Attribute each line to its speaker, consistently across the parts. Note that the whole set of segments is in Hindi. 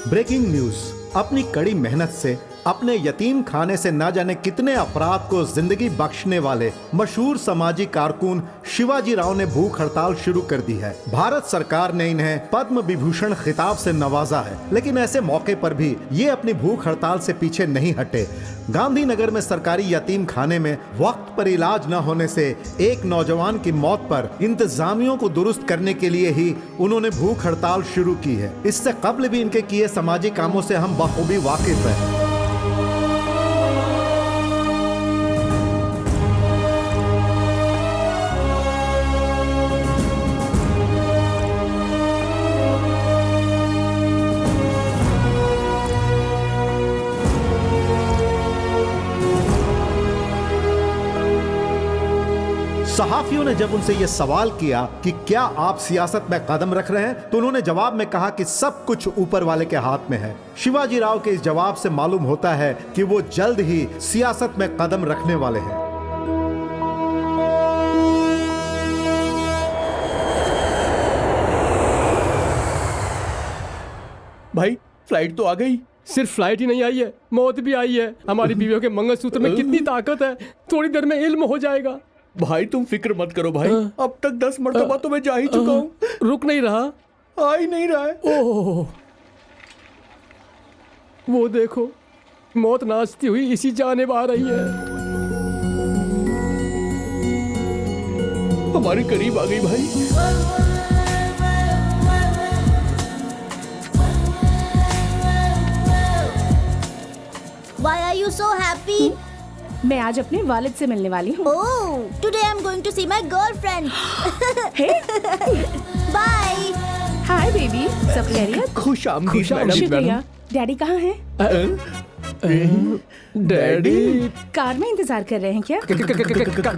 Speaker 1: Breaking news. अपनी कड़ी मेहनत से अपने यतीम खाने से न जाने कितने अपराध को जिंदगी बख्शने वाले मशहूर समाजी कारकुन शिवाजी राव ने भूख हड़ताल शुरू कर दी है। भारत सरकार ने इन्हें पद्म विभूषण खिताब से नवाजा है, लेकिन ऐसे मौके पर भी ये अपनी भूख हड़ताल से पीछे नहीं हटे। गांधीनगर में सरकारी यतीम खाने में वक्त पर इलाज न होने से एक नौजवान की मौत पर इंतजामियों को दुरुस्त करने के लिए ही उन्होंने भूख हड़ताल शुरू की है। इससे कबल भी इनके किए सामाजिक कामों से हम बखूबी वाकिफ हैं। सहाफियों ने जब उनसे यह सवाल किया कि क्या आप सियासत में कदम रख रहे हैं, तो उन्होंने जवाब में कहा कि सब कुछ ऊपर वाले के हाथ में है। शिवाजी राव के इस जवाब से मालूम होता है कि वो जल्द ही सियासत में कदम रखने वाले हैं।
Speaker 2: भाई फ्लाइट तो आ गई।
Speaker 3: सिर्फ फ्लाइट ही नहीं आई है, मौत भी आई है। हमारी बीवियों के मंगलसूत्र में कितनी ताकत है, थोड़ी देर में इल्म हो जाएगा।
Speaker 2: भाई तुम फिक्र मत करो भाई, अब तक 10 मरतबा तो मैं जा ही चुका हूँ।
Speaker 3: रुक नहीं रहा,
Speaker 2: आ ही नहीं रहा है।
Speaker 3: ओह, वो देखो, मौत नाचती हुई इसी जानिब आ रही है।
Speaker 2: हमारे करीब आ गई भाई।
Speaker 4: Why are you so happy?
Speaker 5: मैं आज अपने वालिद से मिलने वाली हूँ।
Speaker 4: Oh, today I'm going to see my girlfriend.
Speaker 5: Hey,
Speaker 4: Bye.
Speaker 5: Hi baby, सब खैरियत?
Speaker 2: खुश आमदीद मैडम।
Speaker 5: शुक्रिया। डैडी कहाँ हैं?
Speaker 3: डैडी
Speaker 5: कार में इंतजार कर रहे हैं क्या?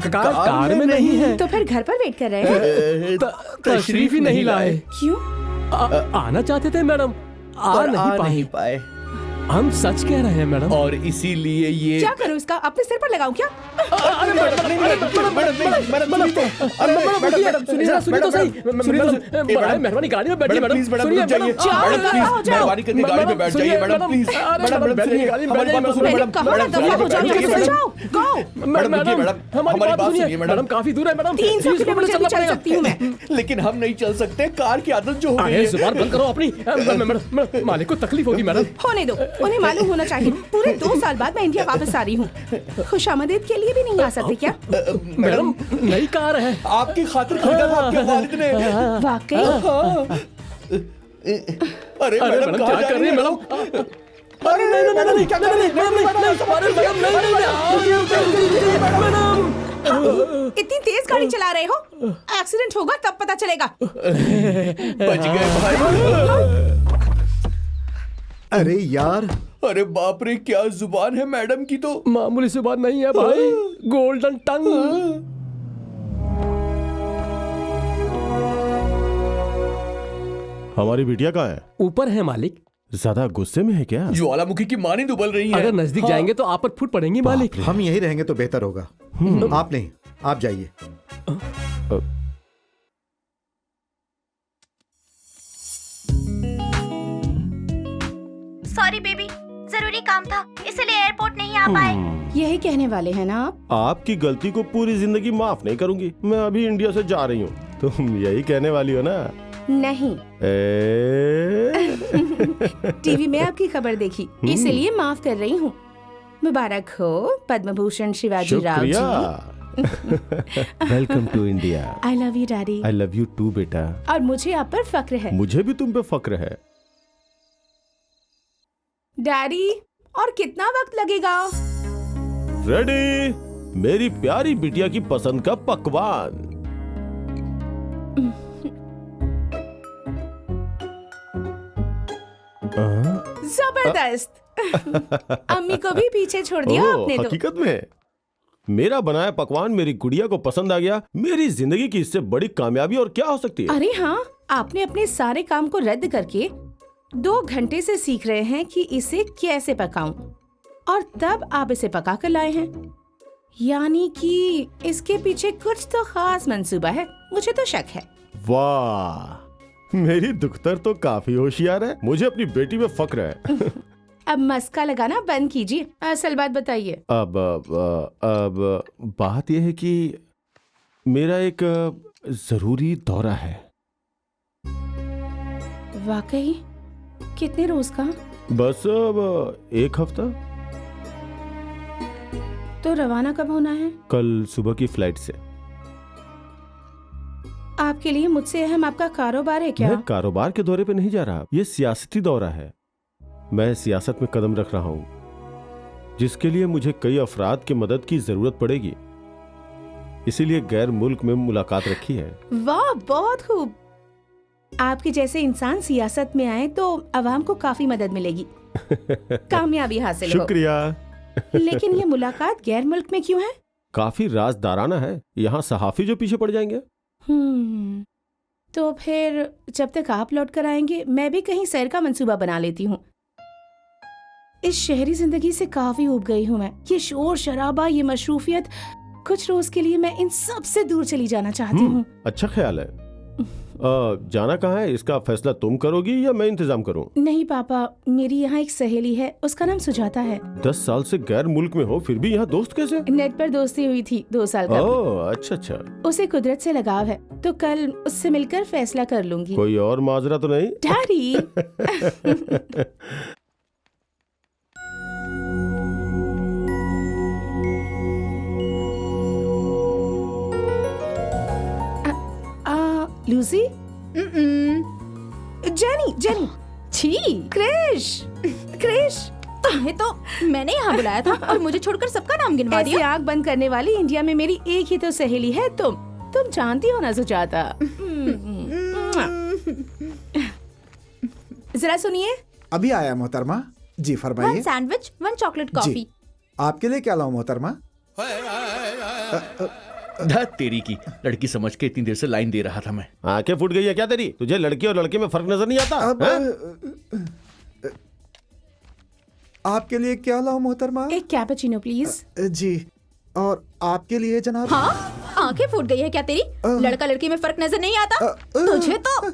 Speaker 3: कार में नहीं है,
Speaker 5: तो फिर घर पर वेट कर रहे हैं?
Speaker 3: तशरीफ ही नहीं लाए।
Speaker 5: क्यों?
Speaker 3: आना चाहते थे मैडम, आ नहीं पाए। हम सच कह रहे हैं मैडम,
Speaker 2: और इसीलिए ये
Speaker 5: क्या करूँ इसका? अपने सिर पर लगाऊं क्या?
Speaker 3: मेहरबानी गाड़ी में बैठिए मैडम।
Speaker 2: प्लीज मैडम रुक जाइए। मेहरबानी करके गाड़ी में बैठ जाइए मैडम प्लीज। हमारी बात सुनिए मैडम।
Speaker 3: काफी दूर है मैडम,
Speaker 5: 300 किलोमीटर चल सकती हूँ मैं।
Speaker 2: लेकिन हम नहीं चल सकते, कार की आदत जो हो गई है।
Speaker 3: जुबान बंद करो अपनी। मालिक को तकलीफ होगी मैडम।
Speaker 5: होने दो, उन्हें मालूम होना चाहिए पूरे 2 साल बाद मैं इंडिया वापस आ रही हूँ। खुशामदीद के लिए भी नहीं आ सकते क्या?
Speaker 3: मैडम नई कार है,
Speaker 2: आपकी खातिर खरीदा था आपके वालिद ने।
Speaker 5: वाकई?
Speaker 2: अरे मैडम
Speaker 3: क्या कर रही है मैडम?
Speaker 2: अरे नहीं क्या कर रही है?
Speaker 5: इतनी तेज गाड़ी चला रहे हो, एक्सीडेंट होगा तब पता चलेगा।
Speaker 2: बच गए भाई।
Speaker 1: अरे यार,
Speaker 2: अरे बाप रे, क्या जुबान है मैडम की तो।
Speaker 3: मामूली जुबान नहीं है भाई, गोल्डन टंग।
Speaker 6: हमारी बिटिया कहाँ है?
Speaker 3: ऊपर है मालिक।
Speaker 6: ज्यादा गुस्से में है क्या?
Speaker 2: ज्वालामुखी की मां नहीं दुबल रही है।
Speaker 3: अगर नजदीक जाएंगे तो आप पर फूट पड़ेंगी मालिक।
Speaker 1: हम यहीं रहेंगे तो बेहतर होगा। आप नहीं, आप जाइए।
Speaker 4: Sorry बेबी, जरूरी काम था, इसलिए एयरपोर्ट नहीं आ पाए।
Speaker 5: यही कहने वाले हैं ना आप?
Speaker 6: आपकी गलती को पूरी जिंदगी माफ नहीं करूंगी। मैं अभी इंडिया से जा रही हूँ, तुम यही कहने वाली हो ना?
Speaker 5: नहीं। टीवी में आपकी खबर देखी, इसलिए माफ कर रही हूँ। मुबारक हो Padma Bhushan Shivaji Rao ji.
Speaker 6: Welcome to India.
Speaker 5: I love you daddy.
Speaker 6: I love you too बेटा।
Speaker 5: और मुझे आप पर फक्र है।
Speaker 6: मुझे भी तुम पे फक्र है।
Speaker 5: डैडी, और कितना वक्त लगेगा?
Speaker 6: रेडी, मेरी प्यारी बिटिया की पसंद का पकवान।
Speaker 5: जबरदस्त। अम्मी को भी पीछे छोड़ दिया आपने तो।
Speaker 6: हकीकत में मेरा बनाया पकवान मेरी गुड़िया को पसंद आ गया। मेरी जिंदगी की इससे बड़ी कामयाबी और क्या हो सकती है?
Speaker 5: अरे हाँ, आपने अपने सारे काम को रद्द करके 2 घंटे से सीख रहे हैं कि इसे कैसे पकाऊं, और तब आप इसे पका कर लाए हैं। यानी कि इसके पीछे कुछ तो खास मंसूबा है, मुझे तो शक है।
Speaker 6: वाह, मेरी दुख्तर तो काफी होशियार है, मुझे अपनी बेटी में फक्र है।
Speaker 5: अब मस्का लगाना बंद कीजिए, असल बात बताइए।
Speaker 6: अब बात यह है कि मेरा एक जरूरी दौरा है।
Speaker 5: वाकई? कितने रोज का?
Speaker 6: बस अब 1 हफ्ता।
Speaker 5: तो रवाना कब होना है?
Speaker 6: कल सुबह की फ्लाइट से।
Speaker 5: आपके लिए मुझसे अहम आपका कारोबार है क्या?
Speaker 6: मैं कारोबार के दौरे पे नहीं जा रहा, ये सियासती दौरा है। मैं सियासत में कदम रख रहा हूं, जिसके लिए मुझे कई अफराद की मदद की जरूरत पड़ेगी, इसीलिए गैर मुल्क में मुलाकात रखी है।
Speaker 5: वाह, बहुत खूब। आपके जैसे इंसान सियासत में आए तो अवाम को काफी मदद मिलेगी, कामयाबी हासिल हो।
Speaker 6: शुक्रिया।
Speaker 5: लेकिन ये मुलाकात गैर मुल्क में क्यों है?
Speaker 6: काफी राजदाराना है, यहाँ सहाफी जो पीछे पड़ जाएंगे।
Speaker 5: तो फिर जब तक आप लौट कर आएंगे मैं भी कहीं सैर का मंसूबा बना लेती हूँ। इस शहरी जिंदगी से काफी उब गई हूँ मैं। ये शोर शराबा, ये मशरूफियत, कुछ रोज के लिए मैं इन सब से दूर चली जाना चाहती हूँ।
Speaker 6: अच्छा ख्याल है। जाना कहाँ है, इसका फैसला तुम करोगी या मैं इंतजाम करूँ?
Speaker 5: नहीं पापा, मेरी यहाँ एक सहेली है, उसका नाम सुजाता है।
Speaker 6: 10 साल से गैर मुल्क में हो, फिर भी यहाँ दोस्त कैसे?
Speaker 5: नेट पर दोस्ती हुई थी 2 साल का।
Speaker 6: ओह, अच्छा।
Speaker 5: उसे कुदरत से लगाव है, तो कल उससे मिलकर फैसला कर लूंगी।
Speaker 6: कोई और माजरा तो नहीं?
Speaker 5: डैडी। लूसी? जेनी।
Speaker 7: छी,
Speaker 5: क्रिश।
Speaker 7: तुम्हें तो मैंने यहाँ बुलाया था और मुझे छोड़कर सबका नाम गिनवा
Speaker 5: ऐसी
Speaker 7: दिया।
Speaker 5: आंख बंद करने वाली इंडिया में मेरी एक ही तो सहेली है, तुम जानती हो ना सुजाता। जरा सुनिए।
Speaker 8: अभी आया मोहतरमा जी,
Speaker 7: 1
Speaker 8: फरमाइए।
Speaker 7: Sandwich 1 chocolate coffee.
Speaker 8: जी, आपके लिए क्या लाऊं मोहतरमा?
Speaker 2: धत तेरी की, लड़की समझ के इतनी देर से लाइन दे रहा था मैं।
Speaker 6: आंखें फूट गई है क्या तेरी? तुझे लड़की और लड़के में फर्क नजर नहीं आता?
Speaker 8: अब आपके लिए क्या लाऊं मोहतरमा?
Speaker 5: एक कैपेचिनो प्लीज।
Speaker 8: जी, और आपके लिए जनाब?
Speaker 7: हाँ, आंखें फूट गई है क्या तेरी? लड़का लड़की में फर्क नजर नहीं आता तुझे तो?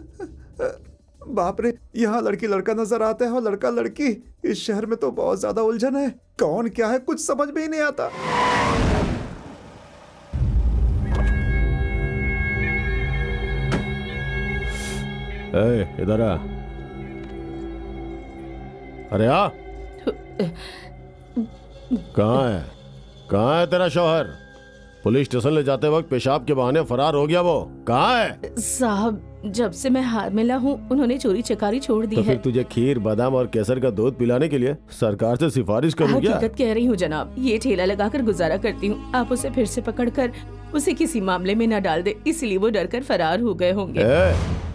Speaker 8: बाप रे, यहाँ लड़की लड़का नजर आता है और लड़का लड़की। इस शहर में तो बहुत ज्यादा उलझन है, कौन क्या है कुछ समझ में ही नहीं आता।
Speaker 6: इधर आ। अरे आ। कहाँ है तेरा शौहर? पुलिस स्टेशन ले जाते वक्त पेशाब के बहाने फरार हो गया, वो कहाँ है?
Speaker 5: साहब, जब से मैं हामिला हूँ उन्होंने चोरी चकारी छोड़ दी
Speaker 6: तो
Speaker 5: है।
Speaker 6: फिर तुझे खीर, बादाम और केसर का दूध पिलाने के लिए सरकार से सिफारिश करूँ क्या?
Speaker 5: हकीकत कह रही हूँ जनाब, ये ठेला लगाकर गुजारा करती हूँ। आप उसे फिर से पकड़कर उसे किसी मामले में न डाल दे, इसलिए वो डरकर फरार हो गए होंगे।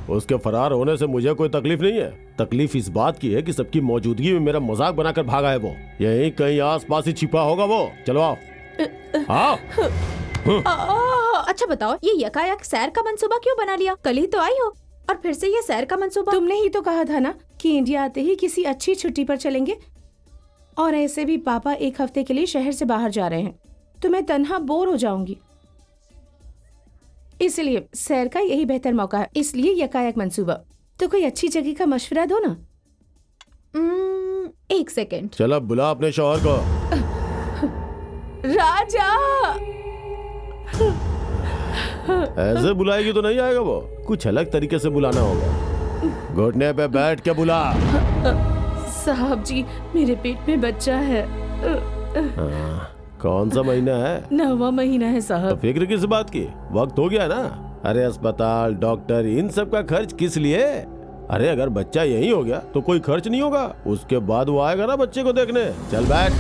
Speaker 6: उसके फरार होने से मुझे कोई तकलीफ नहीं है। तकलीफ इस बात की है कि सबकी मौजूदगी में मेरा मजाक बनाकर भागा है वो। यहीं कहीं आसपास ही छिपा होगा वो। चलो आओ। आओ।
Speaker 7: अच्छा बताओ, ये यकायक सैर का मंसूबा क्यों बना लिया? कल ही तो आई हो और फिर से ये सैर का मंसूबा।
Speaker 5: तुमने ही तो कहा था ना कि इंडिया आते ही किसी अच्छी छुट्टी पर चलेंगे, और ऐसे भी पापा 1 हफ्ते के लिए शहर से बाहर जा रहे हैं, तो मैं तन्हा बोर हो जाऊंगी। इसलिए सैर का यही बेहतर मौका है, इसलिए यकायक मंसूबा। तो कोई अच्छी जगह का मशवरा दो ना।
Speaker 7: 1 सेकेंड।
Speaker 6: चल अब बुला अपने शौहर को।
Speaker 5: राजा।
Speaker 6: ऐसे बुलाएगी तो नहीं आएगा वो, कुछ अलग तरीके से बुलाना होगा। घुटने पे बैठ के बुला।
Speaker 5: साहब जी, मेरे पेट में बच्चा है।
Speaker 6: कौन सा महीना है?
Speaker 5: 9वां महीना है
Speaker 6: तो
Speaker 5: साहब।
Speaker 6: फिक्र किस बात की, वक्त हो गया ना। अरे अस्पताल, डॉक्टर, इन सब का खर्च किस लिए? अरे अगर बच्चा यही हो गया तो कोई खर्च नहीं होगा, उसके बाद वो आएगा ना बच्चे को देखने। चल बैठ।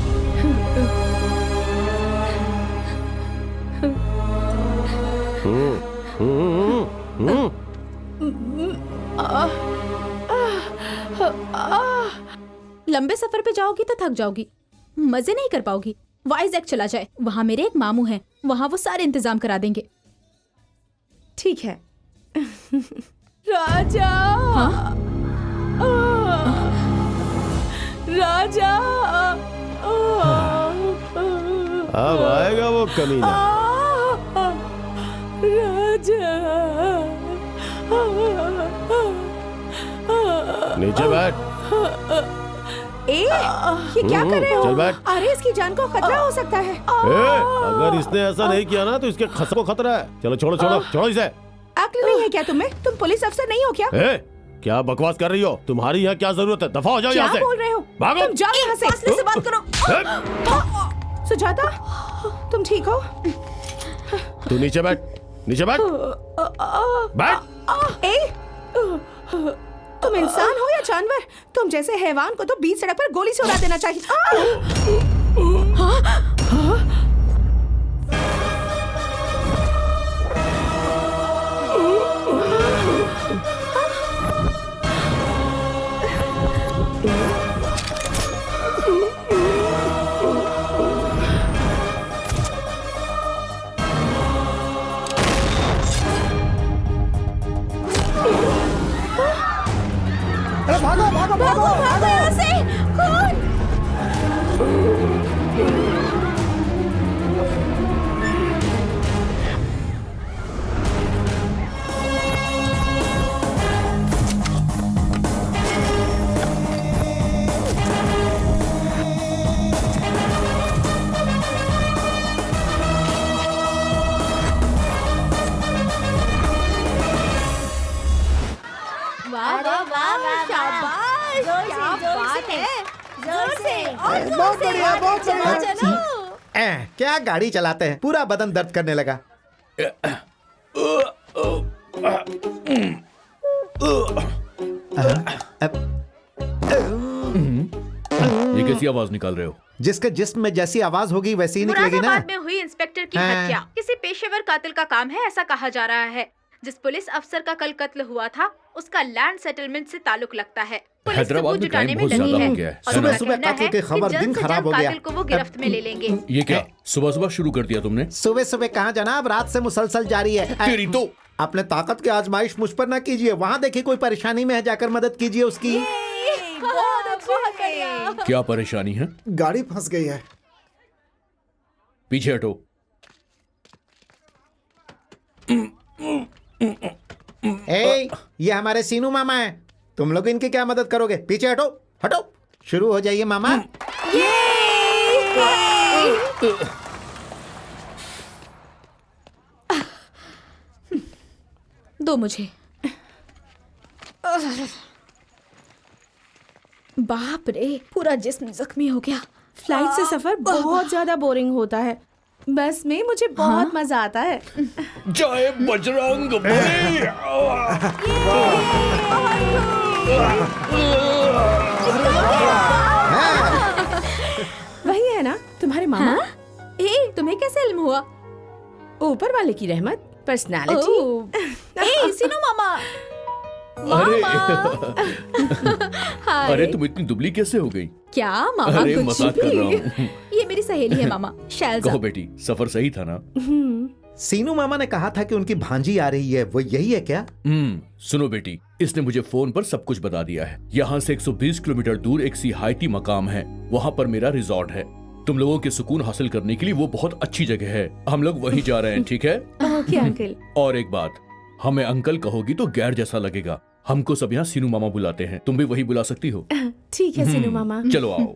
Speaker 7: लंबे सफर पे जाओगी तो थक जाओगी, मजे नहीं कर पाओगी। वाइजैक चला जाए, वहाँ मेरे एक मामू हैं, वहाँ वो सारे इंतजाम करा देंगे।
Speaker 5: ठीक है। राजा। राजा।
Speaker 6: अब आएगा वो कमीना।
Speaker 5: राजा।
Speaker 6: नीचे बैठ।
Speaker 5: ये क्या कर रहे
Speaker 6: चल
Speaker 5: हो?
Speaker 6: बैठ।
Speaker 5: अरे इसकी जान को खतरा हो सकता है।
Speaker 6: अगर इसने ऐसा नहीं किया ना तो इसके खस को खतरा है। चलो छोड़ो छोड़ो छोड़ो इसे।
Speaker 5: अक्ल नहीं है क्या तुम्हें? तुम पुलिस अफसर नहीं हो क्या?
Speaker 6: क्या बकवास कर रही हो? तुम्हारी यहाँ क्या जरूरत है? दफा हो जाओ
Speaker 5: क्या
Speaker 6: यहाँ से।
Speaker 5: बोल रहे हो?
Speaker 6: भागो।
Speaker 5: तुम जाओ यहाँ से।
Speaker 7: फासले से बात करो।
Speaker 5: सुजाता, तुम ठीक हो?
Speaker 6: तू नीचे बैठ, नीचे बैठ, बैठ।
Speaker 5: तुम इंसान हो या जानवर? तुम जैसे हैवान को तो बीच सड़क पर गोली से उड़ा देना चाहिए। भागो यहाँ से। कौन?
Speaker 7: वाह वाह वाह, शाबाश, क्या बात है। जोर से और जोर से, आगे चलो चलो।
Speaker 1: क्या गाड़ी चलाते हैं, पूरा बदन दर्द करने लगा।
Speaker 2: ये कैसी आवाज निकाल रहे हो?
Speaker 1: जिसके जिस्म में जैसी आवाज होगी वैसी ही निकलेगी ना।
Speaker 4: मुरादाबाद में हुई इंस्पेक्टर की
Speaker 1: हाँ।
Speaker 4: हत्या किसी पेशेवर कातिल का काम है, ऐसा कहा जा रहा है। जिस पुलिस अफसर का कल कत्ल हुआ था उसका लैंड सेटलमेंट से ताल्लुक लगता है। पुलिस
Speaker 2: हैदराबाद
Speaker 4: सबूत
Speaker 2: में
Speaker 4: जुटाने
Speaker 2: क्राइम
Speaker 4: में
Speaker 2: बहुत
Speaker 4: लगी
Speaker 2: ज्यादा
Speaker 4: है
Speaker 2: हो गया है।
Speaker 4: और
Speaker 1: सुबह
Speaker 4: उनका
Speaker 1: सुबह
Speaker 4: कहना
Speaker 1: कातिल
Speaker 4: है
Speaker 1: की
Speaker 4: कि
Speaker 1: खबर,
Speaker 4: जल्द
Speaker 1: दिन
Speaker 4: से
Speaker 1: खराब
Speaker 4: जल्द
Speaker 1: हो गया।
Speaker 4: कातिल को वो गिरफ्त में ले लेंगे।
Speaker 2: ये क्या सुबह सुबह शुरू कर दिया तुमने?
Speaker 1: सुबह सुबह कहाँ जनाब, रात से मुसलसल जारी है।
Speaker 2: तेरी तो।
Speaker 1: अपने ताकत की आजमाइश मुझ पर ना कीजिए। वहाँ देखिए कोई परेशानी में है, जाकर मदद कीजिए उसकी।
Speaker 7: बहुत बढ़िया।
Speaker 2: क्या परेशानी है?
Speaker 8: गाड़ी फंस गई है।
Speaker 2: पीछे हटो।
Speaker 1: ये हमारे सीनू मामा हैं। तुम लोग इनकी क्या मदद करोगे? पीछे हटो, हटो। शुरू हो जाइए मामा।
Speaker 7: दो मुझे। बाप रे, पूरा जिस्म जख्मी हो गया।
Speaker 5: फ्लाइट से सफर बहुत ज्यादा बोरिंग होता है। बस में मुझे बहुत मजा आता है।
Speaker 2: जय बजरंग बली।
Speaker 5: वही है ना तुम्हारे मामा?
Speaker 7: तुम्हें कैसे इल्म हुआ?
Speaker 5: ऊपर वाले की रहमत, पर्सनालिटी।
Speaker 7: सीनू मामा।
Speaker 2: अरे तुम इतनी दुबली कैसे हो गई?
Speaker 7: क्या मामा?
Speaker 2: अरे
Speaker 7: कुछ
Speaker 2: मजाक कर रहा हूँ।
Speaker 7: ये मेरी सहेली है मामा, शैलजा।
Speaker 2: कहो बेटी, सफर सही था ना?
Speaker 1: सीनू मामा ने कहा था कि उनकी भांजी आ रही है, वो यही है क्या?
Speaker 2: सुनो बेटी, इसने मुझे फोन पर सब कुछ बता दिया है। यहाँ से 120 किलोमीटर दूर एक सिहायती मकाम है, वहाँ पर मेरा रिजॉर्ट है। तुम लोगों के सुकून हासिल करने के लिए वो बहुत अच्छी जगह है। हम लोग वहीं जा रहे हैं, ठीक है?
Speaker 5: Okay uncle.
Speaker 2: और एक बात, हमें अंकल कहोगी तो गैर जैसा लगेगा। हमको सब यहाँ सीनू मामा बुलाते हैं, तुम भी वही बुला सकती हो।
Speaker 5: ठीक है सीनू मामा।
Speaker 2: चलो आओ।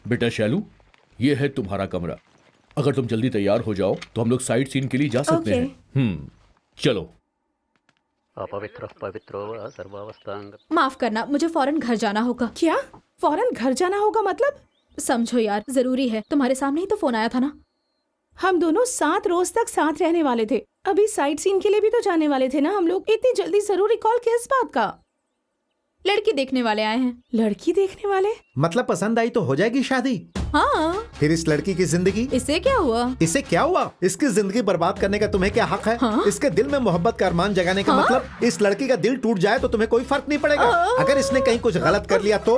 Speaker 2: बेटा शैलू, ये है तुम्हारा कमरा। अगर तुम जल्दी तैयार हो जाओ तो हम लोग साइट सीन के लिए जा सकते हैं। चलो।
Speaker 9: अपवित्र पवित्रो वा सर्वावस्थांग।
Speaker 7: माफ करना, मुझे फौरन घर जाना होगा।
Speaker 5: क्या फौरन घर जाना होगा? मतलब
Speaker 7: समझो यार, जरूरी है। तुम्हारे सामने ही तो फोन आया था ना।
Speaker 5: हम दोनों 7 रोज तक साथ रहने वाले थे। अभी साइट सीन के लिए भी तो जाने वाले थे ना हम लोग। इतनी जल्दी जरूरी कॉल किस बात का?
Speaker 7: लड़की देखने वाले आए हैं।
Speaker 5: लड़की देखने वाले?
Speaker 1: मतलब पसंद आई तो हो जाएगी शादी?
Speaker 7: हाँ।
Speaker 1: फिर इस लड़की की जिंदगी?
Speaker 7: इससे क्या हुआ?
Speaker 1: इससे क्या हुआ? इसकी जिंदगी बर्बाद करने का तुम्हें क्या हक है?
Speaker 7: हाँ?
Speaker 1: इसके दिल में मोहब्बत का अरमान जगाने का मतलब? इस लड़की का दिल टूट जाए तो तुम्हें कोई फर्क नहीं पड़ेगा। अगर इसने कहीं कुछ गलत कर लिया तो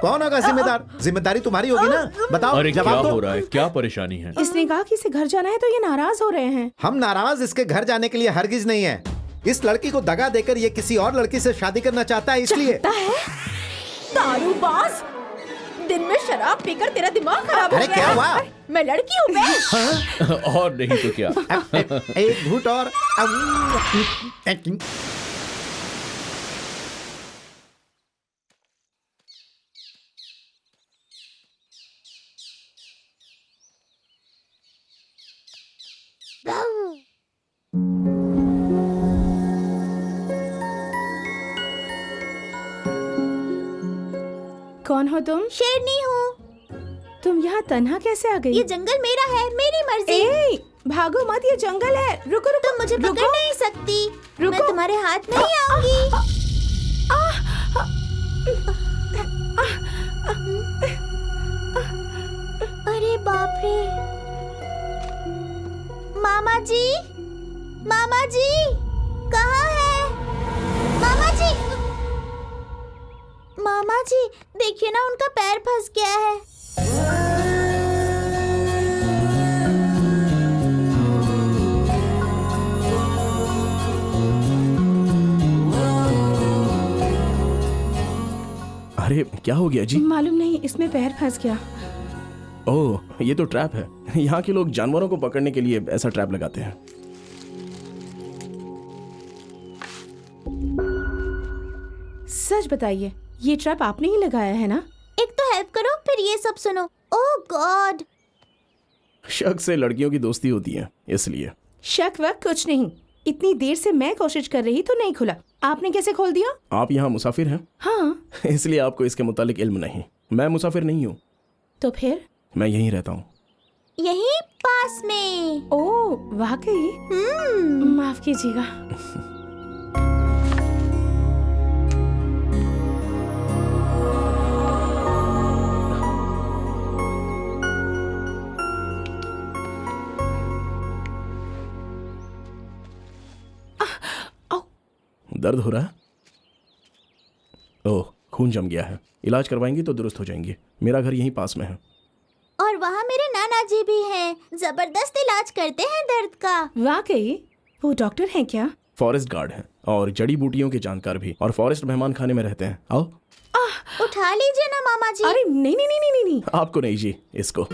Speaker 1: कौन होगा जिम्मेदार? जिम्मेदारी तुम्हारी होगी ना। बताओ,
Speaker 2: अरे क्या
Speaker 1: जवाब दो।
Speaker 2: हो रहा है? क्या परेशानी है?
Speaker 5: इसने कहा कि इसे घर जाना है तो ये नाराज हो रहे हैं।
Speaker 1: हम नाराज इसके घर जाने के लिए हरगिज नहीं है। इस लड़की को दगा देकर ये किसी और लड़की से शादी करना चाहता है, इसलिए।
Speaker 7: दारूबाज, दिन में शराब पीकर तेरा दिमाग खराब हो
Speaker 1: अरे
Speaker 7: गया
Speaker 1: क्या
Speaker 7: है?
Speaker 1: हुआ?
Speaker 7: मैं लड़की हूँ बे।
Speaker 2: और नहीं तो क्या।
Speaker 1: एक घूंट और
Speaker 5: कौन हो तुम?
Speaker 7: शेरनी हूँ।
Speaker 5: तुम यहाँ तन्हा कैसे आ गई?
Speaker 7: ये जंगल मेरा है, मेरी मर्जी।
Speaker 5: ए, भागो मत, ये जंगल है। रुको रुको,
Speaker 7: तुम मुझे पकड़ नहीं सकती।
Speaker 5: रुको।
Speaker 7: मैं तुम्हारे हाथ नहीं आऊंगी। अरे बाप रे। मामा जी, मामा जी, कहाँ है? मामा जी, मामा जी, देखिए ना, उनका पैर फंस गया है।
Speaker 10: अरे क्या हो गया जी?
Speaker 5: मालूम नहीं, इसमें पैर फंस गया।
Speaker 10: ओह, ये तो ट्रैप है। यहाँ के लोग जानवरों को पकड़ने के लिए ऐसा ट्रैप लगाते हैं।
Speaker 5: सच बताइए, ये ट्रैप आपने ही लगाया है ना?
Speaker 7: एक तो हेल्प करो, फिर ये सब सुनो। ओह गॉड।
Speaker 10: शक से लड़कियों की दोस्ती होती है, इसलिए।
Speaker 5: शक वक कुछ नहीं। इतनी देर से मैं कोशिश कर रही तो नहीं खुला, आपने कैसे खोल दिया?
Speaker 10: आप यहाँ मुसाफिर हैं?
Speaker 5: हाँ।
Speaker 10: इसलिए आपको इसके मुतालिक इल्म नहीं। मैं मुसाफिर नहीं हूँ।
Speaker 5: तो फिर?
Speaker 10: मैं यहीं रहता हूँ।
Speaker 7: यहीं पास में।
Speaker 5: ओह वाकई? माफ कीजिएगा।
Speaker 10: दर्द हो रहा है? ओह, खून जम गया है। इलाज करवाएंगी तो दुरुस्त हो जाएंगी। मेरा घर यहीं पास में है।
Speaker 7: और वहाँ मेरे नाना जी भी हैं। जबरदस्त इलाज करते हैं दर्द का।
Speaker 5: वाकई? वो डॉक्टर हैं क्या?
Speaker 10: फॉरेस्ट गार्ड हैं और जड़ी बूटियों के जानकार भी, और फॉरेस्ट मेहमान खाने में रहते हैं। आओ।
Speaker 7: उठा लीजिए ना मामा जी।
Speaker 5: अरे नहीं नहीं नहीं नहीं नहीं।
Speaker 10: आपको नहीं जी, इसको।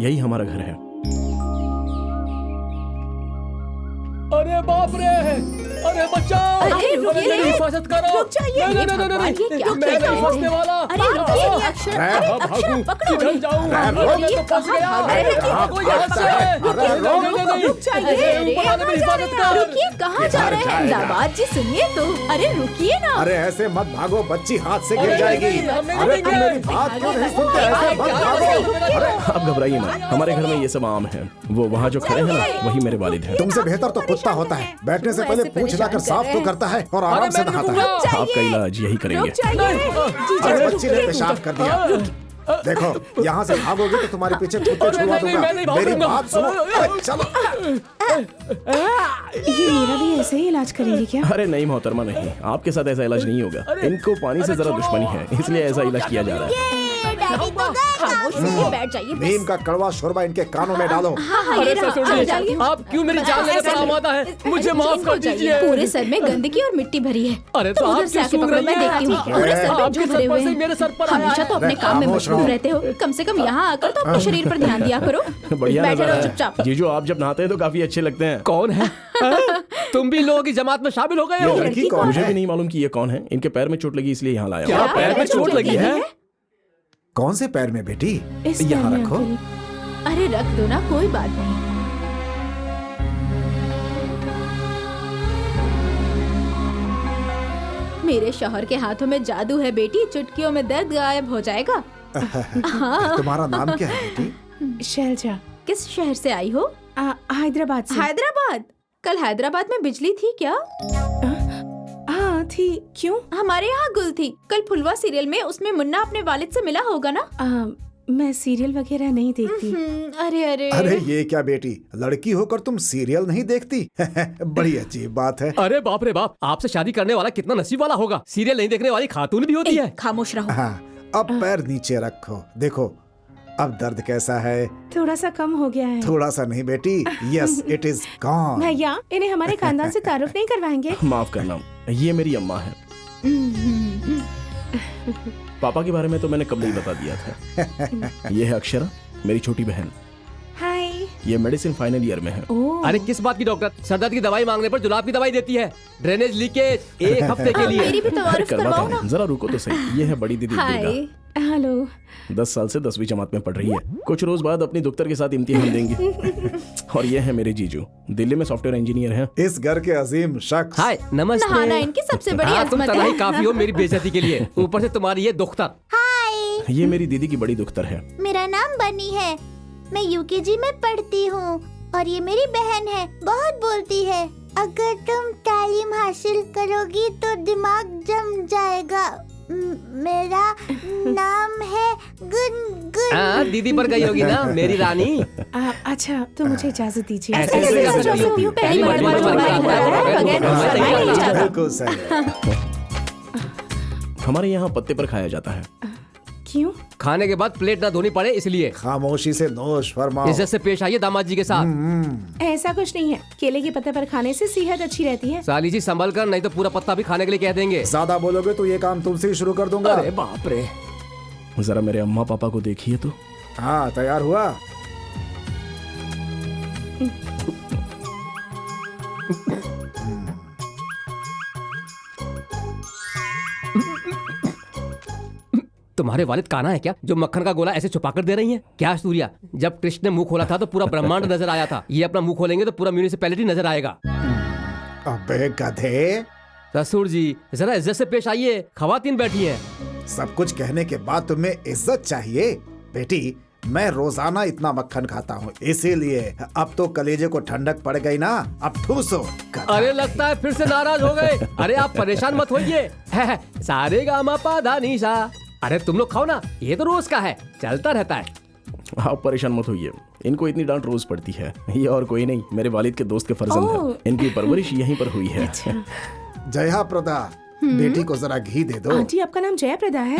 Speaker 10: यही हमारा घर है।
Speaker 3: अरे बाप रे, अरे बचाओ,
Speaker 7: अरे रुकिए,
Speaker 3: मेरी हिफाजत करो।
Speaker 7: रुक जाइए।
Speaker 3: नहीं, नहीं, नहीं, नहीं,
Speaker 7: ये क्या
Speaker 3: मैं
Speaker 7: कहता
Speaker 3: नहीं
Speaker 7: है?
Speaker 3: फंसने वाला।
Speaker 7: अरे रुकिए, ये अक्षर, अरे अक्षर पकड़ो।
Speaker 3: किधर जाऊं? मैं तो फंस गया। भागो यहाँ से।
Speaker 7: रुक जाइए।
Speaker 3: मेरी हिफाजत कर।
Speaker 7: रुकिए, कहाँ जा रहे हैं? दामाद जी सुनिए तो। अरे रुकिए ना।
Speaker 8: अरे ऐसे मत भागो, बच्ची हाथ से गिर जाएगी। अरे तुम मेरी बात क्यों नहीं सुनते? ऐसे मत भागो। अरे
Speaker 10: आप घबराइए मत, हमारे घर में ये सब आम है। वो वहाँ जो खड़े हैं ना, वही मेरे वालिद हैं।
Speaker 8: तुमसे बेहतर तो कुत्ता होता है। बैठने से पहले पूछ लाकर साफ तो करता है और आराम से नहाता है।
Speaker 10: आपका इलाज यही करेंगे।
Speaker 8: अरे बच्ची ने पेशाब कर दिया। देखो, यहाँ से भागोगे तो तुम्हारे पीछे कुत्ते छुड़वा दूंगा। मेरी बात सुनो। अरे चलो।
Speaker 5: ये मेरा भी ऐसे ही इलाज करेंगे क्या?
Speaker 10: अरे नहीं मोहतरमा, नहीं, आपके साथ ऐसा इलाज नहीं होगा। इनको पानी से जरा दुश्मनी है, इसलिए ऐसा इलाज किया जा रहा है।
Speaker 7: खामोश होकर बैठ जाइए।
Speaker 8: नीम का कड़वा शोरबा इनके कानों में डालो।
Speaker 3: अरे ससुर जी, आप क्यों मेरी जान लेने पर आमादा है? मुझे माफ कर दीजिए।
Speaker 7: पूरे सर में गंदगी और मिट्टी भरी है।
Speaker 3: अरे तो आप
Speaker 7: उधर से
Speaker 3: क्यों
Speaker 7: आके
Speaker 3: सूंघ
Speaker 7: पकड़ो,
Speaker 3: रही
Speaker 7: मैं
Speaker 3: हैं?
Speaker 7: देखती हूँ। पूरे सर में
Speaker 3: आपके
Speaker 7: जो भरे
Speaker 3: सर
Speaker 7: हुए
Speaker 3: पर से
Speaker 7: हैं।
Speaker 3: मेरे सर पर आया
Speaker 7: हमेशा तो अपने काम में
Speaker 8: खामोश
Speaker 7: मशगूल
Speaker 8: रहो।
Speaker 7: रहते हो, कम से कम यहाँ आकर तो अपने शरीर पर ध्यान दिया करो।
Speaker 10: बढ़िया
Speaker 7: बैठे
Speaker 10: नजारा
Speaker 7: रहो
Speaker 10: है।
Speaker 7: चुपचाप।
Speaker 10: जीजू, आप जब नहाते हैं तो काफी अच्छे लगते हैं।
Speaker 3: कौन है? तुम भी लोगों की जमात में शामिल हो गए
Speaker 8: ये
Speaker 3: हो?
Speaker 8: लड़की कौन
Speaker 10: मुझे भी
Speaker 8: है?
Speaker 10: नहीं मालूम कि ये कौन है। इनके पैर में चोट लगी इसलिए यहाँ लाया
Speaker 3: क्या
Speaker 10: हूँ।
Speaker 3: पैर में चोट लगी है?
Speaker 8: कौन से पैर में बेटी?
Speaker 5: इस
Speaker 8: यहाँ
Speaker 5: पैर में
Speaker 8: रखो।
Speaker 5: अंकल।
Speaker 7: अरे रख दो ना, कोई बात नहीं। मेरे शौहर के हाथों में जादू है बेटी, चुटकियों में दर्द गायब हो जाएगा।
Speaker 8: तुम्हारा नाम क्या है बेटी?
Speaker 5: शैलजा।
Speaker 7: किस शहर से आई हो?
Speaker 5: हैदराबाद से।
Speaker 7: हैदराबाद? कल हैदराबाद में बिजली थी क्या?
Speaker 5: हाँ थी। क्यों?
Speaker 7: हमारे यहाँ गुल थी। कल फुलवा सीरियल में उसमें मुन्ना अपने वालिद से मिला होगा ना?
Speaker 5: मैं सीरियल वगैरह नहीं देखती।
Speaker 7: अरे अरे
Speaker 8: अरे ये क्या बेटी, लड़की होकर तुम सीरियल नहीं देखती? बड़ी अजीब बात है।
Speaker 3: अरे बाप रे बाप, आपसे शादी करने वाला कितना नसीब वाला होगा। सीरियल नहीं देखने वाली खातून भी होती है।
Speaker 7: खामोश रहो।
Speaker 8: हाँ, अब पैर नीचे रखो। देखो अब दर्द कैसा है?
Speaker 5: थोड़ा सा कम हो गया है।
Speaker 8: थोड़ा सा नहीं बेटी, यस इट इज गॉन।
Speaker 5: भैया, इन्हें हमारे खानदान से तारुफ नहीं करवाएंगे?
Speaker 10: माफ करना, ये मेरी अम्मा है। पापा के बारे में तो मैंने कब नहीं बता दिया था। ये है अक्षरा, मेरी छोटी बहन।
Speaker 5: हाय।
Speaker 10: ये मेडिसिन फाइनल ईयर में है।
Speaker 3: अरे किस बात की डॉक्टर? सरदर्द की दवाई मांगने पर जुलाब की दवाई देती है। ड्रेनेज लीकेज 1 हफ्ते के लिए।
Speaker 7: मेरी भी तारीफ करवाओ ना।
Speaker 10: जरा रुको तो सही। ये है बड़ी दीदी दुर्गा।
Speaker 5: हेलो।
Speaker 10: 10 साल से 10वीं जमात में पढ़ रही है। कुछ रोज बाद अपनी दुख्तर के साथ इम्तिहान देंगी। और ये है मेरे जीजू, दिल्ली में सॉफ्टवेयर इंजीनियर हैं।
Speaker 8: इस घर के अजीम शख्स।
Speaker 3: हाय, नमस्ते।
Speaker 7: नहाना इनकी सबसे बड़ी
Speaker 3: हाँ, तुम
Speaker 7: अजमत
Speaker 3: तनाई
Speaker 7: है।
Speaker 3: काफी हो मेरी बेइज्जती के लिए। ऊपर से तुम्हारी ये दुख्तर।
Speaker 11: हाय,
Speaker 10: ये मेरी दीदी की बड़ी दुख्तर है।
Speaker 11: मेरा नाम बनी है, मैं यूकेजी में पढ़ती हूँ। और ये मेरी बहन है, बहुत बोलती है। अगर तुम तालीम हासिल करोगी तो दिमाग जम जाएगा। मेरा नाम है गुनगुन।
Speaker 3: दीदी पर गई होगी ना मेरी रानी।
Speaker 5: अच्छा, तो मुझे इजाजत दीजिए।
Speaker 3: ऐसे कैसे कर सकती हो? पहली बार
Speaker 8: बिल्कुल सही।
Speaker 10: हमारे यहाँ पत्ते पर खाया जाता है।
Speaker 5: क्यों?
Speaker 3: खाने के बाद प्लेट ना धोनी पड़े इसलिए।
Speaker 8: खामोशी से नोश फरमाओ।
Speaker 3: इज्जत से पेश आइए दामाद जी के साथ।
Speaker 5: ऐसा कुछ नहीं है, केले के पत्ते पर खाने से सेहत अच्छी रहती है।
Speaker 3: साली जी संभल कर, नहीं तो पूरा पत्ता भी खाने के लिए कह देंगे।
Speaker 8: ज्यादा बोलोगे तो ये काम तुमसे ही शुरू कर दूंगा।
Speaker 3: अरे बाप रे।
Speaker 10: जरा मेरे अम्मा पापा को देखिए तो।
Speaker 8: हाँ, तैयार हुआ?
Speaker 3: तुम्हारे वालिद काना है क्या जो मक्खन का गोला ऐसे छुपा कर दे रही हैं? क्या सूर्या, जब कृष्ण ने मुंह खोला था तो पूरा ब्रह्मांड नजर आया था। ये अपना मुंह खोलेंगे तो पूरा म्यूनिसिपैलिटी नजर आएगा।
Speaker 8: अबे गधे।
Speaker 3: ससुर जी जरा इज्जत से पेश आइए, खवातीन बैठी हैं।
Speaker 8: सब कुछ कहने के बाद तुम्हें इज्जत चाहिए? बेटी, मैं रोजाना इतना मक्खन खाता हूँ, इसीलिए अब तो कलेजे को ठंडक पड़ गई ना। अब ठूसो।
Speaker 3: अरे लगता है फिर से नाराज हो गए। अरे आप परेशान मत होइए। सारे गामा पा धा नी सा। अरे तुम लोग खाओ ना, ये तो रोज का है, चलता रहता है।
Speaker 10: आप परेशान मत होइए, इनको इतनी डांट रोज पड़ती है। ये और कोई नहीं, मेरे वालिद के दोस्त के फर्जंद है। इनकी परवरिश यहीं पर हुई है।
Speaker 8: जया प्रदा, बेटी को जरा घी दे दो।
Speaker 5: आंटी, आपका नाम जयप्रदा है?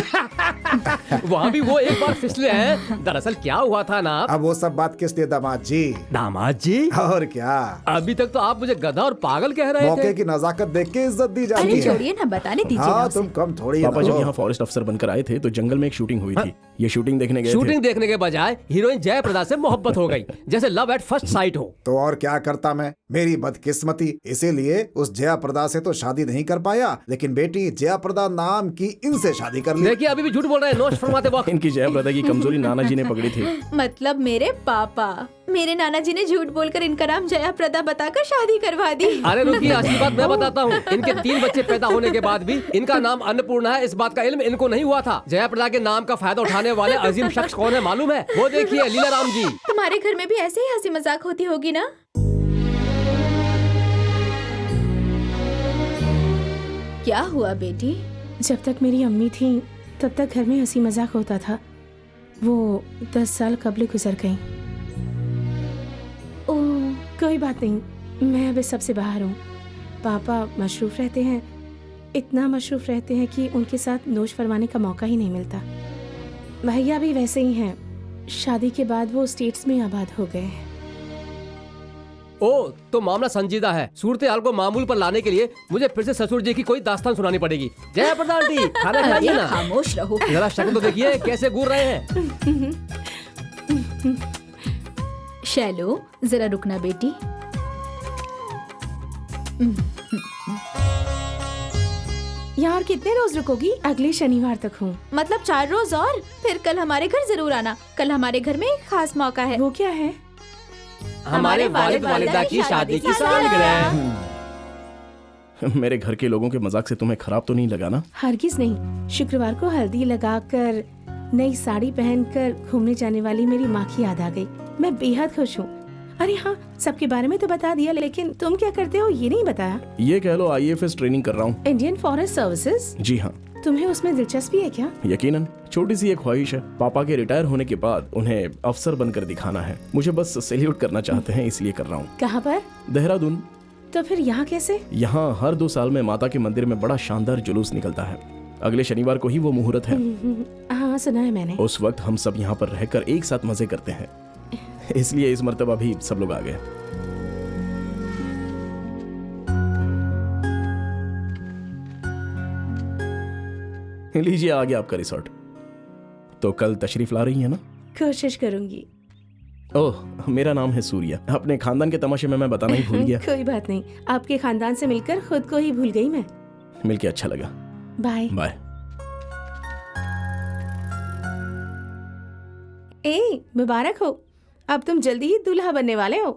Speaker 3: वहाँ भी वो एक बार फिसले हैं। दरअसल क्या हुआ था ना।
Speaker 8: अब वो सब बात किस लिए दामाद जी?
Speaker 3: दामाद जी?
Speaker 8: और क्या,
Speaker 3: अभी तक तो आप मुझे गधा और पागल कह रहे थे।
Speaker 8: मौके की नजाकत देख के इज्जत दी जाती है।
Speaker 7: अरे छोड़िए ना, बताने दीजिए।
Speaker 8: हाँ, तुम कम थोड़ी।
Speaker 10: पापा जब यहाँ फॉरेस्ट अफसर बनकर आए थे तो जंगल में एक शूटिंग हुई थी। ये शूटिंग देखने गए
Speaker 3: शूटिंग देखने के बजाय हीरोइन जयप्रदा से मोहब्बत हो गई, जैसे लव एट फर्स्ट साइट हो।
Speaker 8: तो और क्या करता मैं, मेरी बदकिस्मती, इसीलिए उस जयाप्रदा से तो शादी नहीं कर पाया, लेकिन बेटी जयाप्रदा नाम की इनसे शादी कर ली।
Speaker 3: देखिए अभी भी झूठ बोल रहे हैं, नोश फरमाते वक्त।
Speaker 10: इनकी जयाप्रदा की कमजोरी नाना जी ने पकड़ी थी।
Speaker 7: मतलब मेरे पापा, मेरे नाना जी ने झूठ बोलकर इनका नाम जयाप्रदा बताकर शादी करवा दी।
Speaker 3: अरे रुकिए, असली बात मैं बताता हूँ। इनके 3 बच्चे पैदा होने के बाद भी इनका नाम अन्नपूर्णा है, इस बात का इल्म इनको नहीं हुआ था। जयाप्रदा के नाम का फायदा उठाने वाले अजीम शख्स कौन है मालूम है? वो देखिए लीला राम जी।
Speaker 7: तुम्हारे घर में भी ऐसे ही हंसी मजाक होती होगी ना? क्या हुआ बेटी?
Speaker 5: जब तक मेरी अम्मी थी तब तक घर में हंसी मजाक होता था। वो 10 साल कबल गुजर गईं। ओह, कोई बात नहीं, मैं अब इस सबसे बाहर हूँ। पापा मशरूफ रहते हैं, इतना मशरूफ रहते हैं कि उनके साथ नोश फरमाने का मौका ही नहीं मिलता। भैया भी वैसे ही हैं, शादी के बाद वो स्टेट्स में आबाद हो गए हैं।
Speaker 3: ओ, तो मामला संजीदा है। सूरत हाल को मामूल पर लाने के लिए मुझे फिर से ससुर जी की कोई दास्तान सुनानी पड़ेगी। जयाप्रदा आंटी, खाना खाइए ना।
Speaker 7: खामोश रहो।
Speaker 3: जरा शक्ल तो देखिए कैसे घूर रहे हैं।
Speaker 7: शैलो, जरा रुकना बेटी।
Speaker 5: यहाँ और कितने रोज रुकोगी? अगले शनिवार तक हूँ।
Speaker 7: मतलब 4 रोज और? फिर कल हमारे घर जरूर आना। कल हमारे घर में एक खास मौका है।
Speaker 5: वो क्या है?
Speaker 3: हमारे वालिद वालिदा की शादी की सालगिरह।
Speaker 10: मेरे घर के लोगों के मजाक से तुम्हें खराब तो नहीं लगा ना?
Speaker 5: हरगिज नहीं। शुक्रवार को हल्दी लगाकर नई साड़ी पहनकर घूमने जाने वाली मेरी माँ की याद आ गई। मैं बेहद खुश हूँ। अरे हाँ, सबके बारे में तो बता दिया, लेकिन तुम क्या करते हो ये नहीं बताया।
Speaker 10: ये कह लो IAFS ट्रेनिंग कर रहा हूँ।
Speaker 5: Indian forest services?
Speaker 10: जी हाँ।
Speaker 5: तुम्हें उसमें दिलचस्पी है क्या?
Speaker 10: यकीनन, छोटी सी एक ख्वाहिश है। पापा के रिटायर होने के बाद उन्हें अफसर बनकर दिखाना है। मुझे बस सैल्यूट करना चाहते हैं, इसलिए कर रहा हूँ।
Speaker 5: कहाँ पर?
Speaker 10: देहरादून।
Speaker 5: तो फिर यहाँ कैसे?
Speaker 10: यहाँ हर 2 साल में माता के मंदिर में बड़ा शानदार जुलूस निकलता है। अगले शनिवार को ही वो मुहूर्त है।
Speaker 5: हाँ, सुना है मैंने।
Speaker 10: उस वक्त हम सब यहाँ पर रहकर एक साथ मजे करते हैं, इसलिए इस मर्तबा भी सब लोग आ गए। लीजिए आ गया आपका रिसोर्ट। तो कल तशरीफ ला रही है ना?
Speaker 5: कोशिश करूंगी।
Speaker 10: ओह, मेरा नाम है सूर्या। अपने खानदान के तमाशे में मैं बताना ही भूल गया।
Speaker 5: कोई बात नहीं, आपके खानदान से मिलकर खुद को ही भूल गई मैं।
Speaker 10: मिलके अच्छा लगा।
Speaker 5: Bye
Speaker 10: bye.
Speaker 5: मुबारक हो, अब तुम जल्दी ही दूल्हा बनने वाले हो।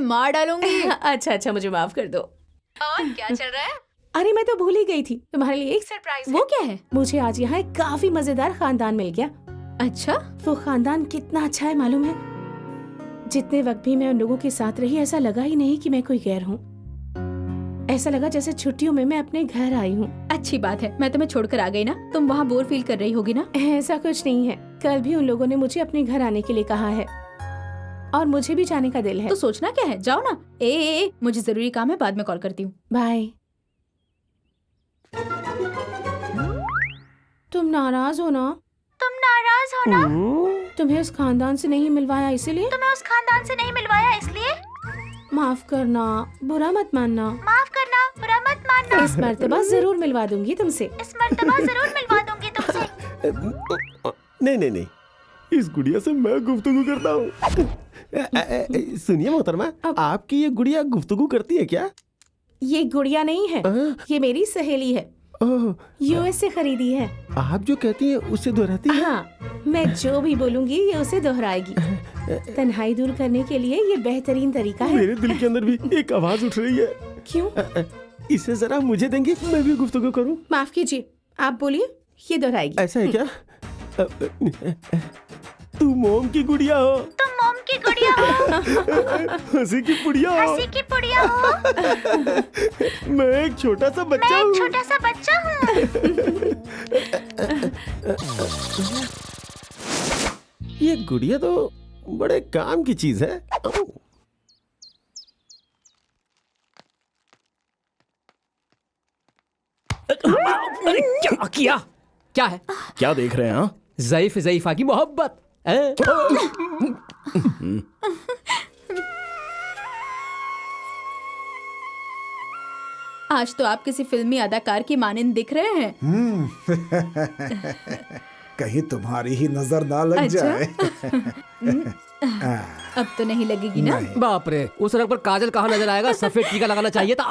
Speaker 7: मार डालूंगी।
Speaker 5: अच्छा, मुझे माफ कर दो।
Speaker 4: और क्या चल रहा है?
Speaker 5: अरे मैं तो भूल ही गई थी, तुम्हारे लिए एक सरप्राइज।
Speaker 7: वो क्या है?
Speaker 5: मुझे आज यहाँ एक काफी मजेदार खानदान मिल गया।
Speaker 7: अच्छा,
Speaker 5: वो खानदान कितना अच्छा है मालूम है? जितने वक्त भी मैं उन लोगों के साथ रही, ऐसा लगा ही नहीं कि मैं कोई गैर हूँ। ऐसा लगा जैसे छुट्टियों में मैं अपने घर आई हूँ।
Speaker 7: अच्छी बात है, मैं तुम्हें छोड़कर आ गई ना, तुम वहाँ बोर फील कर रही होगी ना?
Speaker 5: ऐसा कुछ नहीं है, कल भी उन लोगों ने मुझे अपने घर आने के लिए कहा है और मुझे भी जाने का दिल है।
Speaker 7: तो सोचना क्या है, जाओ ना। मुझे जरूरी काम है, बाद में कॉल करती हूँ।
Speaker 5: बाय। तुम नाराज हो ना?
Speaker 11: तुम नाराज हो ना?
Speaker 5: तुम्हें उस खानदान से नहीं मिलवाया इसलिए?
Speaker 11: तुम्हें उस खानदान से नहीं मिलवाया इसलिए?
Speaker 5: माफ करना, बुरा मत मानना।
Speaker 11: माफ करना, बुरा मत मानना।
Speaker 5: इस मर्तबा जरूर मिलवा दूंगी तुमसे।
Speaker 11: इस मर्तबा जरूर मिलवा दूंगी तुमसे।
Speaker 6: नहीं, इस गुड़िया से मैं गुफ्तगू करता हूँ। सुनिए मोहतरमा, आपकी ये गुड़िया गुफ्तगू करती है क्या?
Speaker 5: ये गुड़िया नहीं है, ये मेरी सहेली है, यूएस से खरीदी है।
Speaker 6: आप जो कहती हैं उससे दोहराती है?
Speaker 5: हाँ, मैं जो भी बोलूंगी ये उसे दोहराएगी। तन्हाई दूर करने के लिए ये बेहतरीन तरीका है।
Speaker 6: मेरे दिल के अंदर भी एक आवाज उठ रही है।
Speaker 5: क्यों?
Speaker 6: इसे जरा मुझे देंगे, मैं भी गुफ्तगू करूं।
Speaker 5: माफ कीजिए, आप बोलिए, ये दोहराएगी।
Speaker 6: ऐसा है क्या? तू मोम की गुड़िया हो।
Speaker 11: तुम मोम की गुड़िया हो।
Speaker 6: हंसी की पुड़िया हो।
Speaker 11: हंसी की पुड़िया हो।
Speaker 6: मैं एक छोटा सा बच्चा हूँ।
Speaker 11: मैं एक छोटा सा बच्चा हूँ।
Speaker 6: ये गुड़िया तो बड़े काम की चीज है।
Speaker 3: अरे क्या किया? क्या है?
Speaker 10: क्या देख रहे हैं? हाँ,
Speaker 3: ज़ईफ़ा की मोहब्बत।
Speaker 7: आज तो आप किसी फिल्मी अदाकार की मानिंद दिख रहे हैं।
Speaker 8: कहीं तुम्हारी ही नजर ना लग जाए।
Speaker 7: अब तो नहीं लगेगी ना?
Speaker 3: बाप रे, उस रंग पर काजल कहाँ नजर आएगा? सफेद टीका लगाना चाहिए था।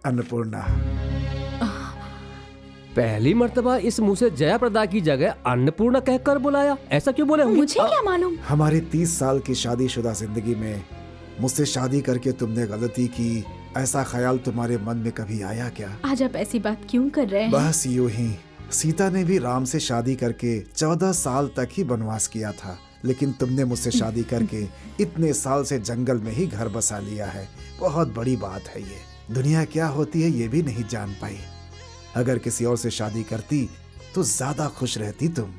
Speaker 8: अन्नपूर्णा,
Speaker 3: पहली मर्तबा इस मुंह से जया प्रदा की जगह अन्नपूर्णा कहकर बुलाया, ऐसा क्यों बोले होंगे?
Speaker 7: मुझे क्या मालूम।
Speaker 8: हमारी 30 साल की शादीशुदा जिंदगी में मुझसे शादी करके तुमने गलती की, ऐसा ख्याल तुम्हारे मन में कभी आया क्या?
Speaker 7: आज आप ऐसी बात क्यों कर रहे हैं?
Speaker 8: बस यूं ही। सीता ने भी राम से शादी करके 14 साल तक ही वनवास किया था, लेकिन तुमने मुझसे शादी करके इतने साल से जंगल में ही घर बसा लिया है। बहुत बड़ी बात है ये। दुनिया क्या होती है ये भी नहीं जान पाई। अगर किसी और से शादी करती तो ज्यादा खुश रहती तुम।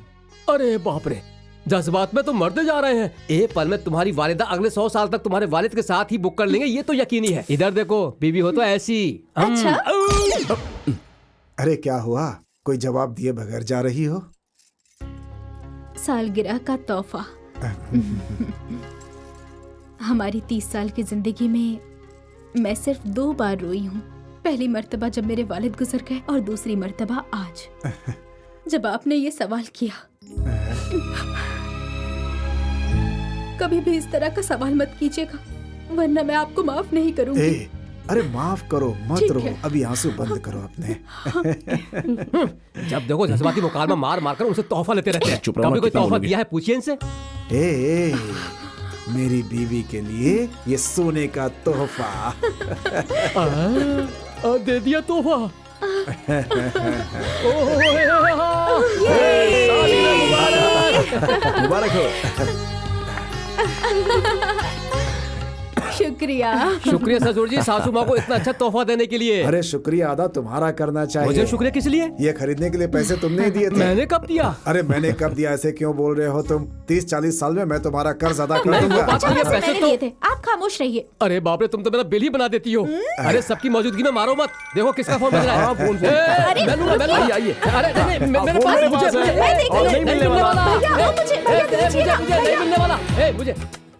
Speaker 3: अरे बाप रे, जज्बात में तो मरते जा रहे हैं। एक पल में तुम्हारी वालिदा अगले 100 साल तक तुम्हारे वालिद के साथ ही बुक कर लेंगे, ये तो यकीनी है। इधर देखो, बीवी हो तो ऐसी।
Speaker 7: अच्छा।
Speaker 8: अरे क्या हुआ, कोई जवाब दिए बगैर जा रही हो?
Speaker 7: सालगिरह का तोहफा। हमारी 30 साल की जिंदगी में मैं सिर्फ 2 बार रोई हूँ। पहली मर्तबा जब मेरे वालिद गुजर गए और दूसरी मर्तबा आज जब आपने ये सवाल किया। कभी भी इस तरह का सवाल मत कीजिएगा, वरना मैं आपको माफ नहीं करूंगी।
Speaker 8: अरे माफ करो, मत रो, अभी आंसू बंद करो अपने।
Speaker 3: जब देखो जज्बाती मुकालमा मार मार कर उनसे तोहफा लेते रहते हैं।
Speaker 10: चुप रहो,
Speaker 3: कभी कोई
Speaker 10: कितना
Speaker 3: तोहफा
Speaker 10: बोलोगे?
Speaker 3: दिया है? पूछिए इनसे।
Speaker 8: मेरी बीवी के लिए ये सोने का तोहफा।
Speaker 3: दे दिया तोहफा।
Speaker 8: मुबारक हो।
Speaker 7: शुक्रिया।
Speaker 3: शुक्रिया ससुर जी, सासू माँ को इतना अच्छा तोहफा देने के लिए।
Speaker 8: अरे शुक्रिया अदा तुम्हारा करना चाहिए।
Speaker 3: मुझे शुक्रिया किस लिए?
Speaker 8: ये खरीदने के लिए पैसे तुमने ही दिए थे।
Speaker 3: मैंने कब दिया?
Speaker 8: अरे मैंने कब दिया, ऐसे क्यों बोल रहे हो तुम? 30-40 साल में मैं तुम्हारा कर्ज अदा कर दूंगा।
Speaker 7: पैसे दिए थे, आप खामोश रहिए।
Speaker 3: अरे बाप रे, तुम तो मेरा बिल ही बना देती हो। अरे सबकी मौजूदगी में मारो मत। देखो किसका फोन बज रहा है। फोन मैं लूंगा, मैं लूंगा। आइए। अरे नहीं, मेरे पास नहीं मिलने वाला। मुझे नहीं मिलने वाला।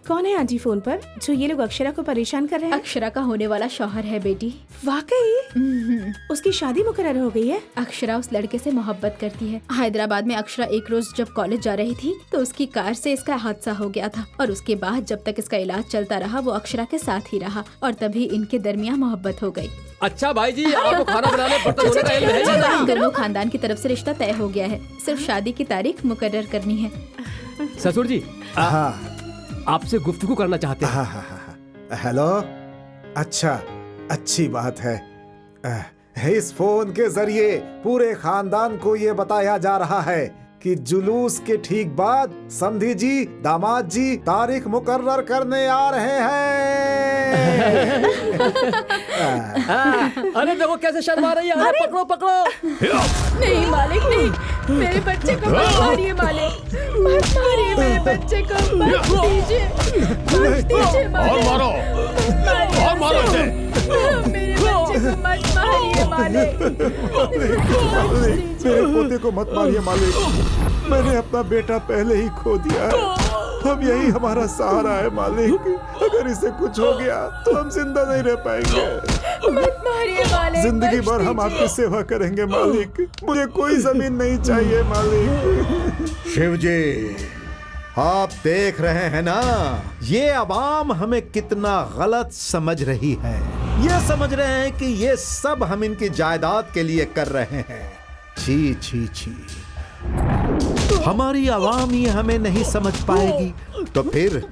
Speaker 5: कौन है आंटी फोन पर जो ये लोग अक्षरा को परेशान कर रहे हैं?
Speaker 7: अक्षरा का होने वाला शौहर है बेटी।
Speaker 5: वाकई? उसकी शादी मुकर्रर हो गई है?
Speaker 7: अक्षरा उस लड़के से मोहब्बत करती है। हैदराबाद में अक्षरा एक रोज जब कॉलेज जा रही थी तो उसकी कार से इसका हादसा हो गया था और उसके बाद जब तक इसका इलाज चलता रहा वो अक्षरा के साथ ही रहा और तभी इनके दरमियान मोहब्बत हो गई।
Speaker 3: अच्छा भाई जी, आपको खाना बनाने बर्तन धोने का इल्म है या नहीं?
Speaker 7: दोनों खानदान की तरफ से रिश्ता तय हो गया है, सिर्फ शादी की तारीख मुकर्रर करनी है।
Speaker 3: ससुर जी,
Speaker 8: हाँ
Speaker 3: आपसे गुफ्तगू करना चाहते हैं।
Speaker 8: हाँ। हेलो। अच्छा, अच्छी बात है। इस फोन के जरिए पूरे खानदान को ये बताया जा रहा है कि जुलूस के ठीक बाद समधी जी, दामाद जी तारीख मुकर्रर करने आ रहे हैं।
Speaker 3: अरे देखो कैसे शर्मा रही है। अरे पकड़ो पकड़ो।
Speaker 7: नहीं मालिक नहीं, मेरे बच्चे को मत मारिए मालिक, मत मारिए मेरे बच्चे को, मत दीजिए, मत दीजिए मालिक।
Speaker 2: और मारो, और मारो इसे।
Speaker 7: मेरे बच्चे को मत मारिए मालिक।
Speaker 8: मेरे पोते को मत मारिए मालिक। मैंने अपना बेटा पहले ही खो दिया है, अब यही हमारा सहारा है मालिक। अगर इसे कुछ हो गया तो हम जिंदा नहीं रह पाएंगे।
Speaker 7: मत मारिए मालिक,
Speaker 8: जिंदगी भर हम आपकी सेवा करेंगे मालिक। मुझे कोई जमीन नहीं चाहिए मालिक।
Speaker 1: शिव जी, आप देख रहे हैं ना, ये अवाम हमें कितना गलत समझ रही है। ये समझ रहे हैं कि ये सब हम इनकी जायदाद के लिए कर रहे हैं। छी छी छी, हमारी आवाम ये हमें नहीं समझ पाएगी तो फिर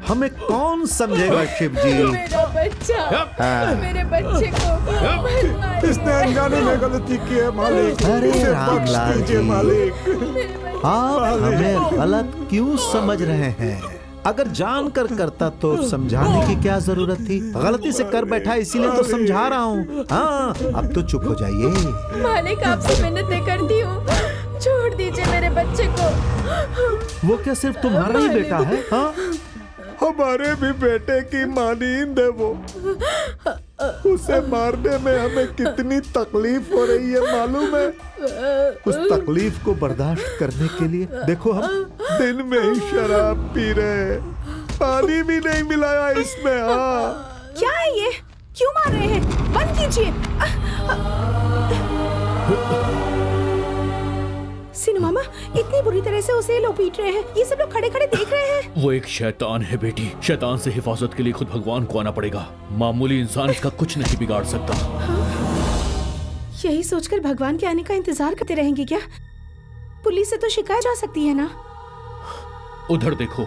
Speaker 1: हमें कौन समझेगा? शिव जी,
Speaker 7: मेरा बच्चा, मेरे बच्चे को मत मारिए।
Speaker 8: इसने अनजाने में गलती की है मालिक।
Speaker 1: अरे
Speaker 8: इसे बख्श
Speaker 1: रामलाल
Speaker 8: दीजिए
Speaker 1: जी,
Speaker 8: मालिक।
Speaker 1: आप हमें गलत क्यों समझ रहे हैं? अगर जानकर करता तो समझाने की क्या जरूरत थी? गलती से कर बैठा इसीलिए तो समझा रहा हूँ। हाँ, अब तो चुप हो जाइए।
Speaker 7: मालिक आपसे मिन्नतें करती हूँ, छोड़ दीजिए मेरे बच्चे को।
Speaker 1: वो क्या सिर्फ तुम्हारा ही बेटा है? हाँ,
Speaker 8: हमारे भी बेटे की मानींद है वो। उसे मारने में हमें कितनी तकलीफ हो रही है मालूम है?
Speaker 1: उस तकलीफ को बर्दाश्त करने के लिए देखो हम
Speaker 8: दिन में ही शराब पी रहे हैं, पानी भी नहीं मिलाया इसमें। हाँ,
Speaker 5: क्या है ये? क्यों मार रहे हैं? बंद कीजिए। सिनु मामा, इतनी बुरी तरह से उसे लोग पीट रहे हैं, ये सब लोग खड़े खड़े देख रहे हैं।
Speaker 2: वो एक शैतान है बेटी, शैतान से हिफाजत के लिए खुद भगवान को आना पड़ेगा। मामूली इंसान इसका कुछ नहीं बिगाड़ सकता।
Speaker 5: यही सोचकर भगवान के आने का इंतजार करते रहेंगे क्या? पुलिस से तो शिकायत जा सकती है ना?
Speaker 2: उधर देखो।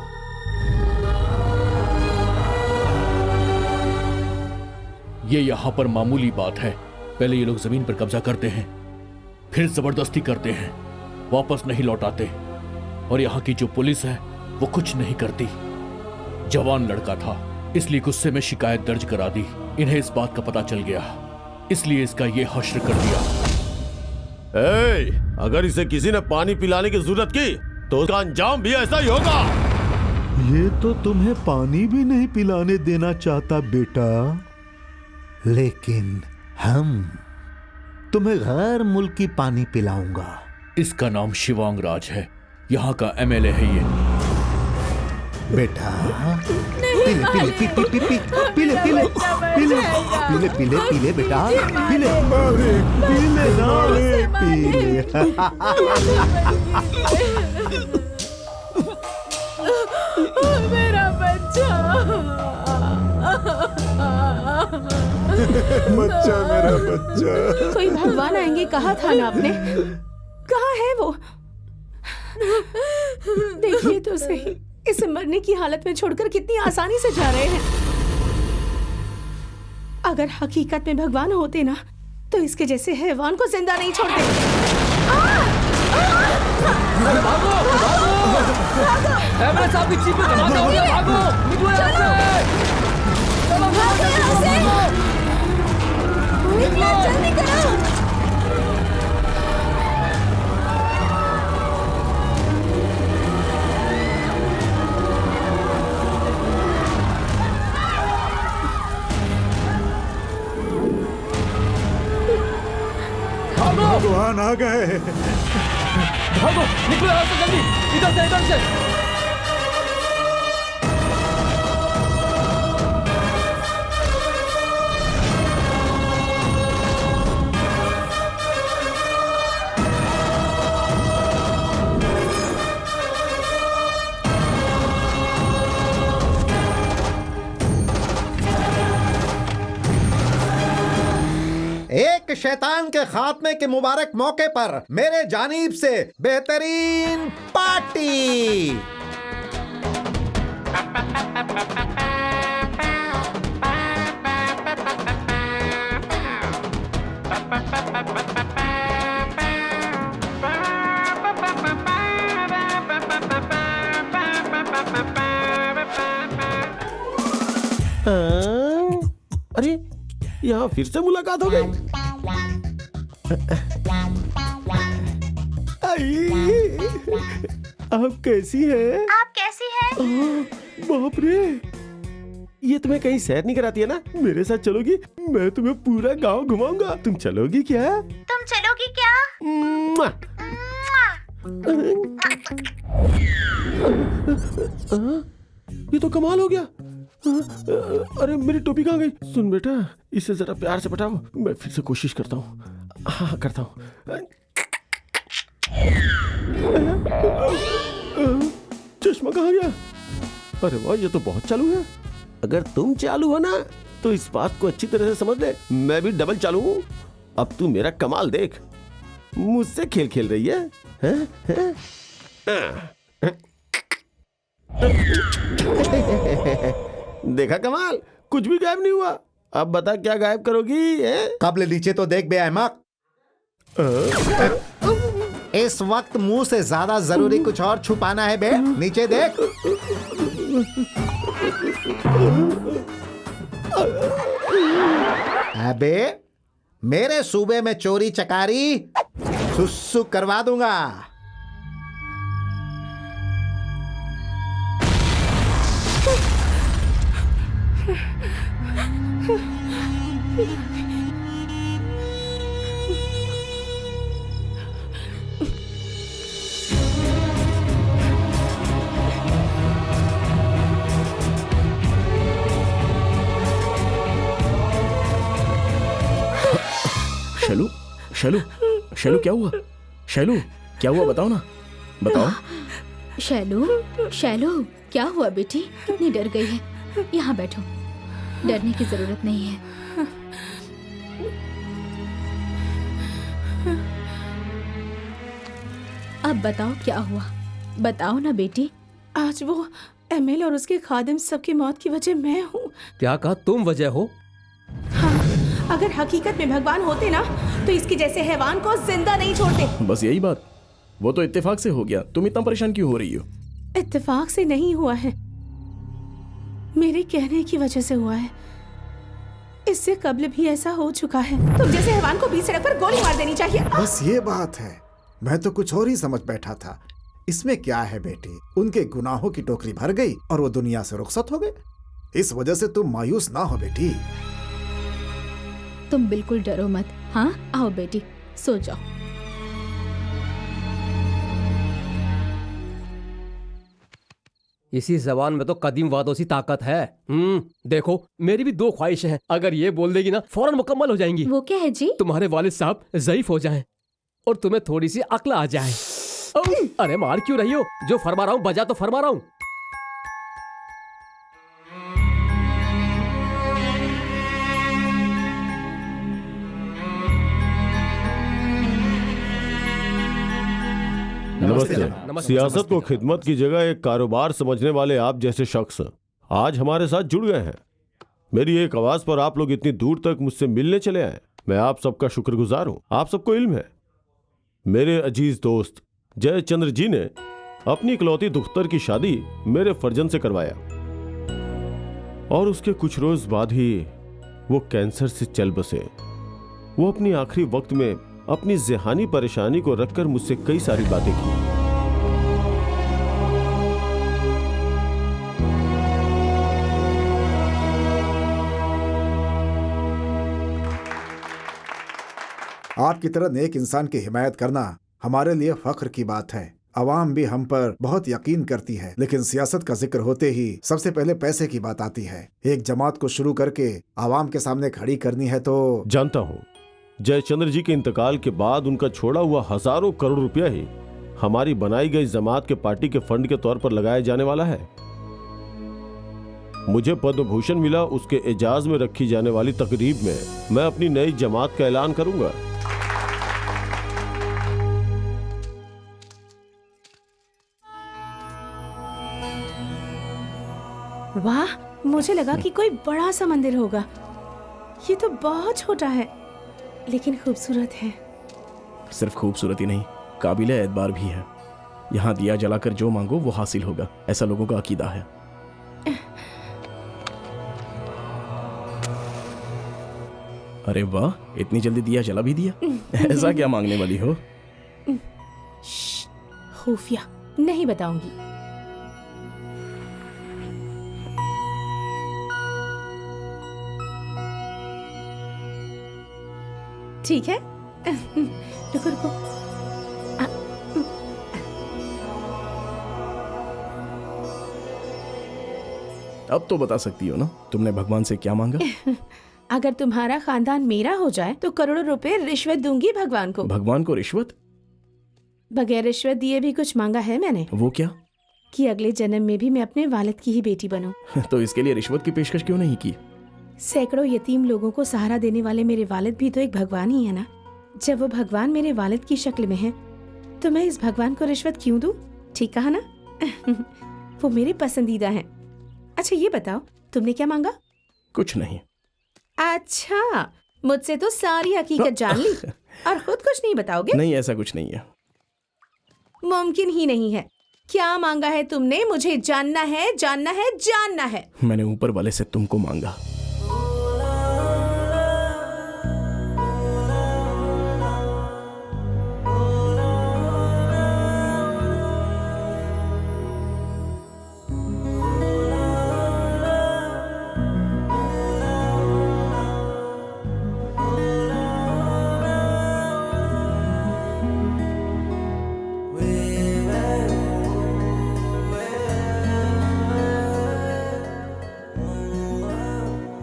Speaker 2: ये यहाँ पर मामूली बात है। पहले ये लोग जमीन पर कब्जा करते हैं, फिर जबरदस्ती करते हैं, वापस नहीं लौटाते। और यहाँ की जो पुलिस है वो कुछ नहीं करती। जवान लड़का था, इसलिए गुस्से में शिकायत दर्ज करा दी। इन्हें इस बात का पता चल गया, इसलिए इसका ये हश्र कर दिया।
Speaker 6: अगर इसे किसी ने पानी पिलाने की जरूरत की तो उसका अंजाम भी ऐसा ही होगा।
Speaker 1: ये तो तुम्हें पानी भी नहीं पिलाने देना चाहता बेटा, लेकिन हम तुम्हें गैर मुल्की पानी पिलाऊंगा।
Speaker 2: इसका नाम शिवांग राज है, यहाँ का एमएलए है ये।
Speaker 1: बेटा पीले पीले पी पी पी पी पीले पीले पीले पीले पीले पीले बेटा पीले पीले ना पीले।
Speaker 7: मेरा बच्चा,
Speaker 8: बच्चा मेरा बच्चा।
Speaker 5: कोई भगवान आएंगे कहा था ना आपने, कहाँ है वो? देखिए तो सही, इसे मरने की हालत में छोड़कर कितनी आसानी से जा रहे हैं। अगर हकीकत में भगवान होते ना तो इसके जैसे हैवान को जिंदा नहीं छोड़ते।
Speaker 3: भागो भागो, एमएलए साहब की जीप में धमाका हो गया, भागो निकलो यहाँ से, चलो भागो यहाँ से, निकलो जल्दी करो।
Speaker 8: भगवान आ गए।
Speaker 3: भागो निकलो यहाँ से जल्दी, इधर से इधर से।
Speaker 1: शैतान के खात्मे के मुबारक मौके पर मेरे जानीब से बेहतरीन पार्टी।
Speaker 6: अरे यहाँ फिर से मुलाकात हो गई। आप कैसी हैं?
Speaker 11: आप कैसी हैं?
Speaker 6: बाप रे, ये तुम्हें कहीं सैर नहीं कराती है ना? मेरे साथ चलोगी? मैं तुम्हें पूरा गांव घुमाऊंगा। तुम चलोगी क्या?
Speaker 11: तुम चलोगी क्या?
Speaker 6: मुआ। ये तो कमाल हो गया। अरे मेरी टोपी कहाँ गई? सुन बेटा, इसे जरा प्यार से पटाओ। मैं फिर से कोशिश करता हूँ। हाँ करता हूँ। चश्मा कहाँ गया? अरे वाह, ये तो बहुत चालू है। अगर तुम चालू हो ना तो इस बात को अच्छी तरह से समझ ले, मैं भी डबल चालू हूँ। अब तू मेरा कमाल देख। मुझसे खेल खेल रही है, हैं? देखा कमाल, कुछ भी गायब नहीं हुआ। अब बता क्या गायब करोगी?
Speaker 1: कब्ल नीचे तो देख बे अहमक। इस वक्त मुंह से ज्यादा जरूरी कुछ और छुपाना है बे। नीचे देख। अबे मेरे सूबे में चोरी चकारी सुसु करवा दूंगा।
Speaker 10: शैलू, शैलू, शैलू क्या हुआ? शैलू क्या हुआ? बताओ ना, बताओ।
Speaker 7: शैलू, शैलू क्या हुआ बेटी? कितनी डर गई है? यहाँ बैठो, डरने की जरूरत नहीं है। अब बताओ क्या हुआ, बताओ ना बेटी।
Speaker 5: आज वो एमएल और उसके खादिम सबकी मौत की वजह मैं हूँ।
Speaker 3: क्या कहा? तुम वजह हो?
Speaker 5: हाँ, अगर हकीकत में भगवान होते ना तो इसके जैसे हैवान को जिंदा नहीं छोड़ते।
Speaker 10: बस यही बात। वो तो इत्तेफाक से हो गया, तुम इतना परेशान क्यों हो रही हो?
Speaker 5: इत्तेफाक से नहीं हुआ है, मेरे कहने की वजह से हुआ है। इससे कबल भी ऐसा हो चुका है। तुम जैसे हैवान को बीच सड़क पर गोली मार देनी चाहिए।
Speaker 8: बस ये बात है, मैं तो कुछ और ही समझ बैठा था। इसमें क्या है बेटी, उनके गुनाहों की टोकरी भर गई और वो दुनिया से रुखसत हो गए। इस वजह से तुम मायूस ना हो बेटी।
Speaker 7: तुम बिल्कुल डरो मत। हाँ, आओ बेटी, सो जाओ।
Speaker 3: इसी जबान में तो कदीम वादों सी ताकत है। देखो, मेरी भी दो ख्वाहिशें हैं। अगर ये बोल देगी ना, फौरन मुकम्मल हो जाएंगी।
Speaker 7: वो क्या है जी?
Speaker 3: तुम्हारे वालिद साहब ज़ईफ हो जाएं और तुम्हें थोड़ी सी अक्ल आ जाए। अरे मार क्यों रही हो? जो फरमा रहा हूँ बजा तो फरमा रहा हूँ।
Speaker 6: नमस्ते। सियासत को खिदमत की जगह एक कारोबार समझने वाले आप जैसे शख्स आज हमारे साथ जुड़ गए हैं। मेरी एक आवाज पर आप लोग इतनी दूर तक मुझसे मिलने चले आए। मैं आप सबका शुक्रगुजार हूं। आप सबको इल्म है, मेरे अजीज दोस्त जयचंद्र जी ने अपनी इकलौती दुख्तर की शादी मेरे फर्जंद से करवाया और उसके कुछ रोज बाद ही वो कैंसर से चल बसे। वो अपनी आखिरी वक्त में अपनी ज़ेहानी परेशानी को रखकर मुझसे कई सारी बातें की।
Speaker 8: आपकी तरह नेक इंसान की हिमायत करना हमारे लिए फख्र की बात है। अवाम भी हम पर बहुत यकीन करती है, लेकिन सियासत का जिक्र होते ही सबसे पहले पैसे की बात आती है। एक जमात को शुरू करके अवाम के सामने खड़ी करनी है तो।
Speaker 6: जानता हूँ, जयचंद्र जी के इंतकाल के बाद उनका छोड़ा हुआ हजारों करोड़ रुपया ही हमारी बनाई गई जमात के पार्टी के फंड के तौर पर लगाया जाने वाला है। मुझे पद्म भूषण मिला, उसके एजाज में रखी जाने वाली तकरीब में मैं अपनी नई जमात का ऐलान करूंगा।
Speaker 5: वाह, मुझे लगा कि कोई बड़ा सा मंदिर होगा। ये तो बहुत छोटा है लेकिन खूबसूरत है।
Speaker 10: सिर्फ खूबसूरती नहीं, काबिल एतबार भी है। यहाँ दिया जलाकर जो मांगो वो हासिल होगा, ऐसा लोगों का अकीदा है। अरे वाह, इतनी जल्दी दिया जला भी दिया। ऐसा क्या मांगने वाली हो?
Speaker 5: खुफिया नहीं बताऊंगी। ठीक है। रुको रुको।
Speaker 10: अब तो बता सकती हो ना, तुमने भगवान से क्या मांगा?
Speaker 5: अगर तुम्हारा खानदान मेरा हो जाए तो करोड़ों रुपए रिश्वत दूंगी भगवान को।
Speaker 10: भगवान को रिश्वत?
Speaker 5: बगैर रिश्वत दिए भी कुछ मांगा है मैंने।
Speaker 10: वो क्या?
Speaker 5: कि अगले जन्म में भी मैं अपने वालिद की ही बेटी बनूं।
Speaker 10: तो इसके लिए रिश्वत की पेशकश क्यों नहीं की?
Speaker 5: सैकड़ों यतीम लोगों को सहारा देने वाले मेरे वालिद भी तो एक भगवान ही है ना। जब वो भगवान मेरे वालिद की शक्ल में है तो मैं इस भगवान को रिश्वत क्यों दूं? ठीक कहा ना? वो मेरे पसंदीदा हैं। अच्छा ये बताओ, तुमने क्या मांगा?
Speaker 10: कुछ नहीं।
Speaker 5: अच्छा, मुझसे तो सारी हकीकत जान ली और खुद कुछ नहीं बताओगे?
Speaker 10: नहीं, ऐसा कुछ नहीं है।
Speaker 5: मुमकिन ही नहीं है। क्या मांगा है तुमने? मुझे जानना है, जानना है, जानना है।
Speaker 10: मैंने ऊपर वाले से तुमको मांगा।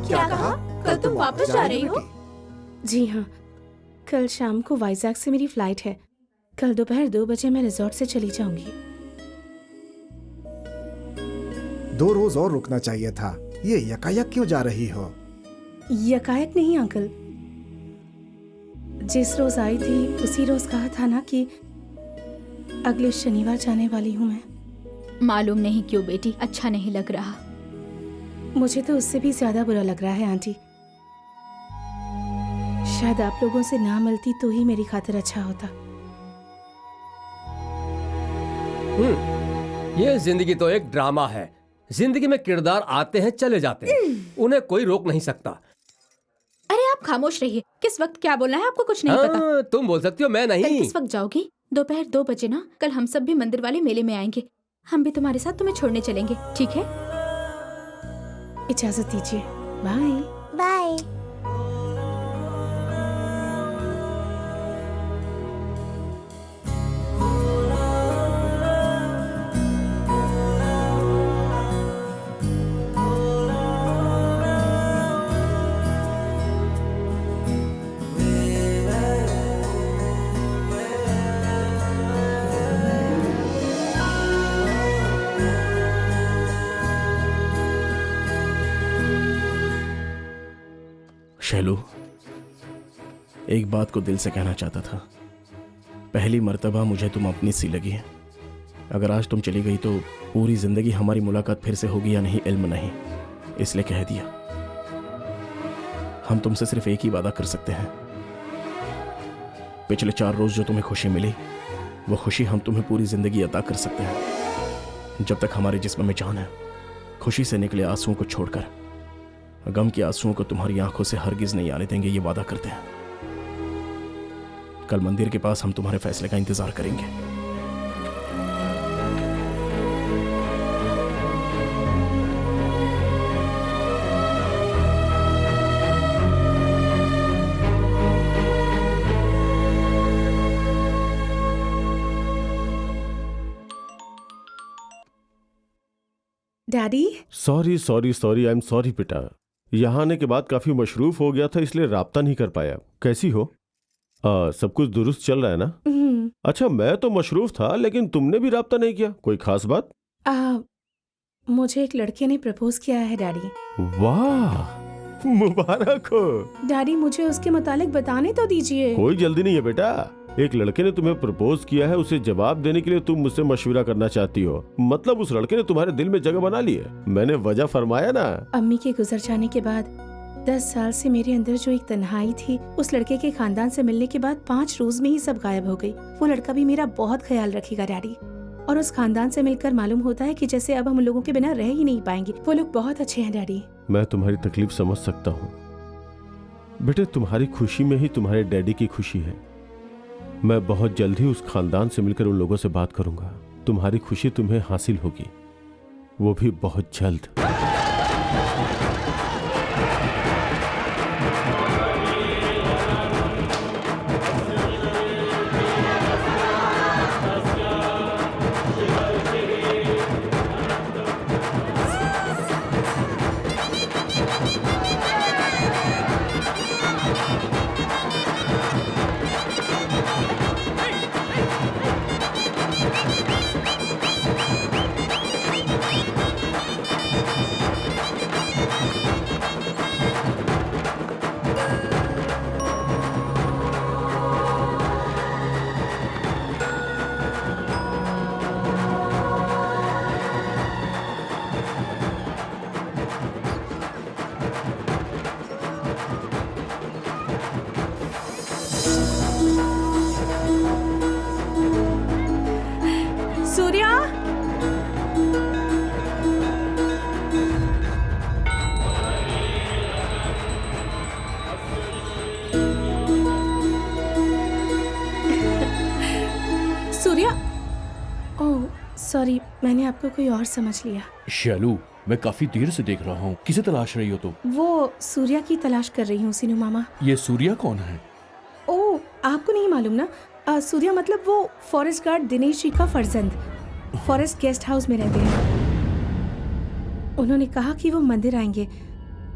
Speaker 7: क्या कहा? कल तुम वापस जा रही हो?
Speaker 5: जी हाँ, कल शाम को वाइजैक से मेरी फ्लाइट है। कल दोपहर 2 बजे मैं रिजॉर्ट से चली जाऊंगी।
Speaker 8: 2 रोज और रुकना चाहिए था। ये यकायक क्यों जा रही हो?
Speaker 5: यकायक नहीं अंकल, जिस रोज आई थी उसी रोज कहा था ना कि अगले शनिवार जाने वाली हूँ मैं।
Speaker 7: मालूम नहीं क्यों बेटी, अच्छा नहीं लग रहा।
Speaker 5: मुझे तो उससे भी ज्यादा बुरा लग रहा है आंटी। शायद आप लोगों से ना मिलती तो ही मेरी खातिर अच्छा होता।
Speaker 3: ये जिंदगी तो एक ड्रामा है। जिंदगी में किरदार आते हैं चले जाते हैं, उन्हें कोई रोक नहीं सकता।
Speaker 7: अरे आप खामोश रहिए। किस वक्त क्या बोलना है आपको कुछ नहीं पता।
Speaker 3: तुम बोल सकती हो, मैं
Speaker 7: कल
Speaker 3: नहीं।
Speaker 7: किस वक्त जाओगी? दोपहर 2 बजे ना। कल हम सब भी मंदिर वाले मेले में आएंगे। हम भी तुम्हारे साथ तुम्हें छोड़ने चलेंगे, ठीक है?
Speaker 5: इजाजत दीजिए। Bye
Speaker 11: bye.
Speaker 10: शैलू, एक बात को दिल से कहना चाहता था। पहली मर्तबा मुझे तुम अपनी सी लगी है। अगर आज तुम चली गई तो पूरी जिंदगी हमारी मुलाकात फिर से होगी या नहीं इल्म नहीं, इसलिए कह दिया। हम तुमसे सिर्फ एक ही वादा कर सकते हैं। पिछले 4 रोज जो तुम्हें खुशी मिली वो खुशी हम तुम्हें पूरी जिंदगी अता कर सकते हैं। जब तक हमारे जिस्म में जान है, खुशी से निकले आंसुओं को छोड़कर गम के आंसुओं को तुम्हारी आंखों से हरगिज नहीं आने देंगे, ये वादा करते हैं। कल मंदिर के पास हम तुम्हारे फैसले का इंतजार करेंगे।
Speaker 5: Daddy.
Speaker 6: Sorry sorry sorry, I am sorry बेटा। यहाँ आने के बाद काफी मशरूफ हो गया था, इसलिए राब्ता नहीं कर पाया। कैसी हो? सब कुछ दुरुस्त चल रहा है ना? अच्छा, मैं तो मशरूफ था लेकिन तुमने भी राब्ता नहीं किया, कोई खास बात?
Speaker 5: मुझे एक लड़के ने प्रपोज किया है डैडी।
Speaker 6: वाह, मुबारक हो।
Speaker 5: डैडी मुझे उसके मुतालिक बताने तो दीजिए।
Speaker 6: कोई जल्दी नहीं है बेटा। एक लड़के ने तुम्हें प्रपोज किया है, उसे जवाब देने के लिए तुम मुझसे मशवरा करना चाहती हो। मतलब उस लड़के ने तुम्हारे दिल में जगह बना ली है। मैंने वजह फरमाया ना।
Speaker 5: अम्मी के गुजर जाने के बाद 10 साल से मेरे अंदर जो एक तन्हाई थी, उस लड़के के खानदान से मिलने के बाद 5 रोज में ही सब गायब हो गई। वो लड़का भी मेरा बहुत ख्याल रखेगा डैडी, और उस खानदान से मिलकर मालूम होता है कि जैसे अब हम लोगों के बिना रह ही नहीं पाएंगे। वो लोग बहुत अच्छे हैं डैडी।
Speaker 6: मैं तुम्हारी तकलीफ समझ सकता हूँ बेटे। तुम्हारी खुशी में ही तुम्हारे डैडी की खुशी है। मैं बहुत जल्द ही उस खानदान से मिलकर उन लोगों से बात करूंगा। तुम्हारी खुशी तुम्हें हासिल होगी, वो भी बहुत जल्द।
Speaker 5: सूर्या, सूर्या। ओह सॉरी, मैंने आपको कोई और समझ लिया।
Speaker 2: शालू, मैं काफी देर से देख रहा हूँ। किसे तलाश रही हो तुम?
Speaker 5: वो सूर्या की तलाश कर रही हूँ सीनू मामा।
Speaker 2: ये सूर्या कौन है?
Speaker 5: ओह, आपको नहीं मालूम ना? सूर्या मतलब वो फॉरेस्ट गार्ड दिनेश जी का फर्जंद, फॉरेस्ट गेस्ट हाउस में रहते हैं। उन्होंने कहा कि वो मंदिर आएंगे।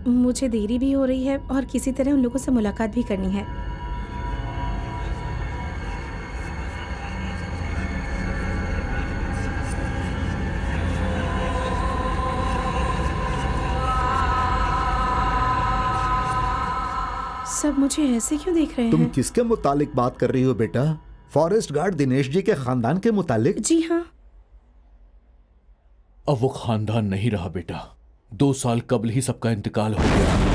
Speaker 5: मुझे देरी भी हो रही है और किसी तरह उन लोगों से मुलाकात भी करनी है। सब मुझे ऐसे क्यों देख रहे हैं?
Speaker 1: तुम किसके मुतालिक बात कर रही हो बेटा? फॉरेस्ट गार्ड दिनेश जी के खानदान के मुतालिक?
Speaker 5: जी हाँ।
Speaker 2: अब वो खानदान नहीं रहा बेटा। 2 साल कबल ही सबका इंतकाल हो गया।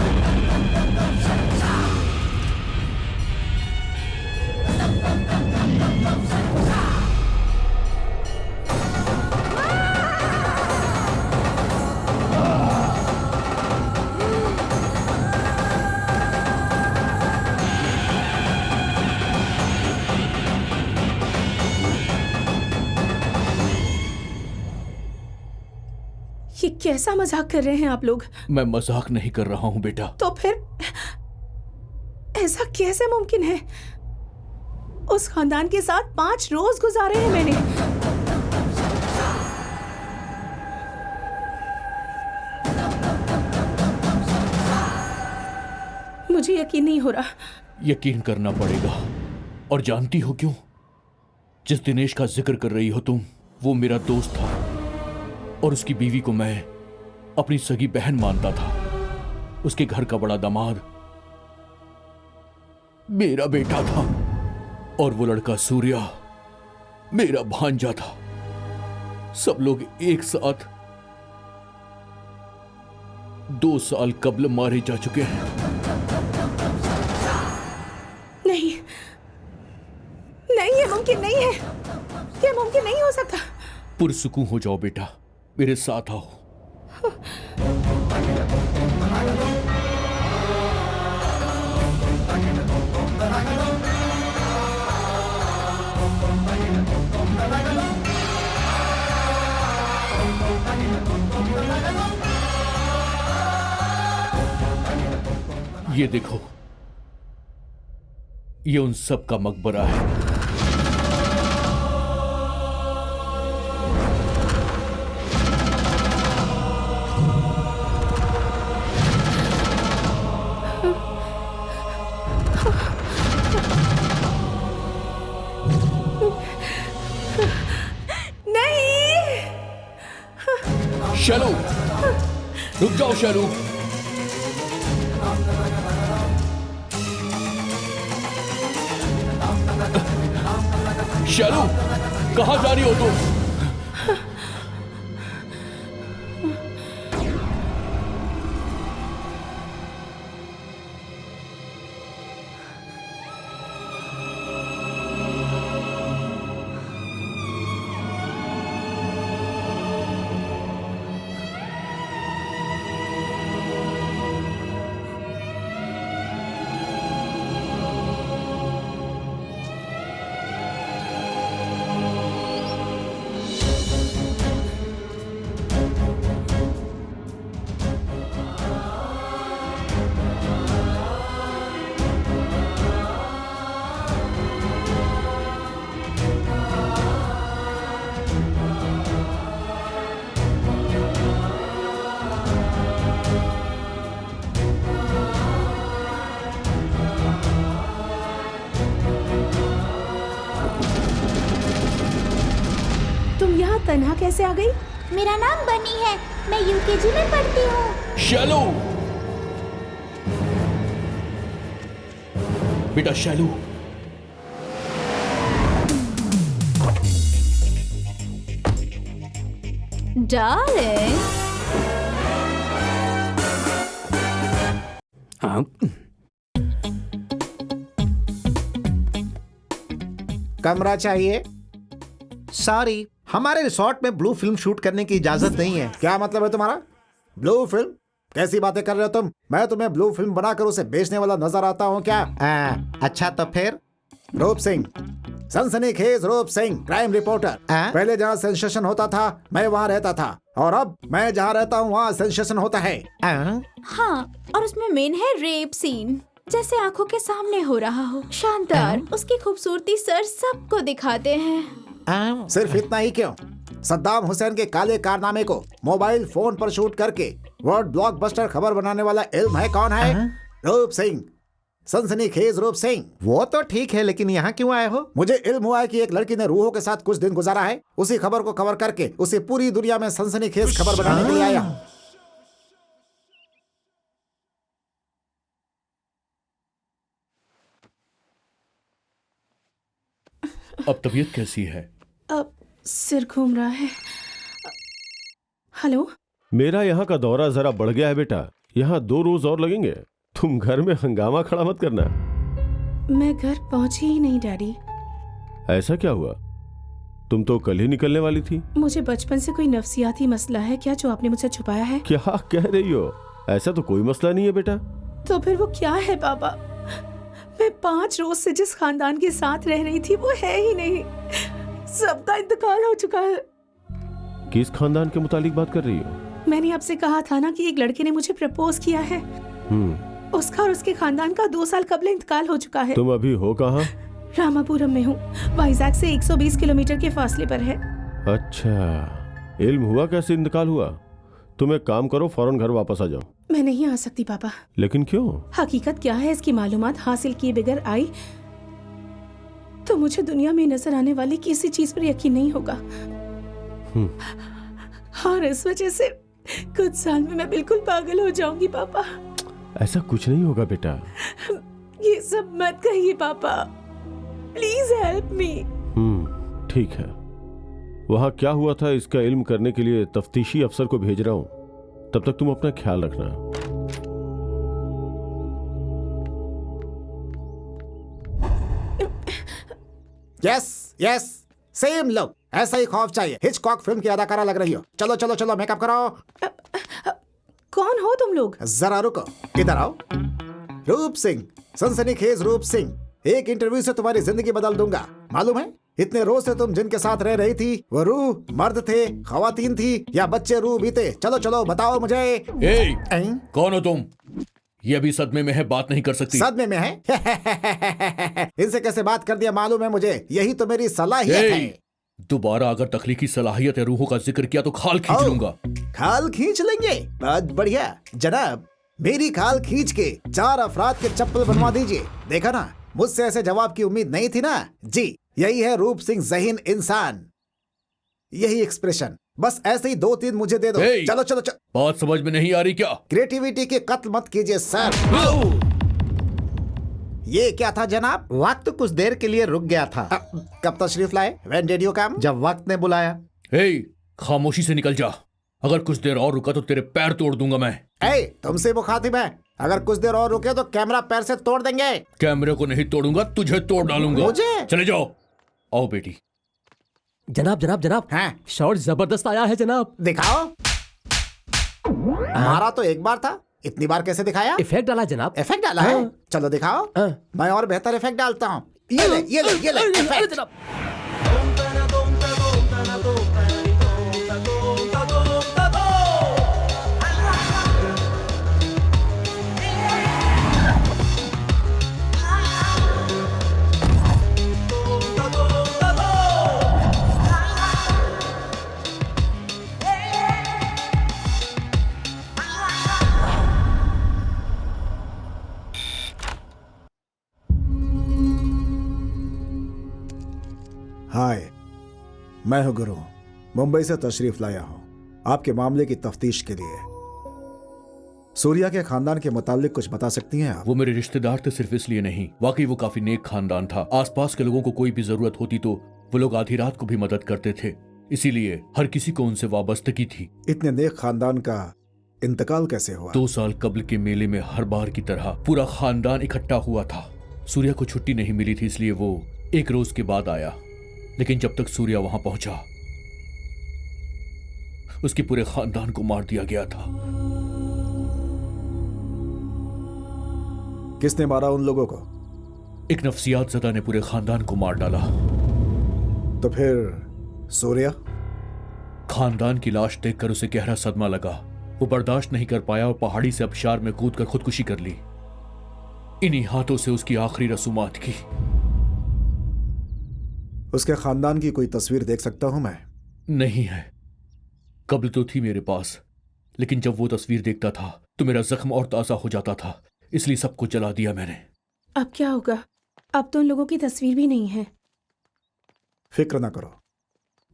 Speaker 5: ये कैसा मजाक कर रहे हैं आप लोग?
Speaker 2: मैं मजाक नहीं कर रहा हूँ बेटा।
Speaker 5: तो फिर ऐसा कैसे मुमकिन है? उस खानदान के साथ 5 रोज गुजारे हैं मैंने। मुझे यकीन नहीं हो रहा।
Speaker 2: यकीन करना पड़ेगा। और जानती हो क्यों? जिस दिनेश का जिक्र कर रही हो तुम, वो मेरा दोस्त था और उसकी बीवी को मैं अपनी सगी बहन मानता था। उसके घर का बड़ा दामाद मेरा बेटा था और वो लड़का सूर्या मेरा भांजा था। सब लोग एक साथ 2 साल कबल मारे जा चुके हैं।
Speaker 5: नहीं नहीं, ये मुमकिन नहीं है। ये मुमकिन नहीं हो सकता।
Speaker 2: पुरसुकून हो जाओ बेटा, मेरे साथ आओ। ये देखो, ये उन सब का मकबरा है। शैलू, रुक जाओ शैलू। शैलू, कहाँ जा रही हो तुम?
Speaker 5: तन्हा कैसे आ गई?
Speaker 11: मेरा नाम बनी है, मैं यूकेजी में पढ़ती हूँ।
Speaker 2: शैलू, बेटा शैलू,
Speaker 7: डार्लिंग।
Speaker 9: हाँ,
Speaker 8: कमरा चाहिए।
Speaker 1: सॉरी, हमारे रिसोर्ट में ब्लू फिल्म शूट करने की इजाजत नहीं है।
Speaker 8: क्या मतलब है तुम्हारा? Blue film? कैसी बातें कर रहे हो तुम? मैं तुम्हें ब्लू फिल्म बनाकर उसे बेचने वाला नजर आता हूँ क्या?
Speaker 1: अच्छा तो फिर?
Speaker 8: रूप सिंह, सनसनीखेज रूप सिंह, क्राइम रिपोर्टर। पहले जहाँ सेंसेशन होता था मैं वहाँ रहता था, और अब मैं जहाँ रहता हूँ वहाँ सेंसेशन होता है।
Speaker 7: हाँ, और उसमें मेन है रेप सीन, जैसे आंखों के सामने हो रहा हो। शानदार, उसकी खूबसूरती सर सबको दिखाते हैं।
Speaker 8: सिर्फ इतना ही क्यों, सद्दाम हुसैन के काले कारनामे को मोबाइल फोन पर शूट करके वर्ल्ड ब्लॉकबस्टर खबर बनाने वाला इल्म है कौन है? रूप सिंह, सनसनीखेज रूप सिंह।
Speaker 1: वो तो ठीक है, लेकिन यहाँ क्यों आए हो?
Speaker 8: मुझे इल्म हुआ है कि एक लड़की ने रूहों के साथ कुछ दिन गुजारा है। उसी खबर को कवर करके उसे पूरी दुनिया में सनसनीखेज खबर बनाने के लिए आया।
Speaker 2: अब तबीयत कैसी है?
Speaker 5: अब सिर घूम रहा है। हेलो,
Speaker 6: मेरा यहाँ का दौरा जरा बढ़ गया है बेटा, यहाँ 2 रोज और लगेंगे। तुम घर में हंगामा खड़ा मत करना।
Speaker 5: मैं घर पहुंची ही नहीं डैडी।
Speaker 6: ऐसा क्या हुआ? तुम तो कल ही निकलने वाली थी।
Speaker 5: मुझे बचपन से कोई नफसियाती मसला है क्या जो आपने मुझसे छुपाया है?
Speaker 6: क्या कह रही हो? ऐसा तो कोई मसला नहीं है बेटा।
Speaker 5: तो फिर वो क्या है पापा? मैं 5 रोज से जिस खानदान के साथ रह रही थी वो है ही नहीं। सबका इंतकाल हो चुका है।
Speaker 6: किस खानदान के मुतालिक बात कर रही हो?
Speaker 5: मैंने आपसे कहा था ना कि एक लड़के ने मुझे प्रपोज किया है। उसका और उसके खानदान का 2 साल कबल इंतकाल हो चुका है।
Speaker 6: तुम अभी हो कहाँ?
Speaker 5: रामापुरम में हूँ, वाइजैक से 120 किलोमीटर के फासले पर है।
Speaker 6: अच्छा, इल्म हुआ कैसे इंतकाल हुआ? तुम एक काम करो, फौरन घर वापस आ जाओ।
Speaker 5: मैं नहीं आ सकती पापा।
Speaker 6: लेकिन क्यों?
Speaker 5: हकीकत क्या है इसकी मालूमात हासिल किए बगैर आई तो मुझे दुनिया में नजर आने वाली किसी चीज पर यकीन नहीं होगा। और इस वजह से कुछ साल में मैं बिल्कुल पागल हो जाऊंगी पापा।
Speaker 6: ऐसा कुछ नहीं होगा बेटा।
Speaker 5: ये सब मत कहिए पापा, प्लीज हेल्प मी।
Speaker 6: ठीक है, वहाँ क्या हुआ था इसका इल्म करने के लिए तफ्तीशी अफसर को भेज रहा हूँ। तब तक तुम अपना ख्याल रखना।
Speaker 8: यस यस, सेम लुक, ऐसा ही खौफ चाहिए। हिचकॉक फिल्म की अदाकारा लग रही हो। चलो चलो चलो, मेकअप कराओ।
Speaker 5: कौन हो तुम लोग?
Speaker 8: जरा रुको, इधर आओ। रूप सिंह, सनसनीखेज रूप सिंह, एक इंटरव्यू से तुम्हारी जिंदगी बदल दूंगा। मालूम है इतने रोज से तुम जिनके साथ रह रही थी वो रूह मर्द थे, खवातीन थी, या बच्चे रूह भी थे? चलो चलो बताओ मुझे।
Speaker 2: कौन हो तुम? ये अभी सदमे में है, बात नहीं कर सकती।
Speaker 8: सदमे में है? इनसे कैसे बात कर दिया मालूम है मुझे, यही तो मेरी सलाहियत है।
Speaker 2: दोबारा अगर तख्लीकी सलाहियत या रूहों का जिक्र किया तो खाल खींच लूंगा।
Speaker 8: खाल खींच लेंगे? बहुत बढ़िया जनाब, मेरी खाल खींच के 4 अफराद के चप्पल बनवा दीजिए। देखा ना, मुझसे ऐसे जवाब की उम्मीद नहीं थी ना जी। यही है रूप सिंह ज़हीन इंसान, यही एक्सप्रेशन, बस ऐसे ही 2-3 मुझे दे दो।
Speaker 2: Hey!
Speaker 8: चलो चलो चलो।
Speaker 2: बात समझ में नहीं आ रही क्या?
Speaker 8: क्रिएटिविटी की कत्ल मत कीजिए सर। ये क्या था जनाब?
Speaker 1: वक्त कुछ देर के लिए रुक गया था।
Speaker 8: कब तशरीफ लाए? When did you come?
Speaker 1: जब वक्त ने बुलाया।
Speaker 2: हे, खामोशी से निकल जा। अगर कुछ देर और रुका तो तेरे पैर तोड़ दूंगा मैं।
Speaker 8: तुमसे मुखातिब है। अगर कुछ देर और रुके तो कैमरा पैर से तोड़ देंगे।
Speaker 2: कैमरे को नहीं तोड़ूंगा, तुझे तोड़ डालूंगा।
Speaker 8: मुझे?
Speaker 2: चले जाओ। आओ बेटी।
Speaker 3: जनाब जनाब जनाब,
Speaker 8: हाँ?
Speaker 3: शॉट जबरदस्त आया है जनाब।
Speaker 8: दिखाओ। मारा तो एक बार था, इतनी बार कैसे दिखाया?
Speaker 3: इफेक्ट डाला जनाब।
Speaker 8: इफेक्ट डाला है? चलो दिखाओ। मैं और बेहतर इफेक्ट डालता हूँ। ये ले इफेक्ट। हाय, मैं हूं गुरु, मुंबई से तशरीफ लाया हूं आपके मामले की तफ्तीश के लिए। सूर्या के खानदान के मुतालिक कुछ बता सकती हैं आप?
Speaker 2: वो मेरे रिश्तेदार थे, सिर्फ इसलिए नहीं, वाकई वो काफी नेक खानदान था। आसपास के लोगों को कोई भी जरूरत होती तो वो लोग आधी रात को भी मदद करते थे, इसीलिए हर किसी को उनसे वाबस्तगी थी।
Speaker 8: इतने नेक खानदान का इंतकाल कैसे हुआ?
Speaker 2: 2 साल कबल के मेले में हर बार की तरह पूरा खानदान इकट्ठा हुआ था। सूर्या को छुट्टी नहीं मिली थी, इसलिए वो 1 रोज के बाद आया। लेकिन जब तक सूर्या वहां पहुंचा, उसके पूरे खानदान को मार दिया गया था।
Speaker 8: किसने मारा उन लोगों को?
Speaker 2: एक नफसियात ज़दा ने पूरे खानदान को मार डाला।
Speaker 8: तो फिर सूर्या?
Speaker 2: खानदान की लाश देखकर उसे गहरा सदमा लगा। वो बर्दाश्त नहीं कर पाया और पहाड़ी से आबशार में कूदकर खुदकुशी कर ली। इन्हीं हाथों से उसकी आखिरी रसूमात की।
Speaker 8: उसके खानदान की कोई तस्वीर देख सकता हूं मैं?
Speaker 2: नहीं है। कब्ल तो थी मेरे पास, लेकिन जब वो तस्वीर देखता था तो मेरा जख्म और ताज़ा हो जाता था, इसलिए सबको जला दिया मैंने।
Speaker 5: अब क्या होगा? अब तो उन लोगों की तस्वीर भी नहीं है।
Speaker 8: फिक्र ना करो,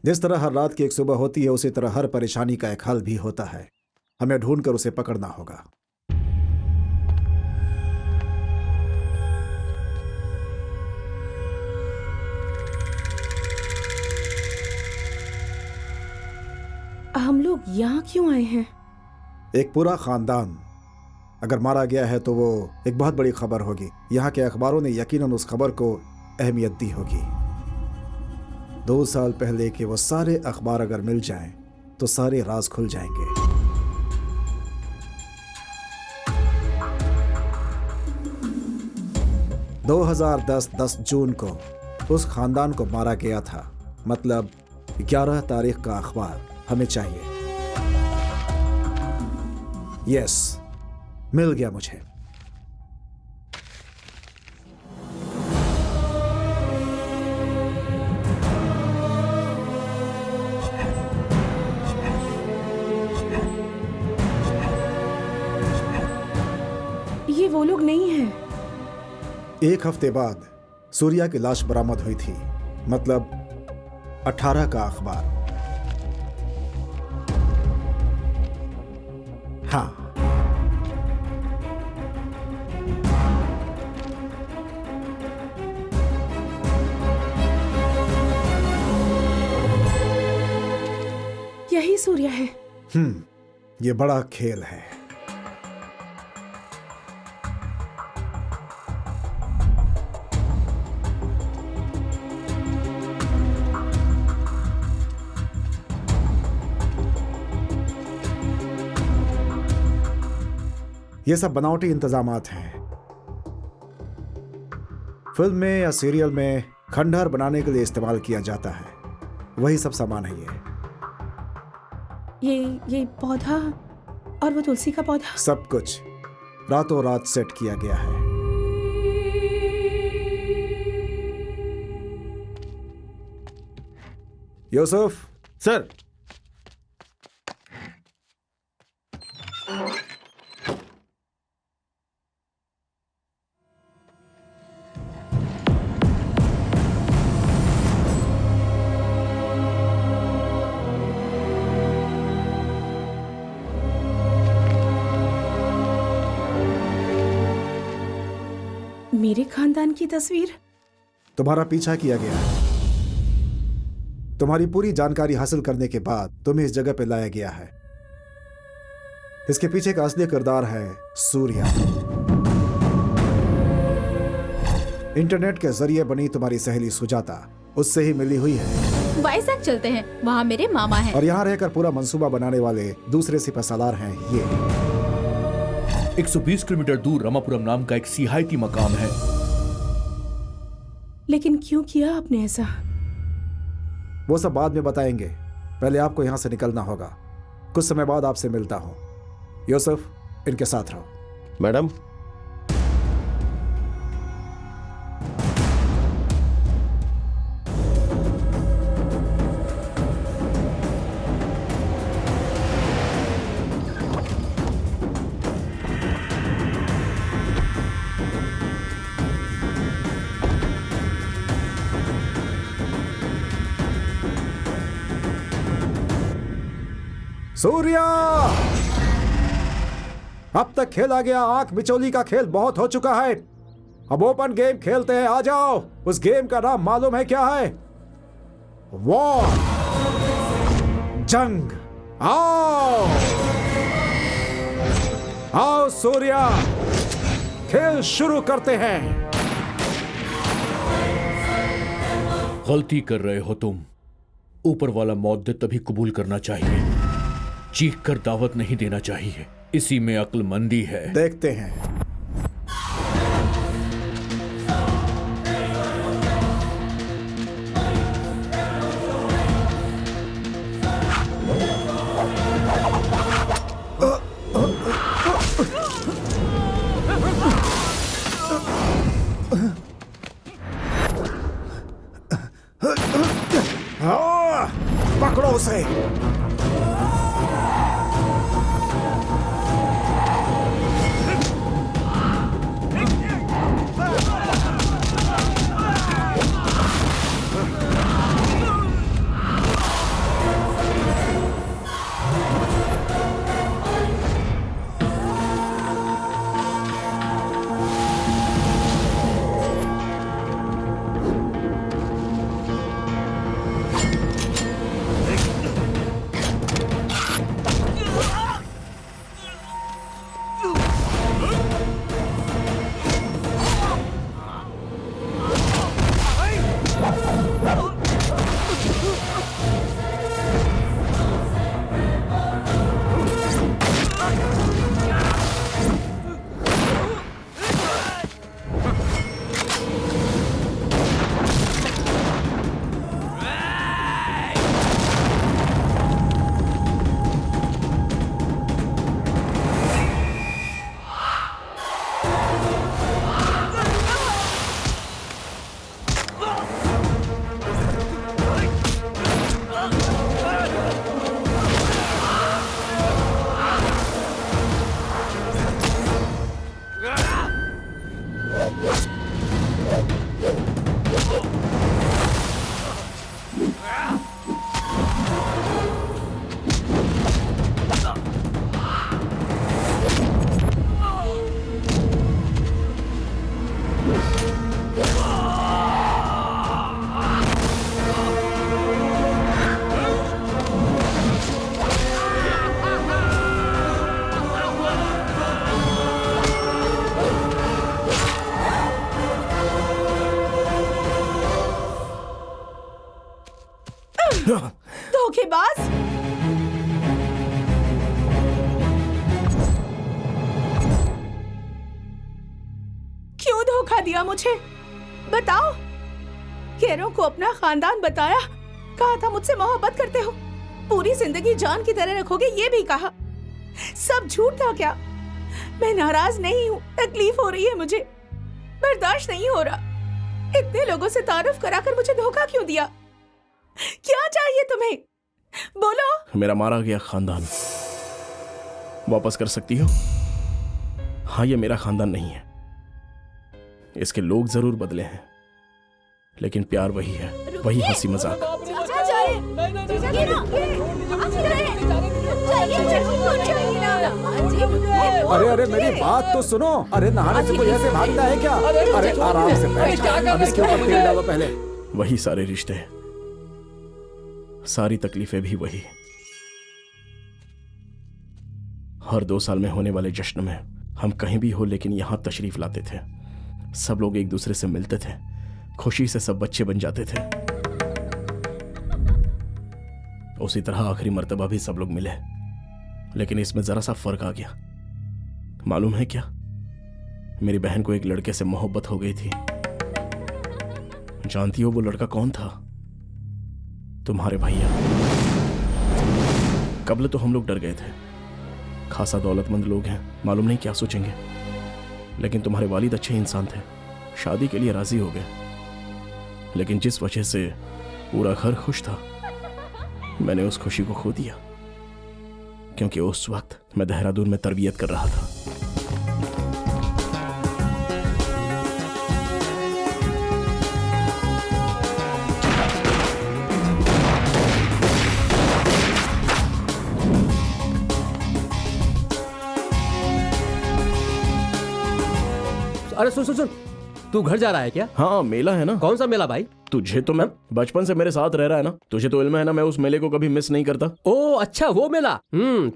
Speaker 8: जिस तरह हर रात की एक सुबह होती है उसी तरह हर परेशानी का एक हल भी होता है। हमें ढूंढकर उसे पकड़ना होगा।
Speaker 5: हम लोग यहाँ क्यों आए हैं?
Speaker 8: एक पूरा खानदान अगर मारा गया है तो वो एक बहुत बड़ी खबर होगी। यहाँ के अखबारों ने यकीनन उस खबर को अहमियत दी होगी। 2 साल पहले के वो सारे अखबार अगर मिल जाएं तो सारे राज खुल जाएंगे। (2010) 10 जून को उस खानदान को मारा गया था, मतलब 11 तारीख का अखबार हमें चाहिए। यस, मिल गया मुझे।
Speaker 5: ये वो लोग नहीं हैं।
Speaker 8: 1 हफ्ते बाद सूर्या की लाश बरामद हुई थी, मतलब 18 का अखबार। हाँ,
Speaker 5: यही सूर्या है।
Speaker 8: ये बड़ा खेल है। ये सब बनावटी इंतजामात हैं। फिल्म में या सीरियल में खंडहर बनाने के लिए इस्तेमाल किया जाता है, वही सब सामान है
Speaker 5: ये पौधा और वो तुलसी का पौधा,
Speaker 8: सब कुछ रातों रात सेट किया गया है। यूसुफ
Speaker 6: सर।
Speaker 5: मेरे खानदान की तस्वीर?
Speaker 8: तुम्हारा पीछा किया गया है। तुम्हारी पूरी जानकारी हासिल करने के बाद तुम्हें इस जगह पे लाया गया है। इसके पीछे का असली किरदार है सूर्या। इंटरनेट के जरिए बनी तुम्हारी सहेली सुजाता, उससे ही मिली हुई है।
Speaker 7: वाइजैक चलते हैं, वहाँ मेरे मामा हैं।
Speaker 8: और यहाँ रहकर पूरा मंसूबा बनाने वाले दूसरे सिपहसालार हैं ये।
Speaker 2: 120 किलोमीटर दूर रमापुरम नाम का एक सियाहती मकाम है।
Speaker 5: लेकिन क्यों किया आपने ऐसा?
Speaker 8: वो सब बाद में बताएंगे, पहले आपको यहाँ से निकलना होगा। कुछ समय बाद आपसे मिलता हूँ। यूसुफ, इनके साथ रहो।
Speaker 6: मैडम,
Speaker 8: सूर्या, अब तक खेला गया आंख मिचौली का खेल बहुत हो चुका है। अब ओपन गेम खेलते हैं, आ जाओ। उस गेम का नाम मालूम है क्या है? वॉर, जंग। आओ आओ सूर्या, खेल शुरू करते हैं।
Speaker 2: गलती कर रहे हो तुम। ऊपर वाला मौत दे तभी कबूल करना चाहिए, चीख कर दावत नहीं देना चाहिए। इसी में अक्लमंदी है।
Speaker 8: देखते हैं। पकड़ो उसे।
Speaker 5: धोखेबाज! क्यों धोखा दिया मुझे? बताओ। केरों को अपना खानदान बताया, कहा था मुझसे मोहब्बत करते हो, पूरी जिंदगी जान की तरह रखोगे, ये भी कहा। सब झूठ था क्या? मैं नाराज नहीं हूँ, तकलीफ हो रही है मुझे, बर्दाश्त नहीं हो रहा। इतने लोगों से तारुफ कराकर मुझे धोखा क्यों दिया? क्या चाहिए तुम्हें? बोलो।
Speaker 10: मेरा मारा गया खानदान वापस कर सकती हो? हाँ, ये मेरा खानदान नहीं है। इसके लोग जरूर बदले हैं, लेकिन प्यार वही है, वही हंसी मजाक।
Speaker 8: अरे अरे मेरी बात तो सुनो। अरे नहाने से कोई ऐसे भागता है क्या? अरे आराम से बैठ, अब इसके ऊपर तेल डालो पहले।
Speaker 10: वही सारे रिश्ते, सारी तकलीफें भी वही। हर 2 साल में होने वाले जश्न में हम कहीं भी हो लेकिन यहां तशरीफ लाते थे। सब लोग एक दूसरे से मिलते थे, खुशी से सब बच्चे बन जाते थे। उसी तरह आखिरी मर्तबा भी सब लोग मिले, लेकिन इसमें जरा सा फर्क आ गया। मालूम है क्या, मेरी बहन को एक लड़के से मोहब्बत हो गई थी। जानती हो वो लड़का कौन था? तुम्हारे भैया। कबल तो हम लोग डर गए थे, खासा दौलतमंद लोग हैं, मालूम नहीं क्या सोचेंगे। लेकिन तुम्हारे वालिद अच्छे इंसान थे, शादी के लिए राजी हो गए। लेकिन जिस वजह से पूरा घर खुश था, मैंने उस खुशी को खो दिया, क्योंकि उस वक्त मैं देहरादून में तरबियत कर रहा था।
Speaker 3: अरे सुन सुन सुन, तू घर जा रहा है क्या?
Speaker 10: हाँ, मेला है ना।
Speaker 3: कौन सा मेला भाई?
Speaker 10: तुझे तो मैं बचपन से मेरे साथ रह रहा है ना, तुझे तो इल्म है ना, मैं उस मेले को कभी मिस नहीं करता।
Speaker 3: ओ अच्छा, वो मेला।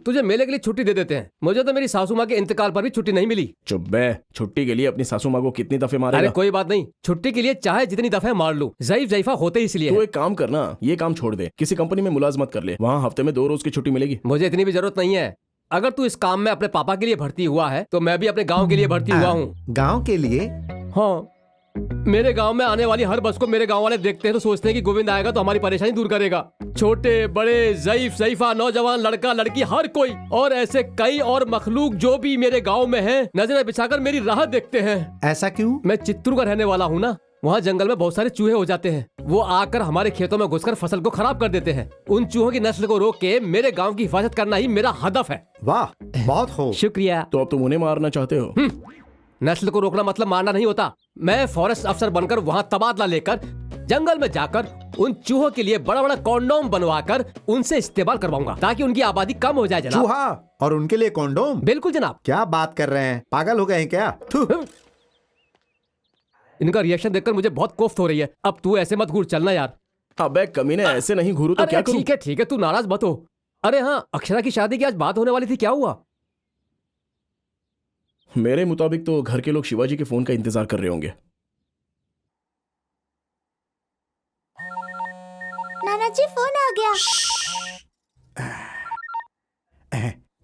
Speaker 3: तुझे मेले के लिए छुट्टी दे देते हैं। मुझे तो मेरी सासू माँ के इंतकाल पर भी छुट्टी नहीं मिली।
Speaker 10: चुप बे, छुट्टी के लिए अपनी सासू माँ को कितनी दफे मारेगा?
Speaker 3: अरे कोई बात नहीं, छुट्टी के लिए चाहे जितनी दफे मार लूं, ज़ईफ ज़ईफा होते ही इसलिए।
Speaker 10: तो एक काम करना, ये काम छोड़ दे, किसी कंपनी में मुलाजमत कर ले, वहाँ हफ्ते में 2 रोज की छुट्टी मिलेगी।
Speaker 3: मुझे इतनी भी जरूरत नहीं है। अगर तू इस काम में अपने पापा के लिए भर्ती हुआ है तो मैं भी अपने गाँव के लिए भर्ती हुआ हूँ।
Speaker 1: गाँव के लिए?
Speaker 3: हाँ, मेरे गांव में आने वाली हर बस को मेरे गांव वाले देखते हैं तो सोचते हैं कि गोविंद आएगा तो हमारी परेशानी दूर करेगा। छोटे बड़े, ज़ईफ ज़ईफा, नौजवान, लड़का लड़की, हर कोई, और ऐसे कई और मखलूक जो भी मेरे गांव में हैं, नजरें बिछाकर मेरी राह देखते हैं।
Speaker 1: ऐसा क्यों?
Speaker 3: मैं चित्तूर का रहने वाला हूँ ना, वहाँ जंगल में बहुत सारे चूहे हो जाते हैं। वो आकर हमारे खेतों में घुसकर फसल को खराब कर देते हैं। उन चूहों की नस्ल को रोक के मेरे गाँव की हिफाजत करना ही मेरा हदफ है।
Speaker 1: वाह, बहुत खूब।
Speaker 3: शुक्रिया।
Speaker 10: तो अब तुम उन्हें मारना चाहते हो?
Speaker 3: नस्ल को रोकना मतलब मारना नहीं होता। मैं फॉरेस्ट अफसर बनकर वहाँ तबादला लेकर जंगल में जाकर उन चूहों के लिए बड़ा बड़ा कॉन्डोम बनवाकर उनसे इस्तेमाल करवाऊंगा ताकि उनकी आबादी कम हो जाए। जनाब,
Speaker 1: चूहा और उनके लिए कॉन्डोम?
Speaker 3: बिल्कुल जनाब।
Speaker 1: क्या बात कर रहे हैं, पागल हो गए हैं क्या?
Speaker 3: इनका रिएक्शन देखकर मुझे बहुत कोफ्त हो रही है। अब तू ऐसे मत घूर, चलना यार।
Speaker 10: अबे कमीने, ऐसे नहीं घूरू तो क्या करूं?
Speaker 3: ठीक है, तू नाराज मत हो। अरे हाँ, अक्षरा की शादी की आज बात होने वाली थी, क्या हुआ?
Speaker 10: मेरे मुताबिक तो घर के लोग शिवाजी के फोन का इंतजार कर रहे होंगे।
Speaker 11: नाना जी, फोन आ गया।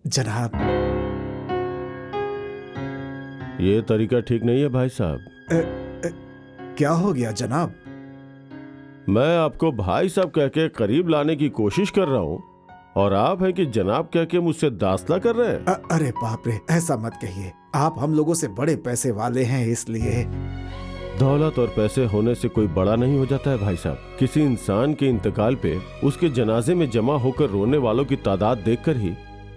Speaker 8: जनाब,
Speaker 6: ये तरीका ठीक नहीं है भाई साहब।
Speaker 8: क्या हो गया जनाब?
Speaker 6: मैं आपको भाई साहब कह के करीब लाने की कोशिश कर रहा हूँ और आप हैं कि जनाब कह के मुझसे दास्ता कर रहे हैं।
Speaker 8: अरे बाप रे, ऐसा मत कहिए। आप हम लोगों से बड़े पैसे वाले हैं, इसलिए।
Speaker 6: दौलत और पैसे होने से कोई बड़ा नहीं हो जाता है भाई साहब। किसी इंसान के इंतकाल पे उसके जनाजे में जमा होकर रोने वालों की तादाद देखकर ही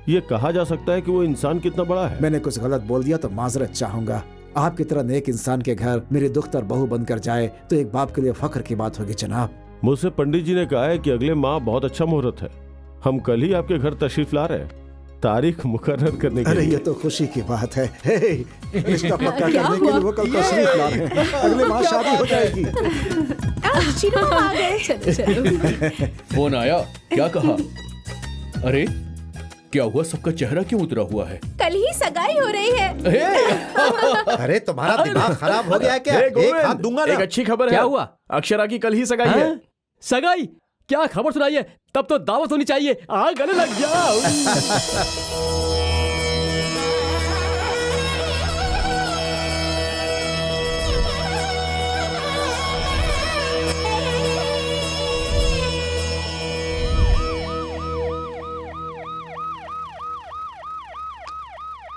Speaker 6: ये कहा जा सकता है कि वो इंसान कितना बड़ा है।
Speaker 8: मैंने कुछ गलत बोल दिया तो माजरत चाहूंगा। आपकी तरह नेक इंसान के घर मेरी दुख्तर बहू बनकर जाए तो एक बाप के लिए फख्र की बात होगी जनाब।
Speaker 6: मुझसे पंडित जी ने कहा है कि अगले माह बहुत अच्छा मुहूर्त है। हम कल ही आपके घर तशरीफ ला रहे हैं, तारीख मुकर्रर करने के लिए।
Speaker 8: अरे ये तो खुशी की बात है। रिश्ता पक्का करने के लिए वो कल तशरीफ ला रहे हैं। अगले माह शादी हो जाएगी।
Speaker 5: आ गए।
Speaker 2: फोन आया, क्या कहा? अरे क्या हुआ, सबका चेहरा क्यों उतरा हुआ है?
Speaker 5: कल ही सगाई हो रही है।
Speaker 1: अरे तुम्हारा दिमाग खराब हो गया क्या? एक हाथ दूंगा ना।
Speaker 10: एक अच्छी खबर है।
Speaker 3: क्या हुआ?
Speaker 10: अक्षरा की कल ही सगाई है।
Speaker 3: सगाई? क्या खबर सुनाइए, तब तो दावत होनी चाहिए। गले लग जाओ।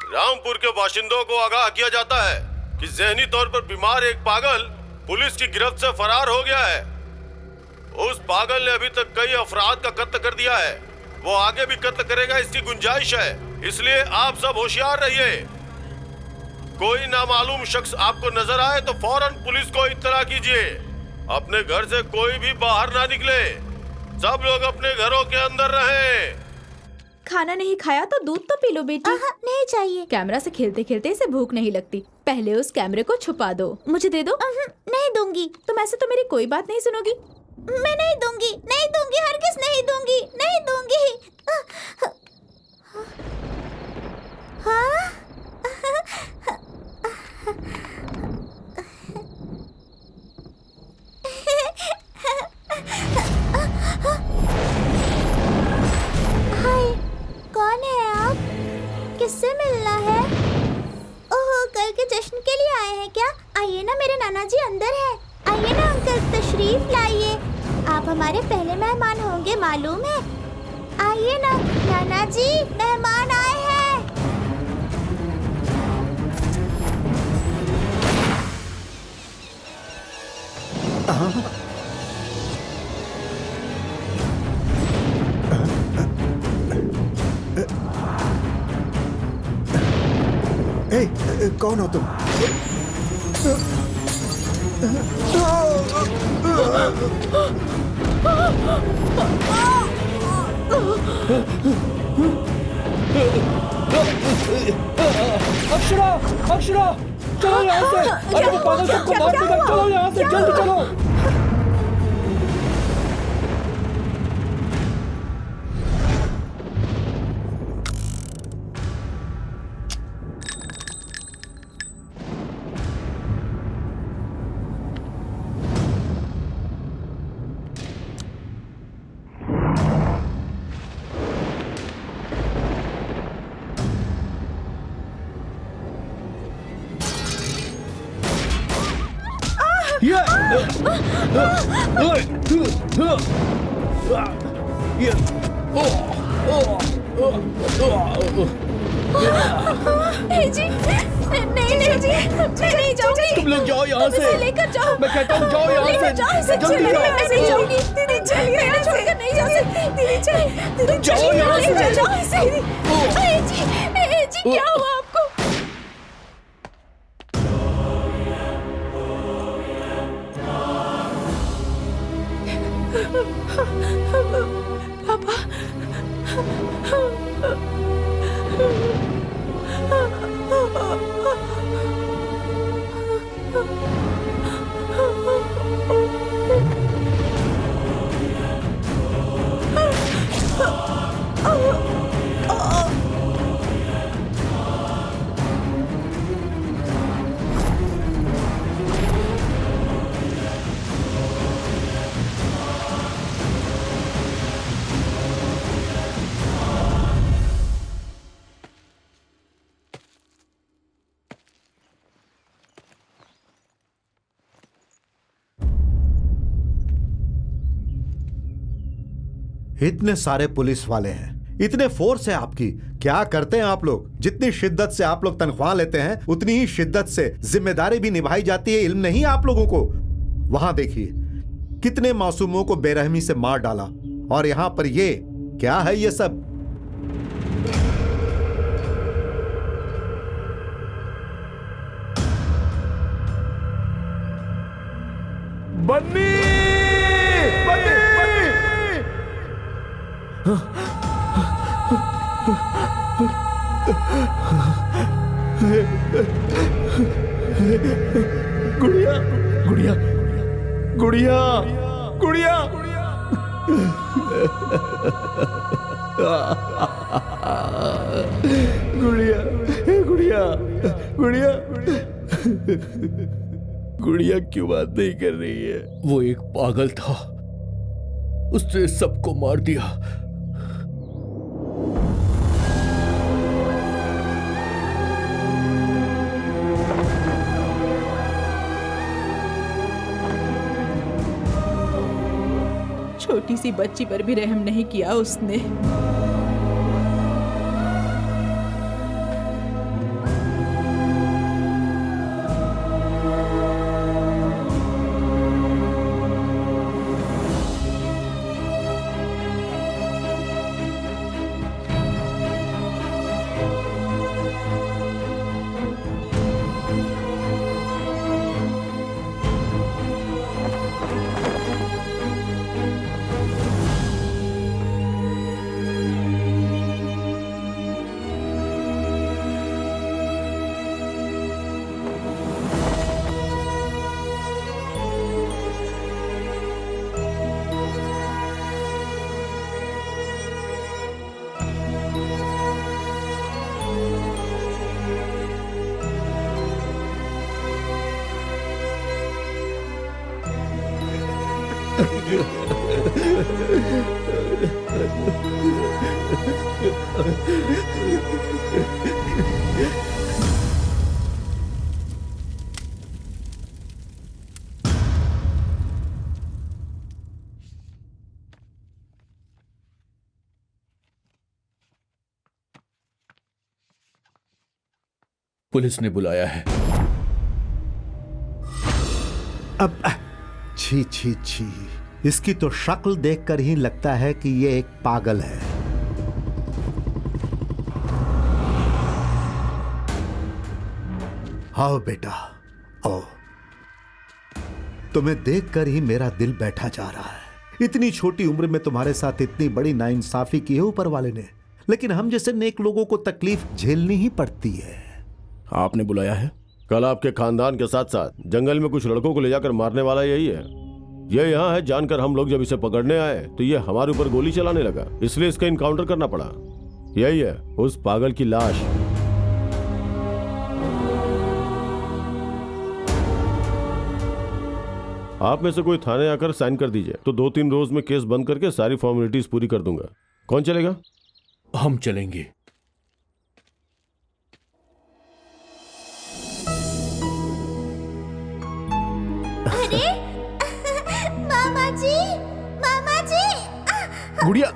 Speaker 6: रामपुर के बाशिंदों को आगाह किया जाता है कि ज़हनी तौर पर बीमार एक पागल पुलिस की गिरफ्त से फरार हो गया है। उस पागल ने अभी तक कई अफराद का कत्ल कर दिया है। वो आगे भी कत्ल करेगा, इसकी गुंजाइश है। इसलिए आप सब होशियार रहिए। कोई नामालूम शख्स आपको नजर आए तो फौरन पुलिस को इत्तला कीजिए। अपने घर से कोई भी बाहर ना निकले। सब लोग अपने घरों के अंदर रहें।
Speaker 7: खाना नहीं खाया तो दूध तो पी लो बेटी।
Speaker 11: नहीं चाहिए।
Speaker 7: कैमरा से खेलते खेलते इसे भूख नहीं लगती। पहले उस कैमरे को छुपा दो। मुझे दे दो।
Speaker 11: नहीं दूंगी।
Speaker 7: तुम ऐसे तो मेरी कोई बात नहीं सुनोगी।
Speaker 11: मैं नहीं दूंगी, नहीं दूंगी, हरगिज़ नहीं दूंगी, नहीं दूंगी। हाँ? हाय, कौन है आप? किससे मिलना है? ओह, कल के जश्न के लिए आए हैं क्या? आइए ना, मेरे नाना जी अंदर है। आइए ना अंकल, तशरीफ लाइए। आप हमारे पहले मेहमान होंगे, मालूम है। आइए ना नाना जी, मेहमान आए हैं।
Speaker 8: कौन हो तुम?
Speaker 3: अक्षरा, अक्षरा, चलो यहाँ से। अरे वो पागल सबको मार देगा। चलो यहाँ से, जल्दी चलो।
Speaker 7: जी, नहीं जी, मैं नहीं जाऊंगी।
Speaker 3: तुम लोग जाओ यहाँ से।
Speaker 7: इसे लेकर जाओ।
Speaker 3: मैं कहता हूँ जाओ यहाँ से।
Speaker 7: जाओ इसे।
Speaker 3: जल्दी जाओ।
Speaker 7: मैं नहीं जाऊंगी। दीदी चलिए, मैंने छोड़कर नहीं जा सकती। दीदी चलिए, दीदी
Speaker 3: जाओ यहाँ से।
Speaker 7: जाओ इसे। जी, क्या हुआ आपको? पापा,
Speaker 1: इतने सारे पुलिस वाले हैं, इतने फोर्स है आपकी, क्या करते हैं आप लोग? जितनी शिद्दत से आप लोग तनख्वाह लेते हैं उतनी ही शिद्दत से जिम्मेदारी भी निभाई जाती है। इल्म नहीं आप लोगों को? वहां देखिए कितने मासूमों को बेरहमी से मार डाला, और यहां पर ये क्या है? ये सब
Speaker 6: बन्नी, बन्नी, गुड़िया, गुड़िया, गुड़िया, गुड़िया, गुड़िया, गुड़िया, गुड़िया, गुड़िया क्यों बात नहीं कर रही है?
Speaker 2: वो एक पागल था, उसने सबको मार दिया।
Speaker 12: छोटी सी बच्ची पर भी रहम नहीं किया उसने।
Speaker 2: पुलिस ने बुलाया है।
Speaker 1: अब छी छी छी, इसकी तो शक्ल देखकर ही लगता है कि ये एक पागल है। आओ बेटा, आओ। तुम्हें देखकर ही मेरा दिल बैठा जा रहा है। इतनी छोटी उम्र में तुम्हारे साथ इतनी बड़ी नाइंसाफी की है ऊपर वाले ने, लेकिन हम जैसे नेक लोगों को तकलीफ झेलनी ही पड़ती है।
Speaker 10: आपने बुलाया है?
Speaker 6: कल आपके खानदान के साथ साथ जंगल में कुछ लड़कों को ले जाकर मारने वाला यही है। ये यहाँ है जानकर हम लोग जब इसे पकड़ने आए तो ये हमारे ऊपर गोली चलाने लगा, इसलिए इसका इनकाउंटर करना पड़ा। यही है उस पागल की लाश। आप में से कोई थाने आकर साइन कर दीजिए, तो 2-3 रोज में केस बंद करके सारी फॉर्मेलिटीज पूरी कर दूंगा। कौन चलेगा?
Speaker 2: हम चलेंगे।
Speaker 11: अरे मामा जी, मामा जी।
Speaker 10: गुड़िया,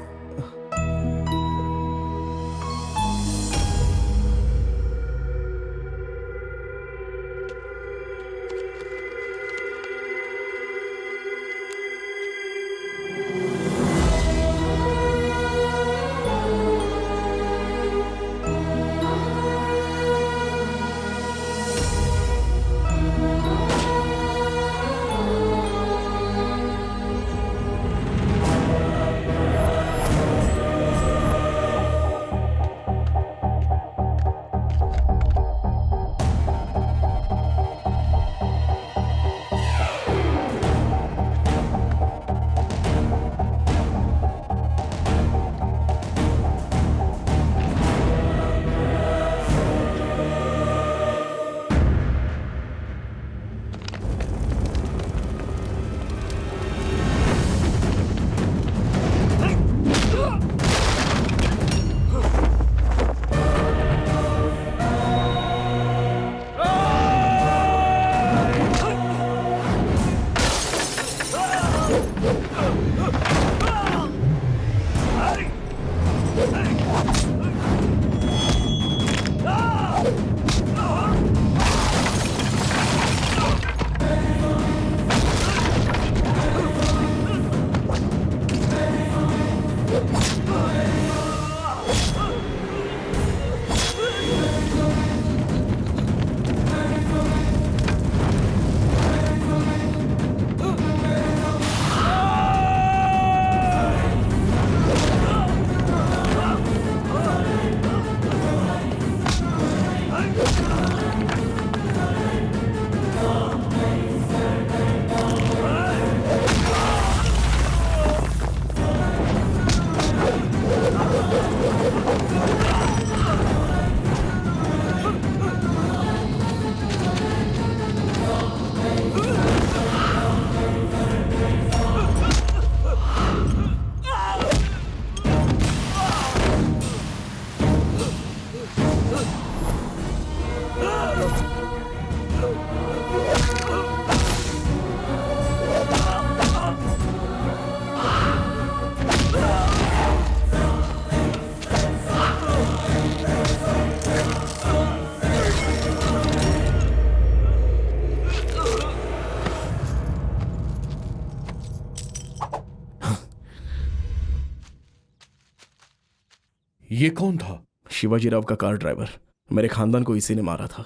Speaker 2: ये कौन था?
Speaker 10: शिवाजी राव का कार ड्राइवर। मेरे खानदान को इसी ने मारा था।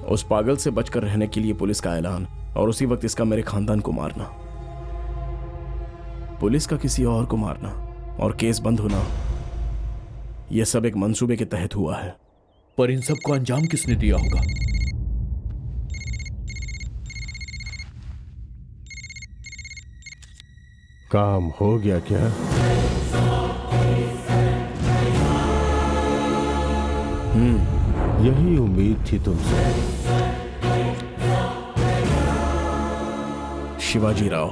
Speaker 10: उस पागल से बचकर रहने के लिए पुलिस का ऐलान, और उसी वक्त इसका मेरे खानदान को मारना, पुलिस का किसी और को मारना और केस बंद होना, यह सब एक मंसूबे के तहत हुआ है।
Speaker 2: पर इन सब को अंजाम किसने दिया होगा?
Speaker 6: काम हो गया क्या? यही उम्मीद थी तुमसे।
Speaker 10: शिवाजी राव।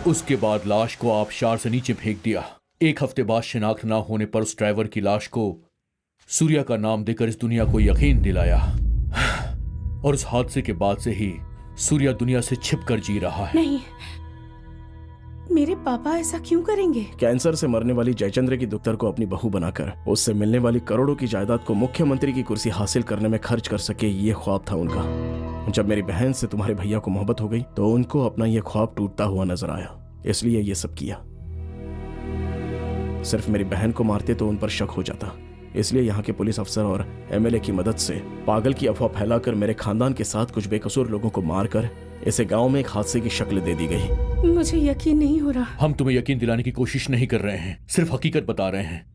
Speaker 2: उसके बाद लाश को आबशार से नीचे फेंक दिया। 1 हफ्ते बाद शिनाख्त न होने पर उस ड्राइवर की लाश को सूर्या का नाम देकर इस दुनिया को यकीन दिलाया। और उस हादसे के बाद से ही सूर्या दुनिया से छिपकर जी रहा है।
Speaker 5: नहीं, मेरे पापा ऐसा क्यों करेंगे?
Speaker 10: कैंसर से मरने वाली जयचंद्र की दुख्तर को अपनी बहू बनाकर उससे मिलने वाली करोड़ों की जायदाद को मुख्यमंत्री की कुर्सी हासिल करने में खर्च कर सके, ये ख्वाब था उनका। जब मेरी बहन से तुम्हारे भैया को मोहब्बत हो गई तो उनको अपना ये ख्वाब टूटता हुआ नजर आया, इसलिए ये सब किया। सिर्फ मेरी बहन को मारते तो उन पर शक हो जाता, इसलिए यहाँ के पुलिस अफसर और एमएलए की मदद से पागल की अफवाह फैलाकर मेरे खानदान के साथ कुछ बेकसूर लोगों को मारकर इसे गांव में एक हादसे की शक्ल दे दी गई।
Speaker 5: मुझे यकीन नहीं हो रहा।
Speaker 2: हम तुम्हें यकीन दिलाने की कोशिश नहीं कर रहे हैं, सिर्फ हकीकत बता रहे हैं।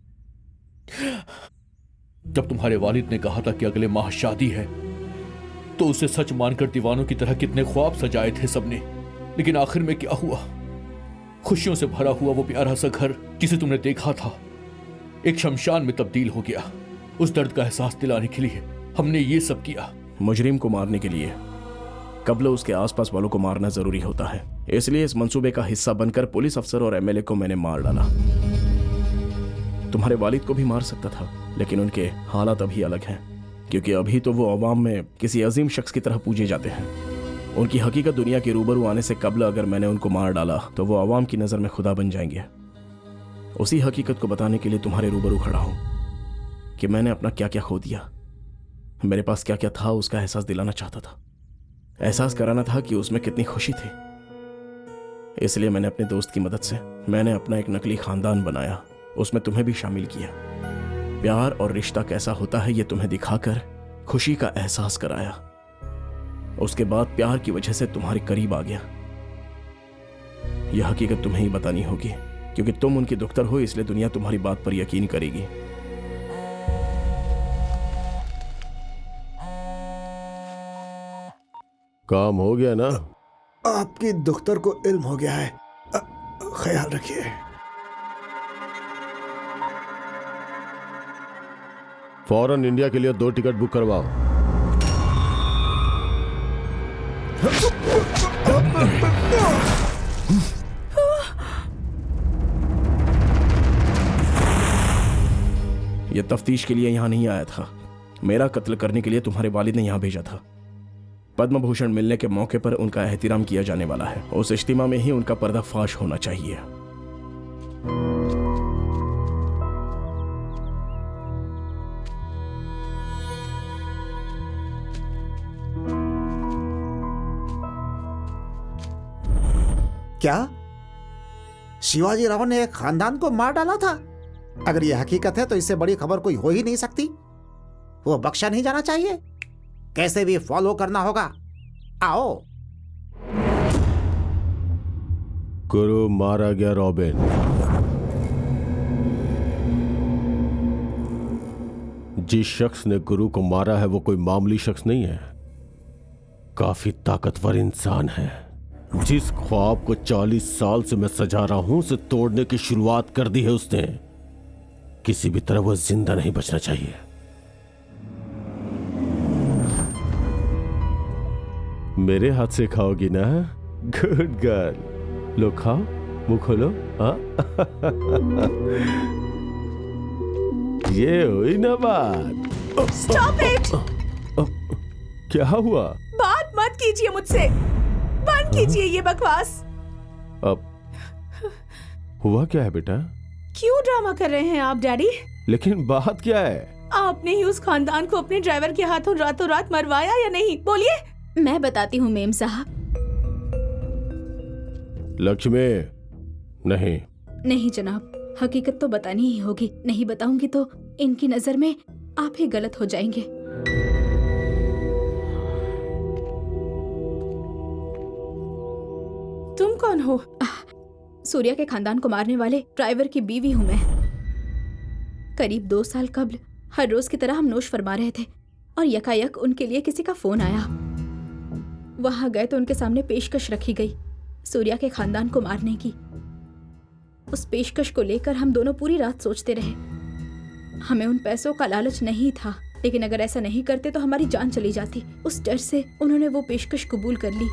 Speaker 2: जब तुम्हारे वालिद ने कहा था कि अगले माह शादी है, तो उसे सच मानकर दीवानों की तरह कितने ख्वाब सजाए थे सबने, लेकिन आखिर में क्या हुआ? खुशियों से भरा हुआ वो प्यारा सा घर जिसे तुमने देखा था एक शमशान में तब्दील हो गया। उस दर्द का एहसास दिलाने के लिए हमने ये सब किया।
Speaker 10: मुजरिम को मारने के लिए कब्ल उसके आसपास वालों को मारना जरूरी होता है, इसलिए इस मंसूबे का हिस्सा बनकर पुलिस अफसर और एमएलए को मैंने मार डाला। तुम्हारे वालिद को भी मार सकता था, लेकिन उनके हालात अभी अलग हैं, क्योंकि अभी तो वो अवाम में किसी अजीम शख्स की तरह पूजे जाते हैं। उनकी हकीकत दुनिया के रूबरू आने से कब्ल अगर मैंने उनको मार डाला तो वो अवाम की नजर में खुदा बन जाएंगे। उसी हकीकत को बताने के लिए तुम्हारे रूबरू खड़ा हूं कि मैंने अपना क्या क्या खो दिया। मेरे पास क्या क्या था उसका एहसास दिलाना चाहता था, एहसास कराना था कि उसमें कितनी खुशी थी। इसलिए मैंने अपने दोस्त की मदद से मैंने अपना एक नकली खानदान बनाया, उसमें तुम्हें भी शामिल किया। प्यार और रिश्ता कैसा होता है ये तुम्हें दिखाकर खुशी का एहसास कराया। उसके बाद प्यार की वजह से तुम्हारे करीब आ गया। यह हकीकत तुम्हें ही बतानी होगी, क्योंकि तुम उनकी दुख्तर हो, इसलिए दुनिया तुम्हारी बात पर यकीन करेगी।
Speaker 6: काम हो गया ना?
Speaker 8: आपकी दुख्तर को इल्म हो गया है, ख्याल रखिए।
Speaker 6: फौरन इंडिया के लिए 2 टिकट बुक करवाओ।
Speaker 10: यह तफ्तीश के लिए यहां नहीं आया था, मेरा कत्ल करने के लिए तुम्हारे वालिद ने यहां भेजा था। पद्म भूषण मिलने के मौके पर उनका एहतिराम किया जाने वाला है, उस इज्तिमा में ही उनका पर्दाफाश होना चाहिए।
Speaker 8: क्या शिवाजी राव ने एक खानदान को मार डाला था? अगर यह हकीकत है तो इससे बड़ी खबर कोई हो ही नहीं सकती। वो बख्शा नहीं जाना चाहिए, कैसे भी फॉलो करना होगा। आओ।
Speaker 6: गुरु मारा गया रॉबिन। जिस शख्स ने गुरु को मारा है वो कोई मामूली शख्स नहीं है, काफी ताकतवर इंसान है। जिस ख्वाब को 40 साल से मैं सजा रहा हूं उसे तोड़ने की शुरुआत कर दी है उसने। किसी भी तरह वो जिंदा नहीं बचना चाहिए। मेरे हाथ से खाओगी ना? Good girl. लो खाओ, मुंह खोलो। ये हुई ना बात।
Speaker 5: Stop it!
Speaker 6: क्या हुआ?
Speaker 5: बात मत कीजिए मुझसे, बंद कीजिए ये बकवास।
Speaker 6: अब हुआ क्या है बेटा?
Speaker 5: क्यों ड्रामा कर रहे हैं आप डैडी?
Speaker 6: लेकिन बात क्या है?
Speaker 5: आपने ही उस खानदान को अपने ड्राइवर के हाथों रातों रात मरवाया या नहीं? बोलिए।
Speaker 7: मैं बताती हूँ मेम साहब।
Speaker 6: लक्ष्मी, नहीं।
Speaker 7: नहीं जनाब, हकीकत तो बतानी ही होगी। नहीं बताऊंगी तो इनकी नजर में आप ही गलत हो जाएंगे।
Speaker 5: तुम कौन हो?
Speaker 7: सूर्या के खानदान को मारने वाले ड्राइवर की बीवी हूँ मैं। करीब 2 साल कबल हर रोज की तरह हम नोश फरमा रहे थे और यकायक उनके लिए किसी का फोन आया। वहां गए तो उनके सामने पेशकश रखी गई सूर्या के खानदान को मारने की। उस पेशकश को लेकर हम दोनों पूरी रात सोचते रहे। हमें उन पैसों का लालच नहीं था, लेकिन अगर ऐसा नहीं करते तो हमारी जान चली जाती। उस डर से उन्होंने वो पेशकश कबूल कर ली।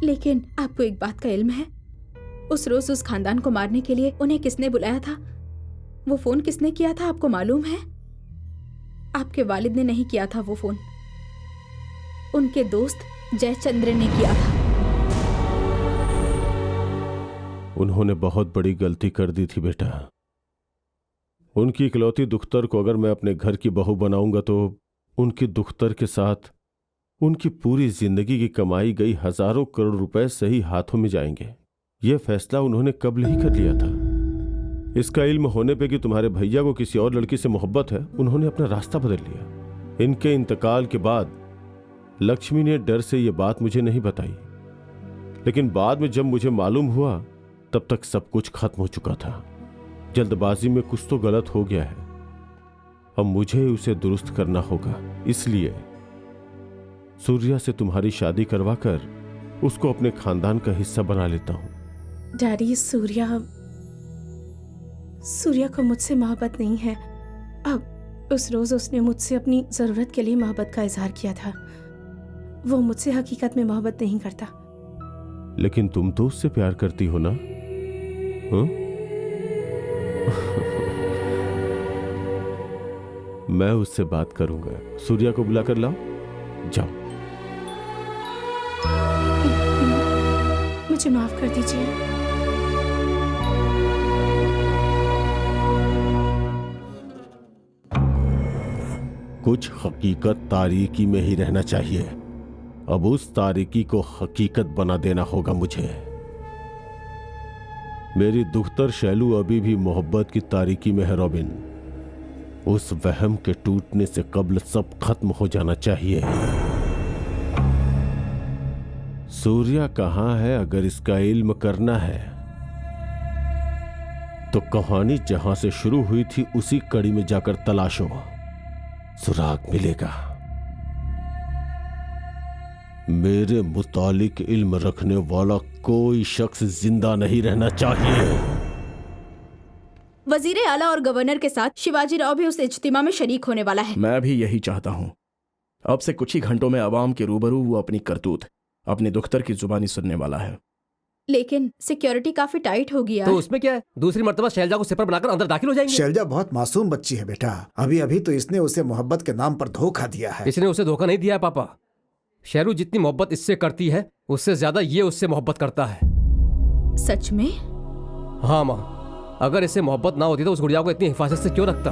Speaker 7: लेकिन आपको एक बात का इल्म है, उस रोज उस खानदान को मारने के लिए उन्हें किसने बुलाया था? वो फोन किसने किया था आपको मालूम है? आपके वालिद ने नहीं किया था वो फोन, उनके दोस्त जयचंद्र ने किया था।
Speaker 6: उन्होंने बहुत बड़ी गलती कर दी थी बेटा। उनकी इकलौती दुख्तर को अगर मैं अपने घर की बहू बनाऊंगा तो उनकी दुख्तर के साथ उनकी पूरी जिंदगी की कमाई गई हजारों करोड़ रुपए सही हाथों में जाएंगे। यह फैसला उन्होंने कब ही कर लिया था। इसका इल्म होने पे कि तुम्हारे भैया को किसी और लड़की से मोहब्बत है, उन्होंने अपना रास्ता बदल लिया। इनके इंतकाल के बाद लक्ष्मी ने डर से यह बात मुझे नहीं बताई, लेकिन बाद में जब मुझे मालूम हुआ तब तक सब कुछ खत्म हो चुका था। जल्दबाजी में कुछ तो गलत हो गया है, अब मुझे उसे दुरुस्त करना होगा। इसलिए सूर्या से तुम्हारी शादी करवाकर उसको अपने खानदान का हिस्सा बना लेता हूं।
Speaker 5: डैडी, सूर्या को मुझसे मोहब्बत नहीं है। अब उस रोज उसने मुझसे अपनी जरूरत के लिए मोहब्बत का इजहार किया था। वो मुझसे हकीकत में मोहब्बत नहीं करता।
Speaker 6: लेकिन तुम तो उससे प्यार करती हो ना? मैं उससे बात करूंगा। सूर्या को बुलाकर लाओ। जाओ।
Speaker 5: मुझे माफ कर दीजिए।
Speaker 6: कुछ हकीकत तारीकी में ही रहना चाहिए। अब उस तारीकी को हकीकत बना देना होगा मुझे। मेरी दुख्तर शैलू अभी भी मोहब्बत की तारीकी में है रॉबिन। उस वहम के टूटने से कब्ल सब खत्म हो जाना चाहिए। सूर्या कहां है? अगर इसका इल्म करना है तो कहानी जहां से शुरू हुई थी उसी कड़ी में जाकर तलाशो, सुराग मिलेगा। मेरे मुतालिक इल्म रखने वाला कोई शख्स जिंदा नहीं रहना चाहिए।
Speaker 7: वजीर आला और गवर्नर के साथ शिवाजी राव भी उस इज्तिमा में शरीक होने वाला है।
Speaker 10: मैं भी यही चाहता हूँ। अब से कुछ ही घंटों में अवाम के रूबरू वो अपनी करतूत अपनी दुख्तर की जुबानी सुनने वाला है।
Speaker 7: लेकिन सिक्योरिटी काफी टाइट होगी यार।
Speaker 3: तो उसमें क्या है? दूसरी मर्तबा शैलजा को सिपर बनाकर अंदर दाखिल हो जाएंगे।
Speaker 8: शैलजा बहुत मासूम बच्ची है बेटा। अभी अभी तो इसने उसे मोहब्बत के नाम पर धोखा दिया है।
Speaker 3: इसने उसे धोखा नहीं दिया है पापा। शैरू जितनी मोहब्बत इससे करती है उससे ज्यादा ये उससे मोहब्बत करता है।
Speaker 7: सच में?
Speaker 3: हाँ माँ, अगर इससे मोहब्बत ना होती तो उस गुड़िया को इतनी हिफाजत से क्यों रखता?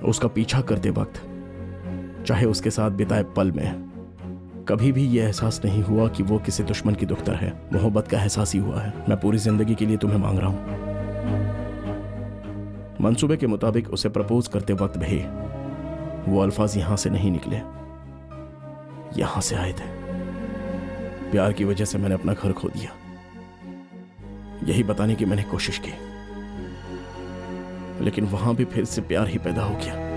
Speaker 10: उसका पीछा करते वक्त, चाहे उसके साथ बिताए पल में, कभी भी यह एहसास नहीं हुआ कि वो किसी दुश्मन की दुख्तर है। मोहब्बत का एहसास ही हुआ है। मैं पूरी जिंदगी के लिए तुम्हें मांग रहा हूं। मंसूबे के मुताबिक उसे प्रपोज करते वक्त भी वो अल्फाज यहां से नहीं निकले, यहां से आए थे। प्यार की वजह से मैंने अपना घर खो दिया, यही बताने की मैंने कोशिश की, लेकिन वहां भी फिर से प्यार ही पैदा हो गया।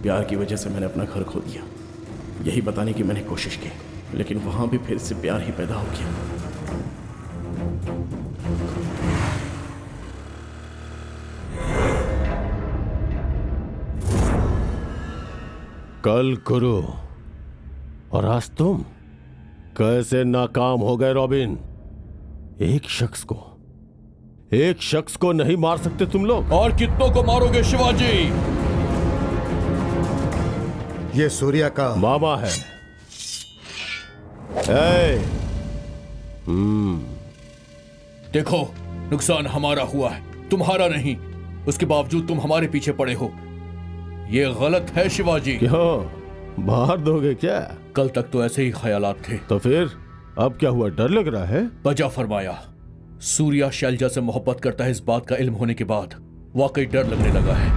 Speaker 10: प्यार की वजह से मैंने अपना घर खो दिया, यही बताने की मैंने कोशिश की, लेकिन वहां भी फिर से प्यार ही पैदा हो गया।
Speaker 6: कल गुरु और आज तुम कैसे नाकाम हो गए रॉबिन? एक शख्स को नहीं मार सकते तुम लोग?
Speaker 2: और कितनों को मारोगे शिवाजी?
Speaker 1: ये सूर्या का
Speaker 6: मामा है।
Speaker 2: देखो, नुकसान हमारा हुआ है, तुम्हारा नहीं। उसके बावजूद तुम हमारे पीछे पड़े हो। ये गलत है शिवाजी।
Speaker 6: क्यों, मार दोगे क्या?
Speaker 2: कल तक तो ऐसे ही ख्यालात थे।
Speaker 6: तो फिर अब क्या हुआ, डर लग रहा है?
Speaker 2: बजा फरमाया। सूर्या शैलजा से मोहब्बत करता है, इस बात का इल्म होने के बाद वाकई डर लगने लगा है।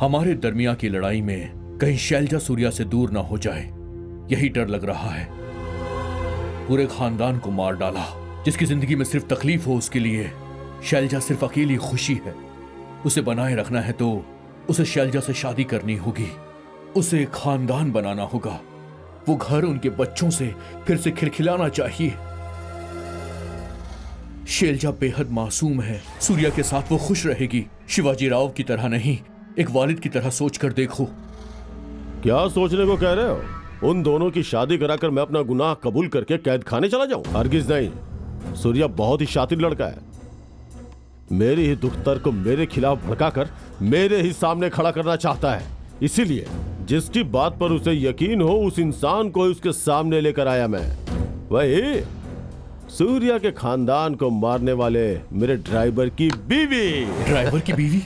Speaker 2: हमारे दरमियान की लड़ाई में कहीं शैलजा सूर्या से दूर ना हो जाए, यही डर लग रहा है। पूरे खानदान को मार डाला, जिसकी जिंदगी में सिर्फ तकलीफ हो उसके लिए शैलजा सिर्फ अकेली खुशी है। उसे बनाए रखना है तो उसे शैलजा से शादी करनी होगी, उसे एक खानदान बनाना होगा, वो घर उनके बच्चों से फिर से खिलखिलाना चाहिए। शैलजा बेहद मासूम है, सूर्या के साथ वो खुश रहेगी, शिवाजी राव की तरह नहीं, एक वालिद की तरह सोचकर देखो।
Speaker 6: क्या सोचने को कह रहे हो? उन दोनों की शादी कराकर मैं अपना गुनाह कबूल करके कैद खाने चला जाऊं? हरगिज नहीं। सूर्या बहुत ही शातिर लड़का है। मेरी ही दुख्तर को मेरे खिलाफ भड़काकर मेरे ही सामने खड़ा करना चाहता है। इसीलिए जिसकी बात पर उसे यकीन हो उस इंसान को उसके सामने लेकर आया मैं। वही सूर्या के खानदान को मारने वाले मेरे ड्राइवर की बीवी।
Speaker 2: ड्राइवर की बीवी?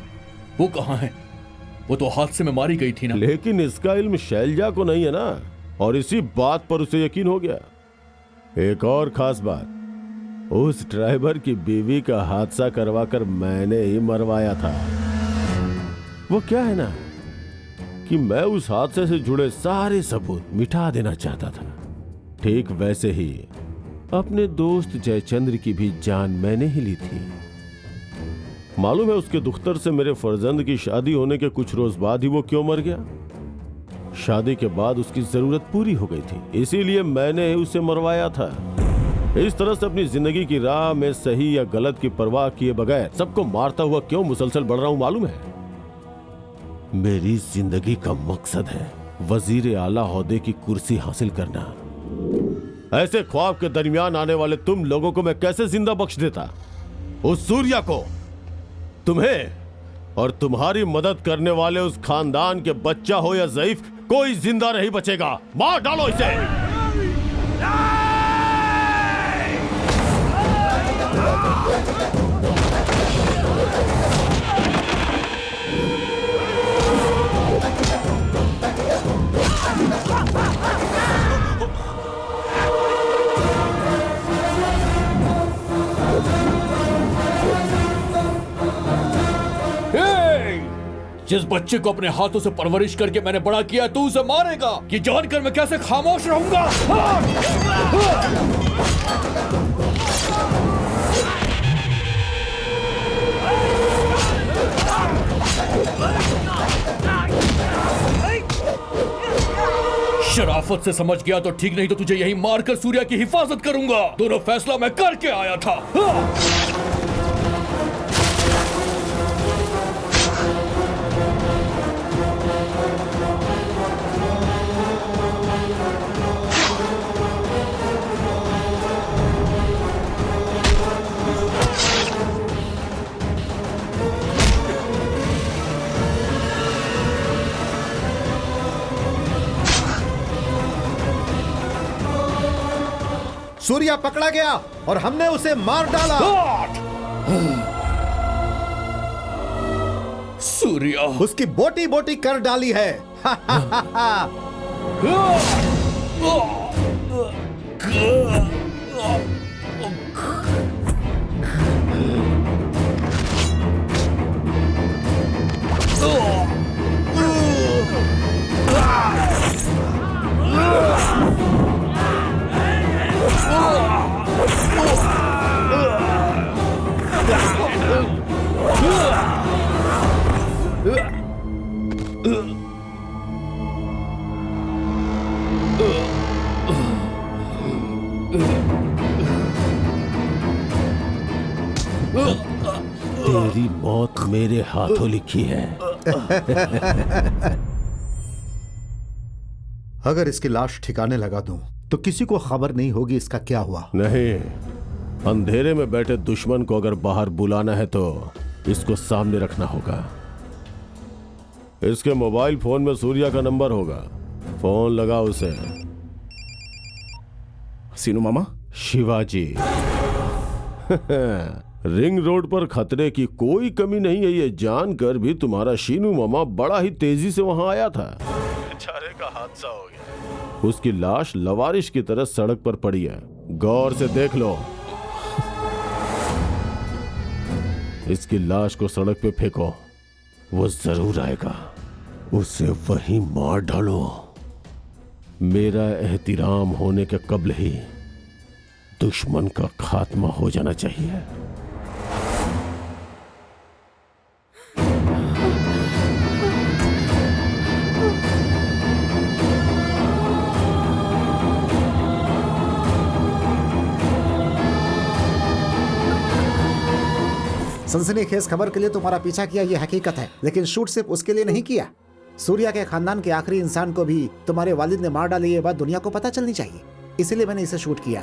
Speaker 2: वो कहाँ है? वो तो हादसे में मारी गई थी ना।
Speaker 6: लेकिन इसका इल्म शैलजा को नहीं है ना, और इसी बात पर उसे यकीन हो गया। एक और खास बात, उस ड्राइवर की बीवी का हादसा करवाकर मैंने ही मरवाया था। वो क्या है ना कि मैं उस हादसे से जुड़े सारे सबूत मिटा देना चाहता था। ठीक वैसे ही अपने दोस्त जयचंद्र की भी जान मैंने ही ली थी। मालूम है उसके दुख्तर से मेरे फर्जंद की शादी होने के कुछ रोज बाद ही वो क्यों मर गया? शादी के बाद उसकी जरूरत पूरी हो गई थी, इसीलिए मैंने उसे मरवाया था। इस तरह से अपनी जिंदगी की राह में सही या गलत की परवाह किए बगैर सबको मारता हुआ क्यों मुसलसल बढ़ रहा हूं मालूम है? मेरी जिंदगी का मकसद है वजीर आला ओहदे की कुर्सी हासिल करना। ऐसे ख्वाब के दरमियान आने वाले तुम लोगों को मैं कैसे जिंदा बख्श देता? उस सूर्या को, तुम्हें और तुम्हारी मदद करने वाले उस खानदान के बच्चा हो या ज़ईफ, कोई जिंदा नहीं बचेगा। मार डालो इसे।
Speaker 2: जिस बच्चे को अपने हाथों से परवरिश करके मैंने बड़ा किया तू उसे मारेगा, ये जानकर मैं कैसे खामोश रहूंगा? शराफत से समझ गया तो ठीक, नहीं तो तुझे यही मारकर सूर्या की हिफाजत करूंगा। दोनों फैसला मैं करके आया था।
Speaker 1: सूर्या पकड़ा गया और हमने उसे मार डाला।
Speaker 2: सूर्या
Speaker 1: उसकी बोटी बोटी कर डाली है।
Speaker 6: तेरी मौत मेरे हाथों लिखी है।
Speaker 1: अगर इसकी लाश ठिकाने लगा दूं तो किसी को खबर नहीं होगी इसका क्या हुआ।
Speaker 6: नहीं, अंधेरे में बैठे दुश्मन को अगर बाहर बुलाना है तो इसको सामने रखना होगा। इसके मोबाइल फोन में सूर्या का नंबर होगा, फोन लगा उसे।
Speaker 10: सीनू मामा?
Speaker 6: शिवाजी। रिंग रोड पर खतरे की कोई कमी नहीं है, ये जानकर भी तुम्हारा शीनू मामा बड़ा ही तेजी से वहां आया था। बेचारे का हादसा हो गया। उसकी लाश लवारिश की तरह सड़क पर पड़ी है। गौर से देख लो। इसकी लाश को सड़क पे फेंको, वो जरूर आएगा। उसे वहीं मार डालो। मेरा एहतिराम होने के कब्ल ही दुश्मन का खात्मा हो जाना चाहिए।
Speaker 8: सनसनीखेज खबर के लिए तुम्हारा पीछा किया ये हकीकत है, लेकिन शूट सिर्फ उसके लिए नहीं किया। सूर्या के खानदान के आखिरी इंसान को भी तुम्हारे वालिद ने मार डाली, ये बात दुनिया को पता चलनी चाहिए, इसीलिए मैंने इसे शूट किया।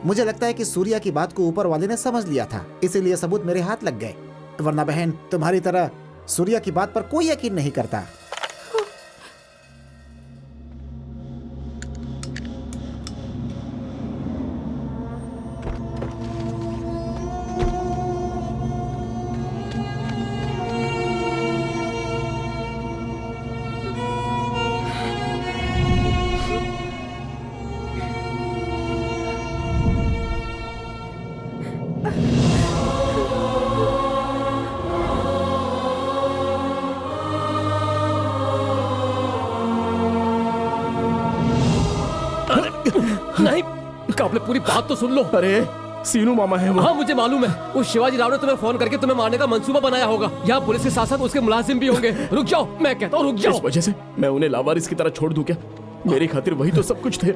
Speaker 8: मुझे लगता है कि सूर्या की बात को ऊपर वाले ने समझ लिया था, इसीलिए सबूत मेरे हाथ लग गए। वरना बहन तुम्हारी तरह सूर्या की बात पर कोई यकीन नहीं करता।
Speaker 3: नहीं, काबले पूरी बात तो सुन लो।
Speaker 10: अरे सीनू मामा है वो।
Speaker 3: हाँ मुझे मालूम है, उस शिवाजी राव ने तुम्हें फोन करके तुम्हें मारने का मंसूबा बनाया होगा। यहाँ पुलिस के साथ साथ उसके मुलाजिम भी होंगे। रुक जाओ, मैं कहता हूँ रुक जाओ।
Speaker 10: इस वजह से मैं उन्हें लावारिस की तरह छोड़ दूं क्या? मेरी खातिर वही तो सब कुछ थे।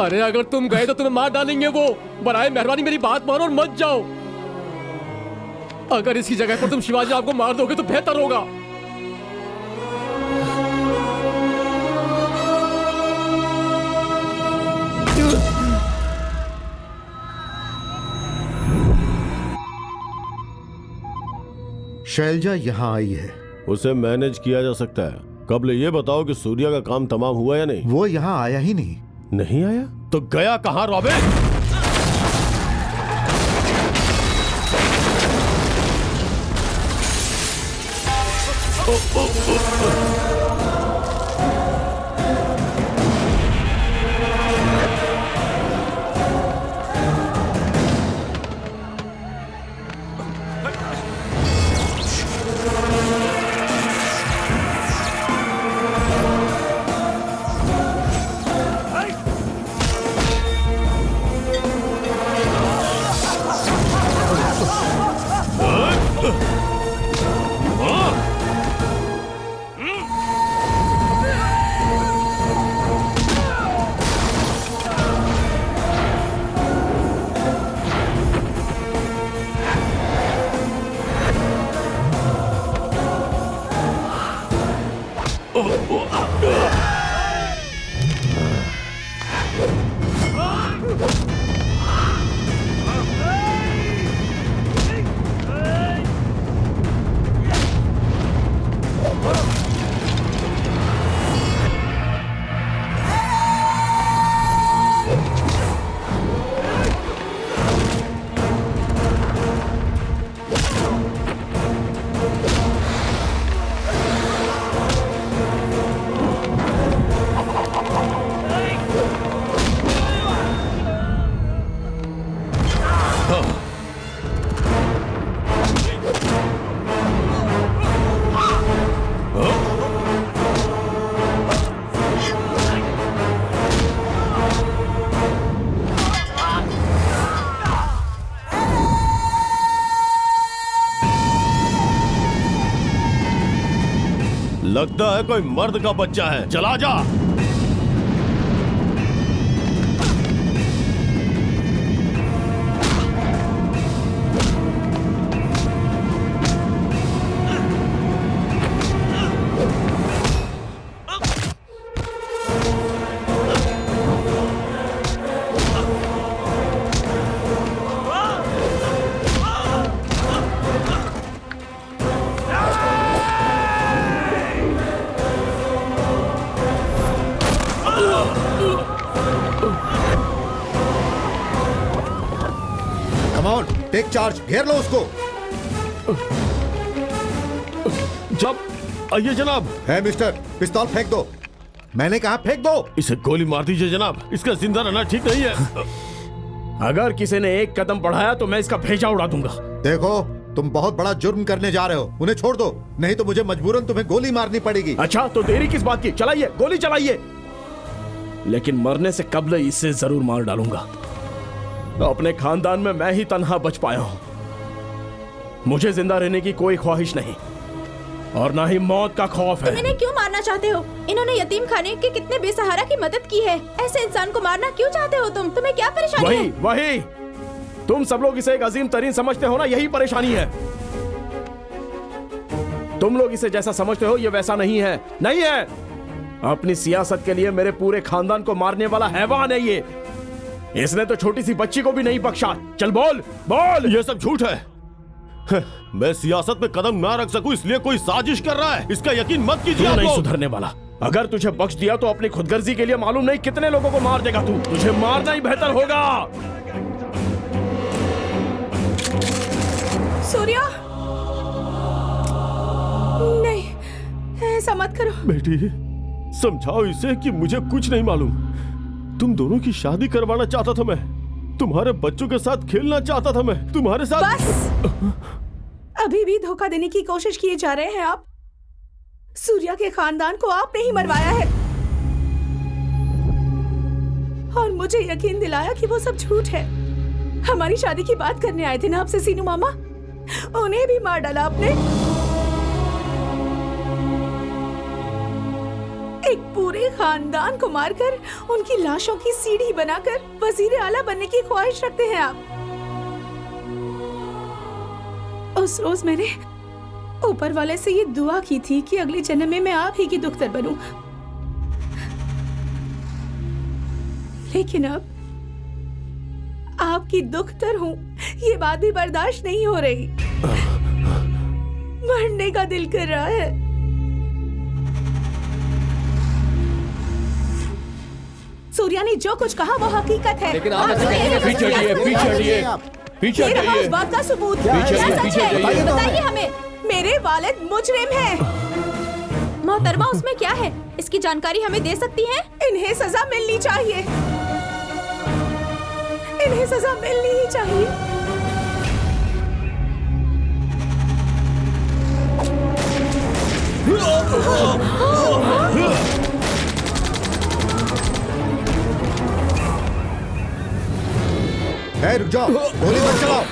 Speaker 3: अरे अगर तुम गए तो तुम्हें मार डालेंगे वो। बराए मेहरबानी मेरी बात मानो और मत जाओ। अगर इसकी जगह पर तुम शिवाजी राव को मार दोगे तो बेहतर होगा।
Speaker 1: शैलजा यहाँ आई है।
Speaker 6: उसे मैनेज किया जा सकता है। कबल ये बताओ कि सूर्या का काम तमाम हुआ या नहीं?
Speaker 1: वो यहाँ आया ही नहीं।
Speaker 6: नहीं आया तो गया कहाँ रॉबिन? लगता है कोई मर्द का बच्चा है। चला जा।
Speaker 1: टेक चार्ज, घेर लो उसको।
Speaker 6: जब आइए जनाब।
Speaker 1: है मिस्टर, पिस्तौल फेंक दो। मैंने कहा फेंक दो।
Speaker 6: इसे गोली मार दीजिए जनाब, इसका जिंदा रहना ठीक नहीं है।
Speaker 10: अगर किसी ने एक कदम बढ़ाया तो मैं इसका भेजा उड़ा दूंगा।
Speaker 1: देखो, तुम बहुत बड़ा जुर्म करने जा रहे हो, उन्हें छोड़ दो, नहीं तो मुझे मजबूरन तुम्हें गोली मारनी पड़ेगी।
Speaker 10: अच्छा, तो देरी किस बात की? चलाइए, गोली चलाइए। लेकिन मरने से कबल इसे जरूर मार डालूंगा। अपने खानदान में मैं ही तन्हा बच पाया हूं। मुझे जिंदा रहने की कोई ख्वाहिश नहीं और ना ही मौत का खौफ है।
Speaker 7: तुम इन्हें क्यों मारना चाहते हो? इन्होंने यतीम खाने के कितने बेसहारा की मदद की है। ऐसे इंसान को मारना क्यों चाहते हो तुम? तुम्हें क्या परेशानी है?
Speaker 10: वही तुम सब लोग इसे एक अजीम तरीन समझते हो ना, यही परेशानी है। तुम लोग इसे जैसा समझते हो ये वैसा नहीं है। नहीं है। अपनी सियासत के लिए मेरे पूरे खानदान को मारने वाला हैवान है ये। इसने तो छोटी सी बच्ची को भी नहीं बख्शा। चल बोल बोल।
Speaker 6: ये सब झूठ है। मैं सियासत में कदम ना रख सकूं इसलिए कोई साजिश कर रहा है, इसका यकीन मत कीजिए।
Speaker 10: तू
Speaker 6: आप
Speaker 10: नहीं
Speaker 6: लोग।
Speaker 10: सुधरने वाला। अगर तुझे बख्श दिया तो अपनी खुदगर्जी के लिए मालूम नहीं कितने लोगों को मार देगा तू। तुझे मारना ही बेहतर होगा।
Speaker 5: सूर्या, नहीं, ऐसा मत करो।
Speaker 6: बेटी, समझाओ इसे कि मुझे कुछ नहीं मालूम। तुम दोनों की शादी करवाना चाहता था मैं, तुम्हारे बच्चों के साथ खेलना चाहता था मैं, तुम्हारे साथ।
Speaker 5: बस, अभी भी धोखा देने की कोशिश किए जा रहे हैं आप। सूर्या के खानदान को आपने ही मरवाया है और मुझे यकीन दिलाया कि वो सब झूठ है। हमारी शादी की बात करने आए थे ना आपसे सीनू मामा, उन्हें भी मार डाला आपने। एक पूरे खानदान को मारकर उनकी लाशों की सीढ़ी बनाकर वजीर आला बनने की ख्वाहिश रखते हैं आप। उस रोज मैंने ऊपर वाले से ये दुआ की थी कि अगले जन्म में मैं आप ही की दुख्तर बनूं, लेकिन अब आपकी दुख्तर हूं, ये बात भी बर्दाश्त नहीं हो रही। मरने का दिल कर रहा है। सूर्या ने जो कुछ कहा वो हकीकत है।
Speaker 3: लेकिन आप ऐसे कहेंगे, पीछे हटिए, पीछे हटिए, पीछे
Speaker 5: ये रहा
Speaker 3: हटिए।
Speaker 5: उस बात का सबूत।
Speaker 3: पीछे
Speaker 5: क्या
Speaker 3: हटिए,
Speaker 5: सच
Speaker 3: पीछे
Speaker 5: है?
Speaker 3: हटिए।
Speaker 5: बताइए हमें। मेरे वालिद मुजरिम हैं।
Speaker 7: मोहतरमा, उसमें क्या है? इसकी जानकारी हमें दे सकती हैं?
Speaker 5: इन्हें सजा मिलनी चाहिए, इन्हें सजा मिलनी ही चाहिए।
Speaker 1: ए, रुक जाओ, गोली मत चलाओ।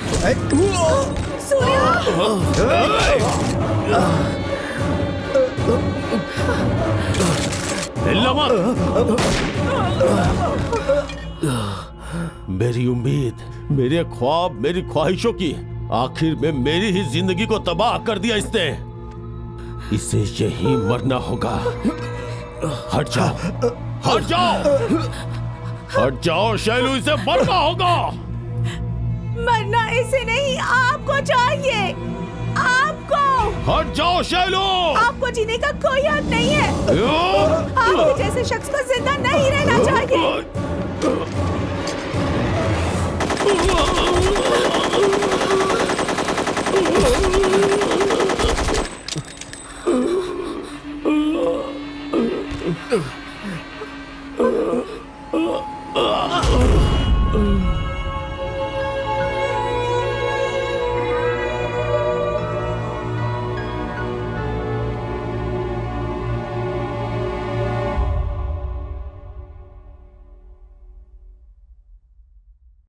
Speaker 6: मेरी उम्मीद, मेरे ख्वाब, मेरी ख्वाहिशों की आखिर में मेरी ही जिंदगी को तबाह कर दिया इसने। इसे यही मरना होगा। हट जाओ, हट जाओ, हट जाओ शैलू, इसे मरना होगा।
Speaker 5: मरना इसे नहीं, आपको चाहिए, आपको।
Speaker 6: हट जाओ शैलू।
Speaker 5: आपको जीने का कोई हक नहीं है। आपके जैसे शख्स को जिंदा नहीं रहना चाहिए।